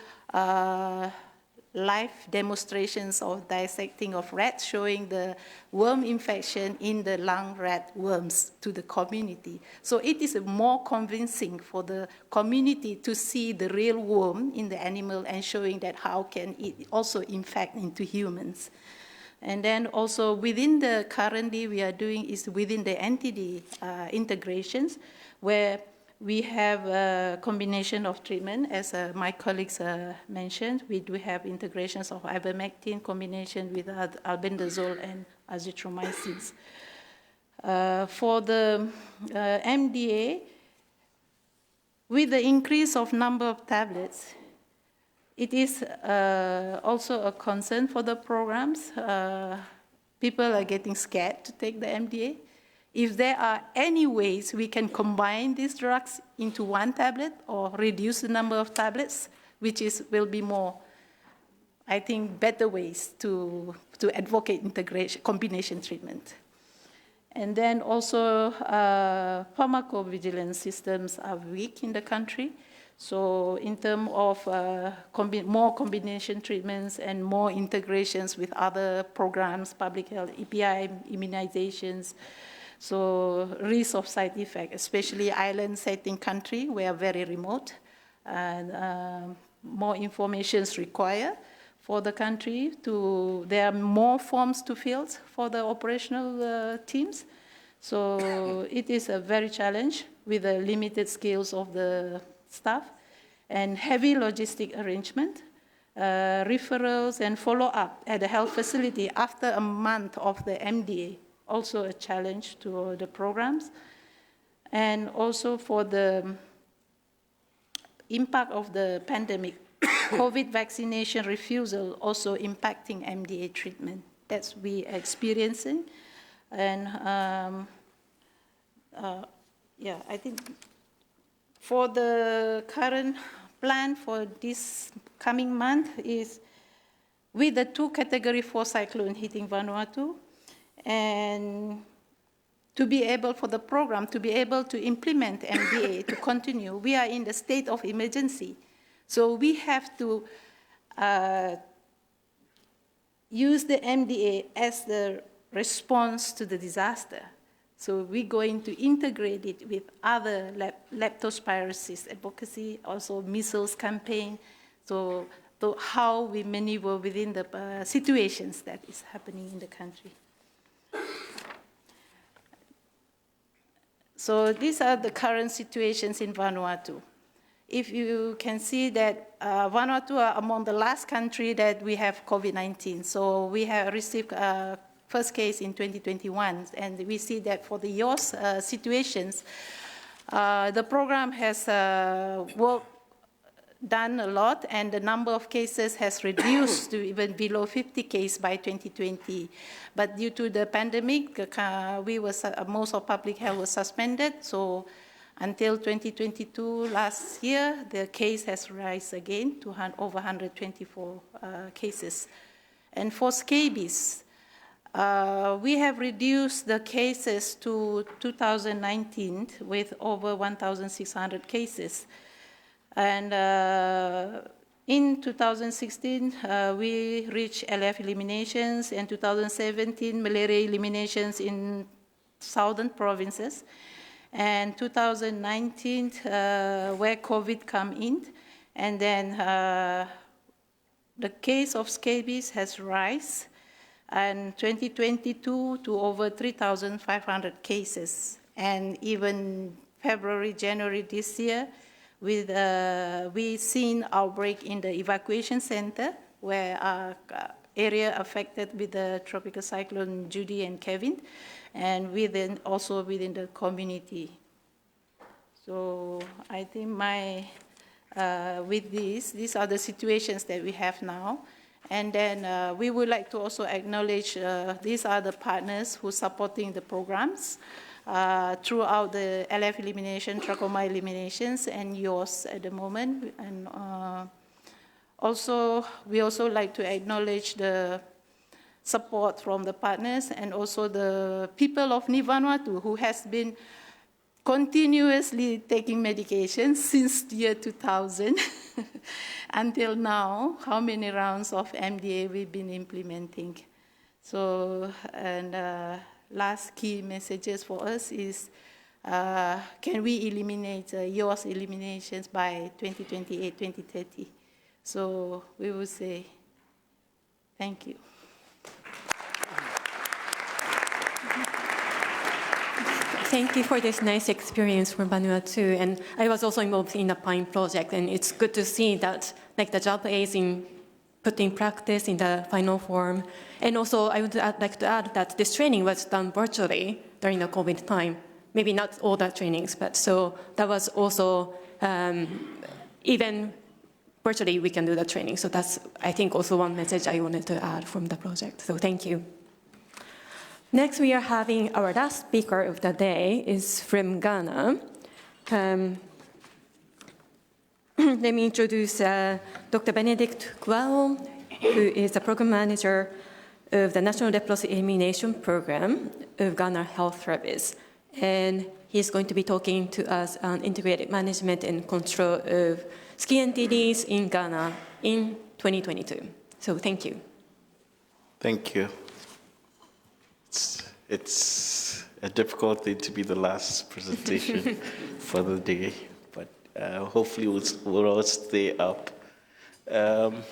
live demonstrations of dissecting of rats, showing the worm infection in the lung rat worms to the community. So it is more convincing for the community to see the real worm in the animal and showing that how can it also infect into humans. And then also within the, currently we are doing is within the NTD integrations, where we have a combination of treatment, as my colleagues mentioned. We do have integrations of ivermectin combination with albendazole and azithromycins. For the MDA, with the increase of number of tablets, it is also a concern for the programs. People are getting scared to take the MDA. If there are any ways we can combine these drugs into one tablet or reduce the number of tablets, which will be more, I think, better ways to advocate integration, combination treatment. And then also pharmacovigilance systems are weak in the country. So in terms of more combination treatments and more integrations with other programs, public health, EPI, immunizations, so risk of side effect, especially island setting country, we are very remote, and more information is required for the country. There are more forms to fill for the operational teams. So it is a very challenge with the limited skills of the staff. and heavy logistic arrangement, referrals and follow-up at the health facility after a month of the MDA, also a challenge to the programs. And also for the impact of the pandemic, COVID vaccination refusal also impacting MDA treatment. That's we experiencing. And yeah, I think for the current plan for this coming month is with the 2 Category 4 cyclone hitting Vanuatu, and to be able for the program to be able to implement MDA to continue, we are in the state of emergency. So we have to use the MDA as the response to the disaster. So we're going to integrate it with other leptospirosis advocacy, also measles campaign, so how we maneuver within the situations that is happening in the country. So these are the current situations in Vanuatu. If you can see that Vanuatu are among the last country that we have COVID-19. So we have received first case in 2021, and we see that for the YOS situations, the program has done a lot, and the number of cases has reduced to even below 50 cases by 2020. But due to the pandemic, most of public health was suspended, so until 2022, last year, the case has risen again to over 124 cases. And for scabies, we have reduced the cases to 2019 with over 1,600 cases. And in 2016, we reached LF eliminations, and 2017, malaria eliminations in southern provinces. And 2019, where COVID come in, and then the case of scabies has risen, and 2022 to over 3,500 cases. And even February, January this year, with we seen outbreak in the evacuation center, where area affected with the tropical cyclone Judy and Kevin, and also within the community. So I think with these are the situations that we have now. And then we would like to also acknowledge these are the partners who are supporting the programs throughout the LF elimination, trachoma eliminations, and yours at the moment. And we also like to acknowledge the support from the partners and also the people of Vanuatu who has been continuously taking medications since the year 2000 until now, how many rounds of MDA we've been implementing. So, and last key messages for us is, can we eliminate yours eliminations by 2028, 2030? So we will say, thank you. Thank you for this nice experience from Vanuatu. And I was also involved in the PINE project, and it's good to see that like the job is in put in practice in the final form. And also I would like to add that this training was done virtually during the COVID time. Maybe not all the trainings, but so that was also even virtually we can do the training. So that's, I think, also one message I wanted to add from the project. So thank you. Next, we are having our last speaker of the day is from Ghana. Let me introduce Dr. Benedict Guao, who is the program manager of the National Leprosy Elimination Program of Ghana Health Service. And he's going to be talking to us on integrated management and control of ski NTDs in Ghana in 2022. So thank you. Thank you. It's a difficult thing to be the last presentation for the day, but hopefully we'll all stay up. I'm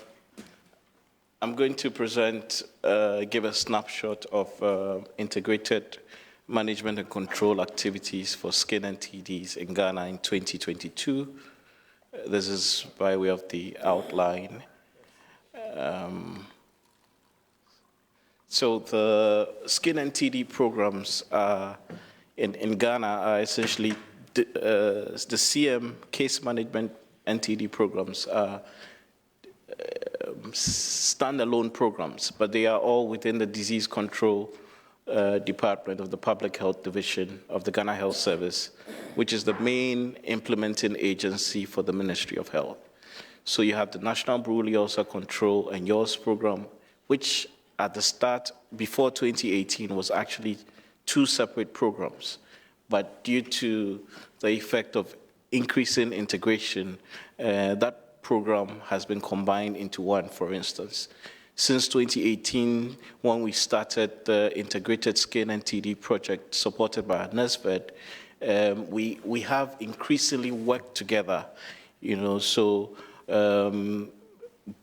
going to give a snapshot of integrated management and control activities for skin NTDs in Ghana in 2022. This is by way of the outline. So the skin NTD programs in Ghana are essentially the CM case management NTD programs are standalone programs, but they are all within the disease control department of the Public Health Division of the Ghana Health Service, which is the main implementing agency for the Ministry of Health. So you have the National Brewery Ulcer Control and YORS program, which at the start, before 2018, was actually two separate programs. But due to the effect of increasing integration, that program has been combined into one, for instance. Since 2018, when we started the Integrated Skin NTD project supported by NSVED, we have increasingly worked together, you know, so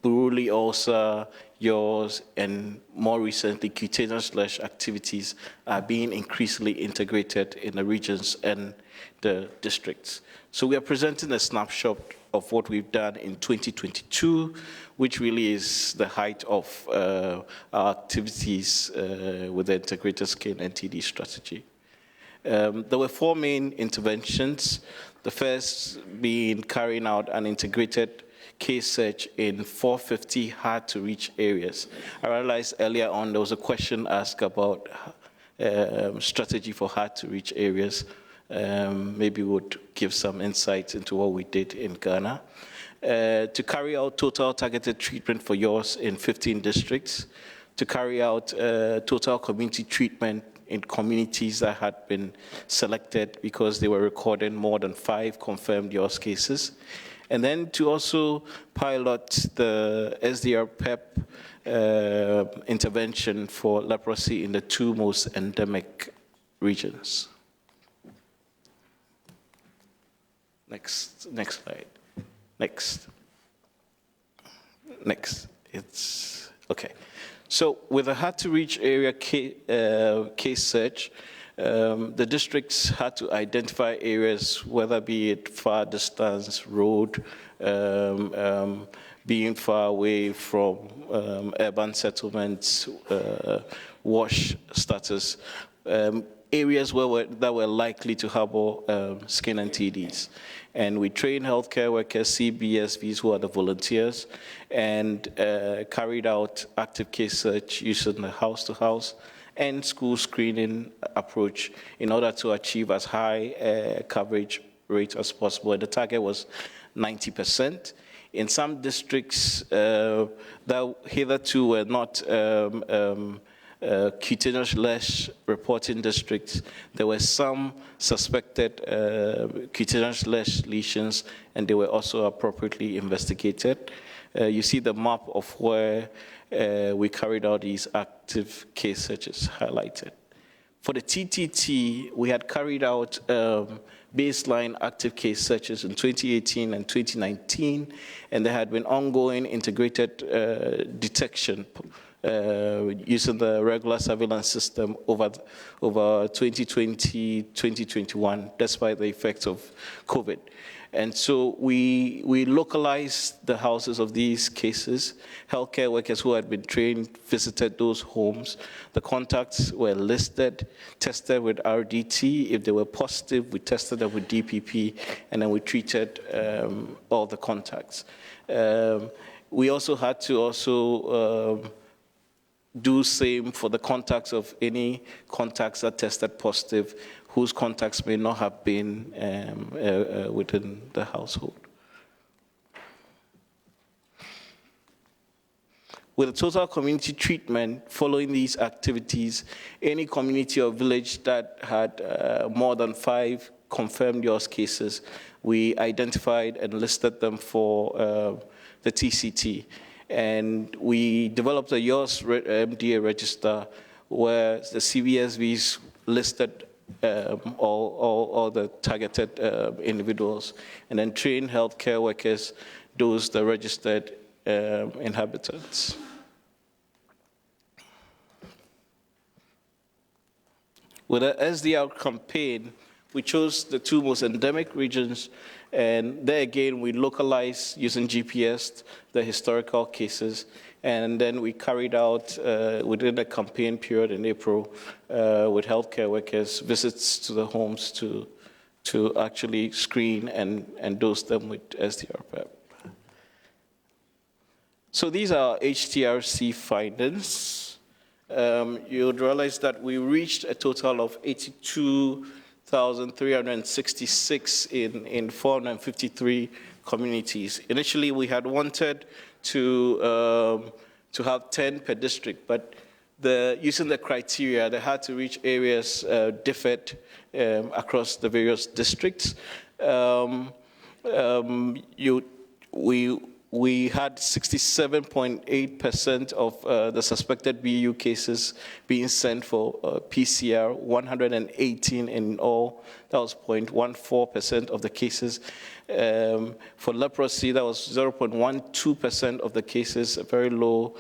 Buruli ulcer, YORS, and more recently cutaneous lash activities are being increasingly integrated in the regions and the districts. So we are presenting a snapshot of what we've done in 2022, which really is the height of our activities with the Integrated Skin NTD strategy. There were four main interventions, the first being carrying out an integrated case search in 450 hard-to-reach areas. I realized earlier on there was a question asked about strategy for hard-to-reach areas. Maybe we would give some insights into what we did in Ghana. To carry out total targeted treatment for YORS in 15 districts, to carry out total community treatment in communities that had been selected because they were recording more than 5 confirmed YORS cases, and then to also pilot the SDR PEP intervention for leprosy in the 2 most endemic regions. Next slide. Next. It's okay. So with a hard-to-reach area case search, the districts had to identify areas, whether be it far distance, road, being far away from urban settlements, wash status, areas that were likely to harbor skin NTDs. And we trained healthcare workers, CBSVs, who are the volunteers, and carried out active case search using the house-to-house and school screening approach in order to achieve as high coverage rate as possible. And the target was 90%. In some districts that hitherto were not cutaneous lash reporting districts, there were some suspected cutaneous lash lesions, and they were also appropriately investigated. You see the map of where we carried out these active case searches highlighted. For the TTT, we had carried out baseline active case searches in 2018 and 2019, and there had been ongoing integrated detection using the regular surveillance system over 2020, 2021, despite the effects of COVID. And so we localized the houses of these cases. Healthcare workers who had been trained visited those homes. The contacts were listed, tested with RDT. If they were positive, we tested them with DPP, and then we treated all the contacts. We also had to do same for the contacts of any contacts that tested positive, whose contacts may not have been within the household. With a total community treatment following these activities, any community or village that had more than 5 confirmed YORS cases, we identified and listed them for the TCT. And we developed a YORS MDA register where the CBSVs listed all the targeted individuals, and then trained healthcare workers, those the registered inhabitants. With the SDR campaign, we chose the 2 most endemic regions And there again, we localized using GPS the historical cases. And then we carried out, within the campaign period in April, with healthcare workers, visits to the homes to actually screen and dose them with SDR-PEP. So these are HTRC findings. You'll realize that we reached a total of 82,366 in 453 communities. Initially, we had wanted to have 10 per district, but using the criteria, they had to reach areas differed across the various districts. We had 67.8% of the suspected BU cases being sent for PCR, 118 in all. That was 0.14% of the cases. For leprosy, that was 0.12% of the cases, a very low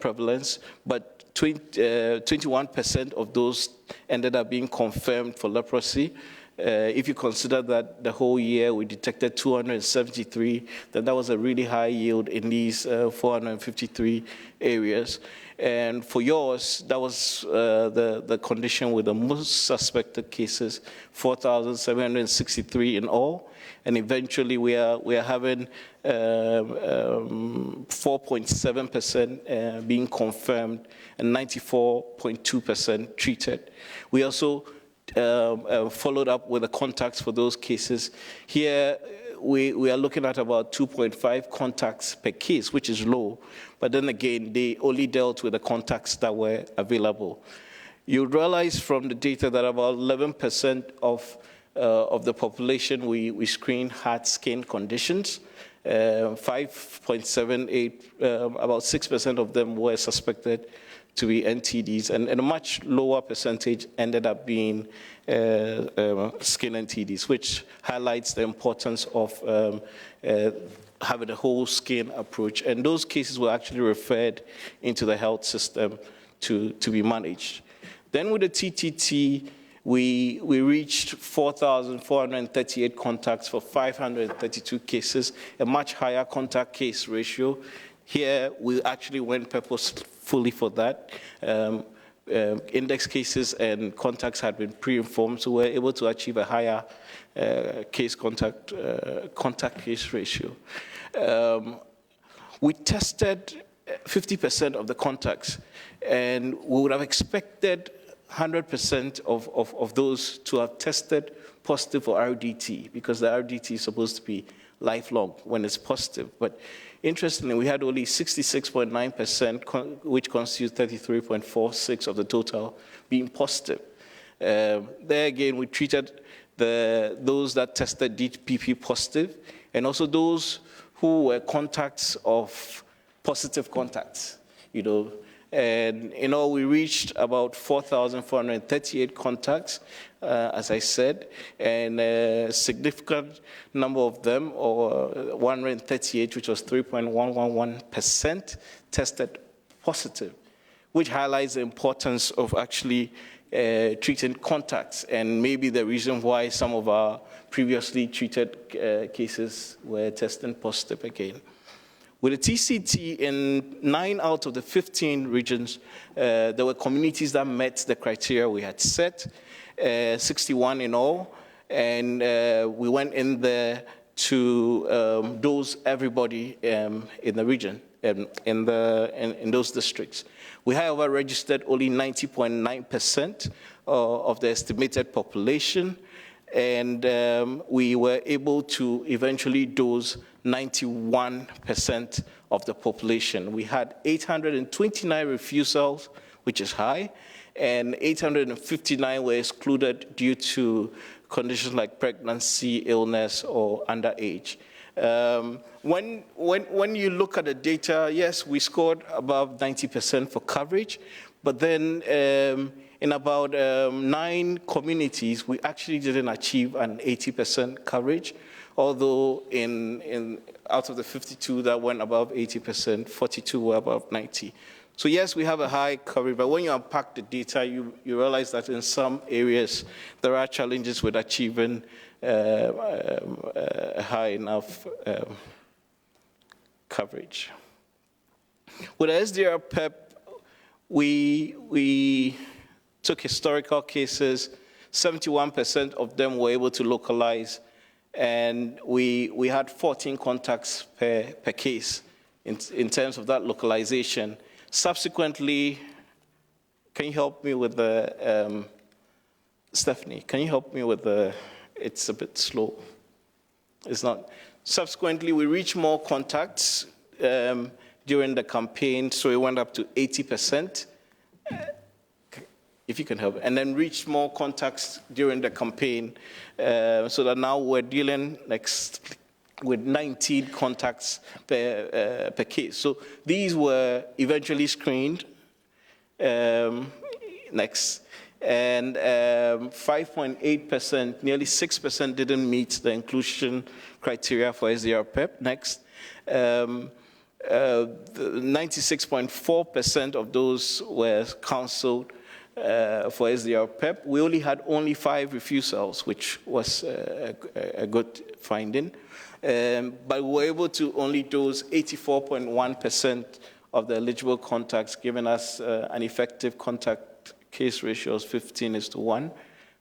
prevalence, but 21% of those ended up being confirmed for leprosy. If you consider that the whole year we detected 273, then that was a really high yield in these 453 areas. And for yours, that was the condition with the most suspected cases, 4,763 in all. And eventually we are having 4.7% being confirmed and 94.2% treated. We also followed up with the contacts for those cases. Here, we are looking at about 2.5 contacts per case, which is low. But then again, they only dealt with the contacts that were available. You realize from the data that about 11% of the population we screened had skin conditions. 5.78, about 6% of them were suspected to be NTDs, and a much lower percentage ended up being skin NTDs, which highlights the importance of having a whole skin approach. And those cases were actually referred into the health system to be managed. Then with the TTT, we reached 4,438 contacts for 532 cases, a much higher contact case ratio. Here, we actually went purposefully for that. Index cases and contacts had been pre-informed, so we were able to achieve a higher contact case ratio. We tested 50% of the contacts, and we would have expected 100% of those to have tested positive for RDT, because the RDT is supposed to be lifelong when it's positive. But interestingly, we had only 66.9%, which constitutes 33.46% of the total, being positive. There again, we treated those that tested DPP positive, and also those who were contacts of positive contacts, And in all, we reached about 4,438 contacts, as I said, and a significant number of them, or 138, which was 3.111%, tested positive, which highlights the importance of actually treating contacts, and maybe the reason why some of our previously treated cases were testing positive again. With the TCT, in 9 out of the 15 regions, there were communities that met the criteria we had set, 61 in all, and we went in there to dose everybody in the region, in those districts. We, however, registered only 90.9% of the estimated population, and we were able to eventually dose 91% of the population. We had 829 refusals, which is high, and 859 were excluded due to conditions like pregnancy, illness, or underage. When you look at the data, yes, we scored above 90% for coverage, but then in about 9 communities, we actually didn't achieve an 80% coverage, although out of the 52 that went above 80%, 42 were above 90. So yes, we have a high coverage, but when you unpack the data, you realize that in some areas there are challenges with achieving high enough coverage. With the SDR PEP, we took historical cases. 71% of them were able to localize, and we had 14 contacts per case in terms of that localization. Subsequently, can you help me with the, Stephanie, can you help me with the, it's a bit slow. It's not. Subsequently, we reached more contacts during the campaign, so it went up to 80%, if you can help, and then reached more contacts during the campaign, so that now we're dealing next with 19 contacts per case. So these were eventually screened next, and 5.8%, nearly 6% didn't meet the inclusion criteria for SDR PEP next. 96.4% of those were counseled for SDR PEP. We only had 5 refusals, which was a good finding. But we were able to only dose 84.1% of the eligible contacts, giving us an effective contact case ratio of 15:1,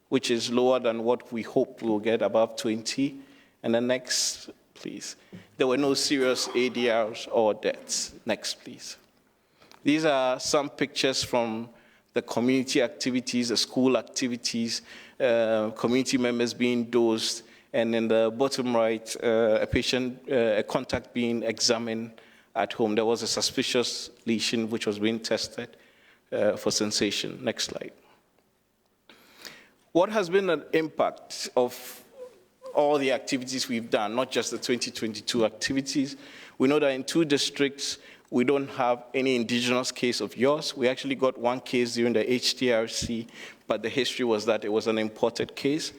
which is lower than what we hope we'll get, above 20. And the next, please. There were no serious ADRs or deaths. Next, please. These are some pictures from the community activities, the school activities, community members being dosed, and in the bottom right, a contact being examined at home. There was a suspicious lesion which was being tested for sensation. Next slide. What has been an impact of all the activities we've done, not just the 2022 activities? We know that in 2 districts, we don't have any indigenous case of yours. We actually got 1 case during the HTRC, but the history was that it was an imported case.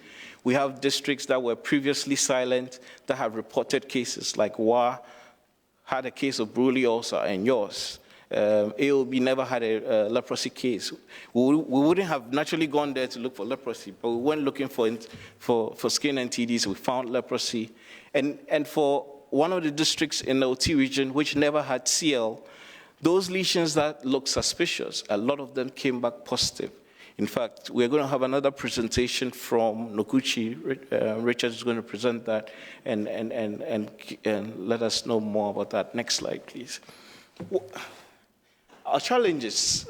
We have districts that were previously silent that have reported cases, like WA had a case of Bruley ulcer, and yours. AOB never had a leprosy case. We wouldn't have naturally gone there to look for leprosy, but we went looking for skin NTDs. We found leprosy. And for one of the districts in the OT region, which never had CL, those lesions that looked suspicious, a lot of them came back positive. In fact, we're going to have another presentation from Noguchi. Richard is going to present that and let us know more about that. Next slide, please. Our challenges,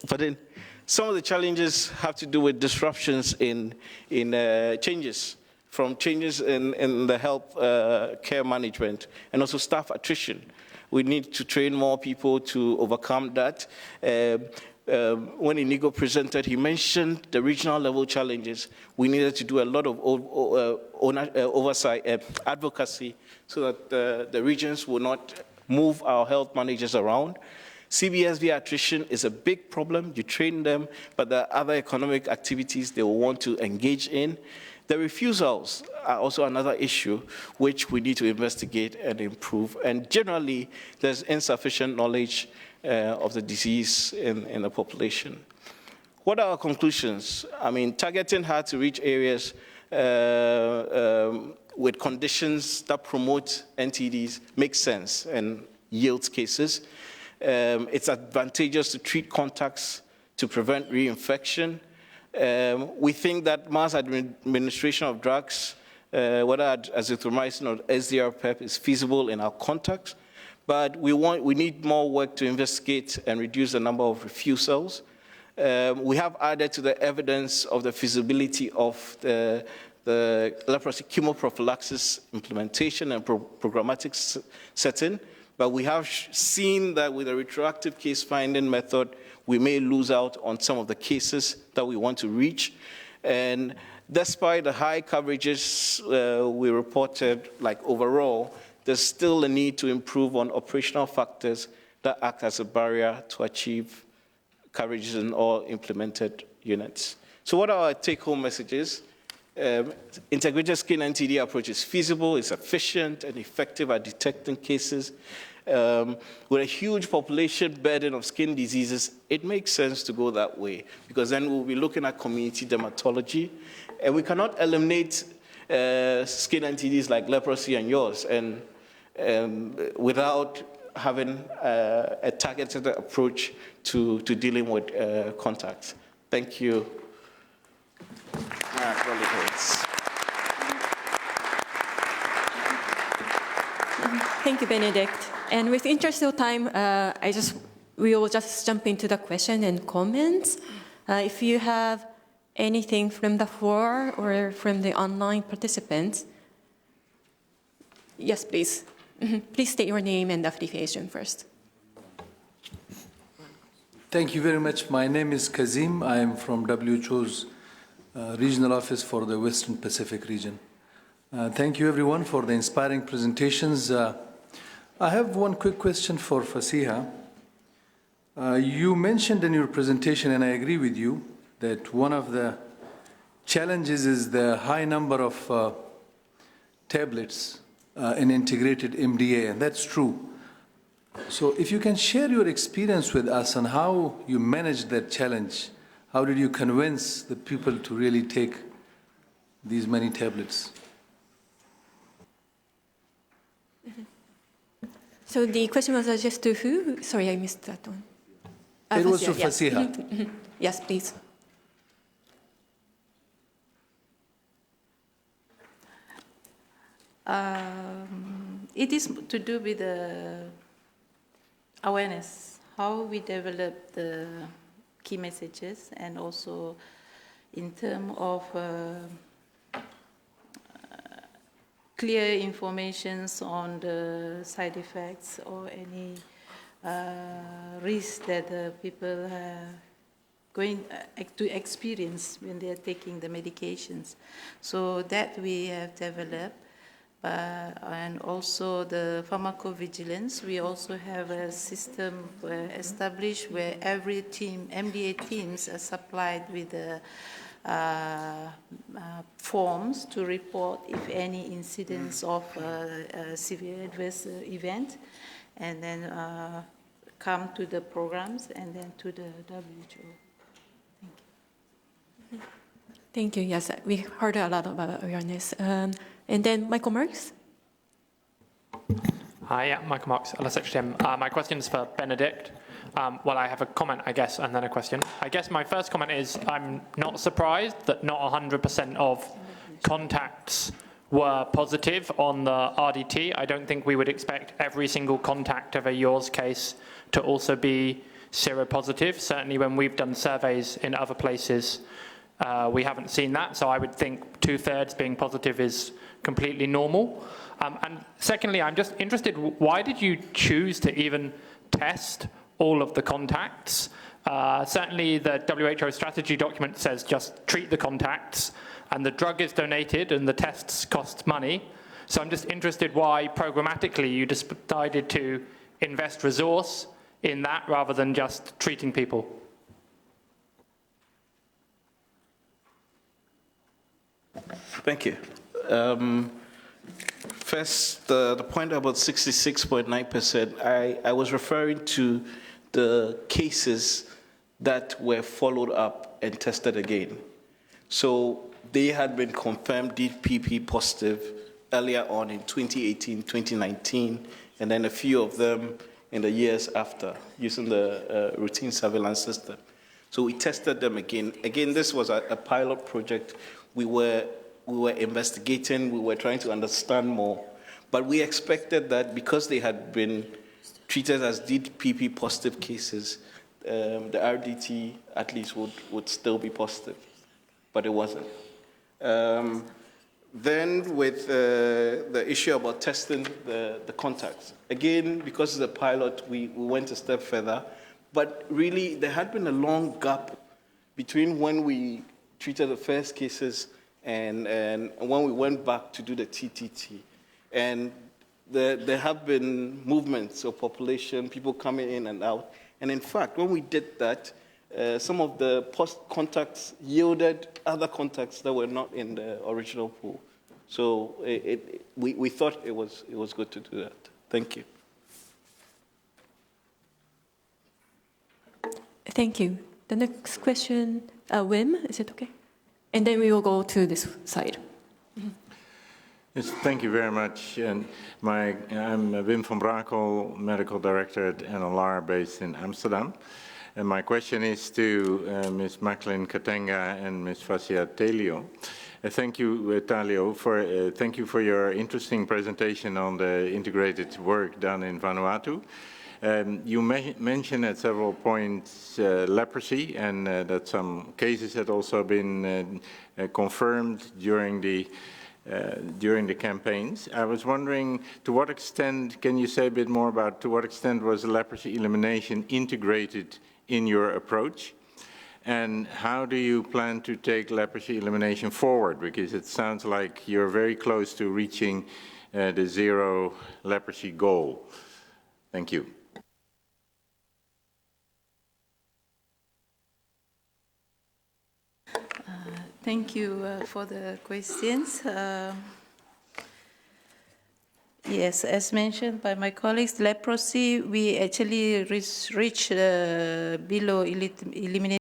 but then some of the challenges have to do with disruptions in changes, from changes in the health care management, and also staff attrition. We need to train more people to overcome that. When Inigo presented, he mentioned the regional level challenges. We needed to do a lot of oversight, advocacy, so that the regions will not move our health managers around. CBSV attrition is a big problem. You train them, but there are other economic activities they will want to engage in. The refusals are also another issue which we need to investigate and improve. And generally, there's insufficient knowledge of the disease in the population. What are our conclusions? I mean, targeting hard to reach areas with conditions that promote NTDs makes sense and yields cases. It's advantageous to treat contacts to prevent reinfection. We think that mass administration of drugs, whether azithromycin or SDR PEP, is feasible in our contacts, but we need more work to investigate and reduce the number of refusals. We have added to the evidence of the feasibility of the leprosy chemoprophylaxis implementation and programmatic setting, but we have seen that with a retroactive case finding method, we may lose out on some of the cases that we want to reach. And despite the high coverages we reported, like overall, there's still a need to improve on operational factors that act as a barrier to achieve coverages in all implemented units. So what are our take-home messages? Integrated skin NTD approach is feasible, it's efficient and effective at detecting cases. with a huge population burden of skin diseases, it makes sense to go that way, because then we'll be looking at community dermatology, and we cannot eliminate skin NTDs like leprosy and yours, and without having a targeted approach to dealing with contacts. Thank you. Thank you, Benedict. And with interest of time, we will just jump into the question and comments. If you have anything from the floor or from the online participants, yes, please. Please state your name and affiliation first. Thank you very much. My name is Kazim. I am from WHO's regional office for the Western Pacific region. Thank you, everyone, for the inspiring presentations. I have one quick question for Fasiha. You mentioned in your presentation, and I agree with you, that one of the challenges is the high number of tablets in integrated MDA, and that's true. So if you can share your experience with us on how you managed that challenge, how did you convince the people to really take these many tablets? So the question was addressed to who? Sorry, I missed that one. It was to yes. Fasiha. Yes, please. It is to do with the awareness, how we develop the key messages, and also in terms of clear informations on the side effects or any risks that people are going to experience when they are taking the medications. So that we have developed. And also the pharmacovigilance, we also have a system established where every team, MDA teams, are supplied with the forms to report if any incidents of severe adverse event, and then come to the programs and then to the WHO. Thank you. Thank you. Yes, we heard a lot about awareness. And then Michael Marks. Hi, yeah, Michael Marks, LSHTM. My question is for Benedict. Well, I have a comment, I guess, and then a question. I guess my first comment is I'm not surprised that not 100% of contacts were positive on the RDT. I don't think we would expect every single contact of a yours case to also be seropositive. Certainly when we've done surveys in other places, we haven't seen that. So I would think 2/3 being positive is completely normal. And secondly, I'm just interested, why did you choose to even test all of the contacts? Certainly the WHO strategy document says just treat the contacts, and the drug is donated and the tests cost money. So I'm just interested why programmatically you decided to invest resource in that rather than just treating people. Thank you. First, the point about 66.9%, I was referring to the cases that were followed up and tested again. So they had been confirmed DPP positive earlier on in 2018, 2019, and then a few of them in the years after using the routine surveillance system. So we tested them again. Again, this was a pilot project. We were investigating, we were trying to understand more, but we expected that because they had been treated as DPP positive cases, the RDT at least would still be positive, but it wasn't. Then with the issue about testing the contacts, again, because it's a pilot, we went a step further, but really there had been a long gap between when we treated the first cases and when we went back to do the TTT. And there have been movements of population, people coming in and out. And in fact, when we did that, some of the post-contacts yielded other contacts that were not in the original pool. So we thought it was good to do that. Thank you. Thank you. The next question, Wim, is it okay? And then we will go to this side. Yes, thank you very much. And I'm Wim van Brakel, Medical Director at NLR based in Amsterdam. And my question is to Ms. Macklin Katenga and Ms. Fassia Telio. Thank you, Talio, thank you for your interesting presentation on the integrated work done in Vanuatu. You mentioned at several points leprosy, and that some cases had also been confirmed during the campaigns. I was wondering, to what extent, can you say a bit more about to what extent was leprosy elimination integrated in your approach? And how do you plan to take leprosy elimination forward? Because it sounds like you're very close to reaching the zero leprosy goal. Thank you. Thank you for the questions. Yes, as mentioned by my colleagues, leprosy, we actually reached below elimination